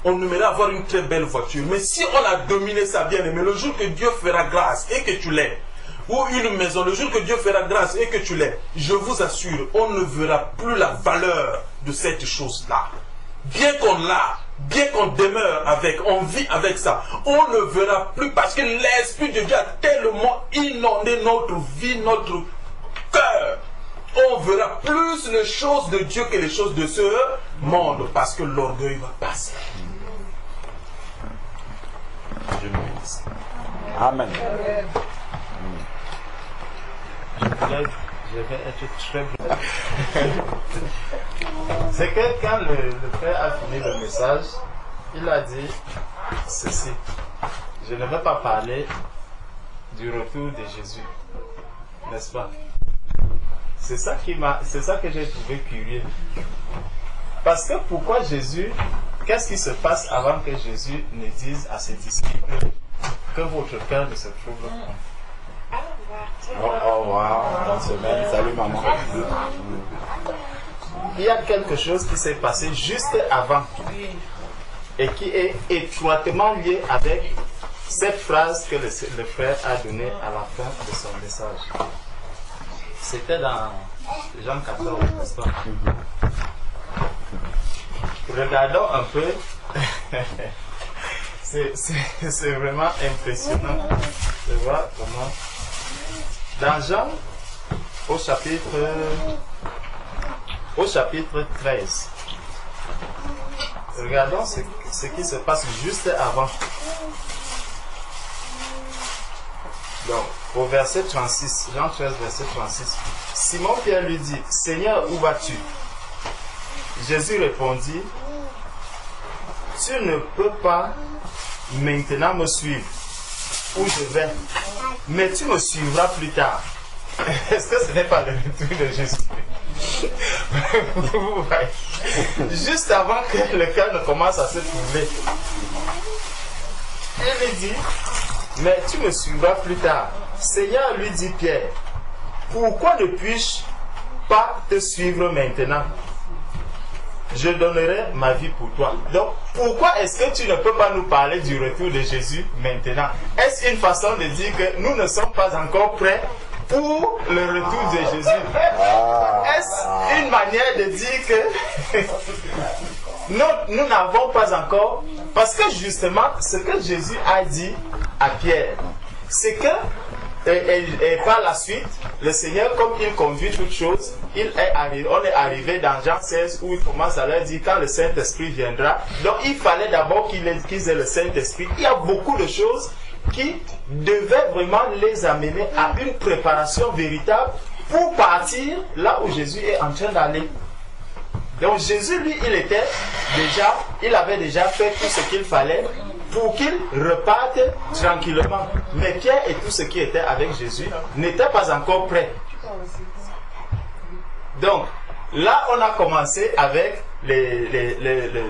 On aimerait avoir une très belle voiture. Mais si on a dominé ça bien aimé, le jour que Dieu fera grâce et que tu l'aies, ou une maison, le jour que Dieu fera grâce et que tu l'aies, je vous assure, on ne verra plus la valeur de cette chose-là. Bien qu'on l'a, bien qu'on demeure avec, on vit avec ça, on ne verra plus parce que l'Esprit de Dieu a tellement inondé notre vie, notre cœur. On verra plus les choses de Dieu que les choses de ce monde parce que l'orgueil va passer. Dieu nous bénisse. Amen. Je voulais Je vais être très bref. C'est que quand le frère a fini le message, il a dit ceci. Je ne vais pas parler du retour de Jésus. N'est-ce pas? C'est ça que j'ai trouvé curieux. Parce que pourquoi Jésus, qu'est-ce qui se passe avant que Jésus ne dise à ses disciples que votre cœur ne se trouble pas? Au revoir, bonne semaine, salut maman. Il y a quelque chose qui s'est passé juste avant et qui est étroitement lié avec cette phrase que le frère a donnée à la fin de son message. C'était dans Jean 14, n'est-ce pas? Regardons un peu. C'est vraiment impressionnant de voir comment. Dans Jean, au chapitre 13, regardons ce qui se passe juste avant. Donc, au verset 36, Jean 13, verset 36, Simon Pierre lui dit, « Seigneur, où vas-tu » Jésus répondit, « Tu ne peux pas maintenant me suivre où je vais, mais tu me suivras plus tard. » Est-ce que ce n'est pas le retour de Jésus? Vous voyez, juste avant que le cœur ne commence à se troubler, il lui dit, mais tu me suivras plus tard. Seigneur, lui dit Pierre, pourquoi ne puis-je pas te suivre maintenant? Je donnerai ma vie pour toi. Donc, pourquoi est-ce que tu ne peux pas nous parler du retour de Jésus maintenant? Est-ce une façon de dire que nous ne sommes pas encore prêts pour le retour de Jésus? Est-ce une manière de dire que nous n'avons pas encore? Parce que justement, ce que Jésus a dit à Pierre, c'est que et par la suite, le Seigneur, comme il conduit toutes choses, on est arrivé dans Jean 16 où il commence à leur dire quand le Saint-Esprit viendra. Donc il fallait d'abord qu'ils aient le Saint-Esprit. Il y a beaucoup de choses qui devaient vraiment les amener à une préparation véritable pour partir là où Jésus est en train d'aller. Donc Jésus, lui, il avait déjà fait tout ce qu'il fallait pour qu'il reparte tranquillement. Mais Pierre et tout ce qui était avec Jésus n'étaient pas encore prêts. Donc, là, on a commencé avec le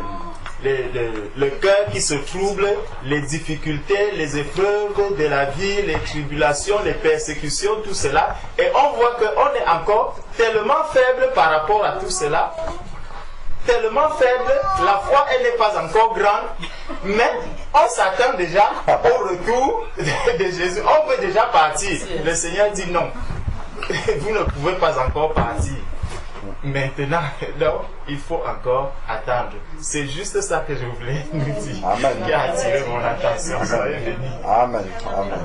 cœur qui se trouble, les difficultés, les épreuves de la vie, les tribulations, les persécutions, tout cela. Et on voit qu'on est encore tellement faible par rapport à tout cela. Tellement faible, la foi elle n'est pas encore grande, mais on s'attend déjà au retour de Jésus. On veut déjà partir. Le Seigneur dit non, vous ne pouvez pas encore partir. Maintenant, donc, il faut encore attendre. C'est juste ça que je voulais nous dire. Amen. Qui a attiré mon attention. Soyez bénis. Amen. Amen.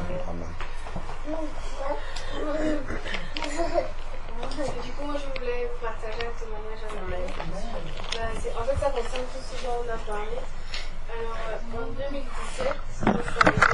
Du coup, moi, je voulais partager un témoignage avec vous. En fait, ça concerne tout ce dont on a parlé. Alors, en 2017, je suis arrivée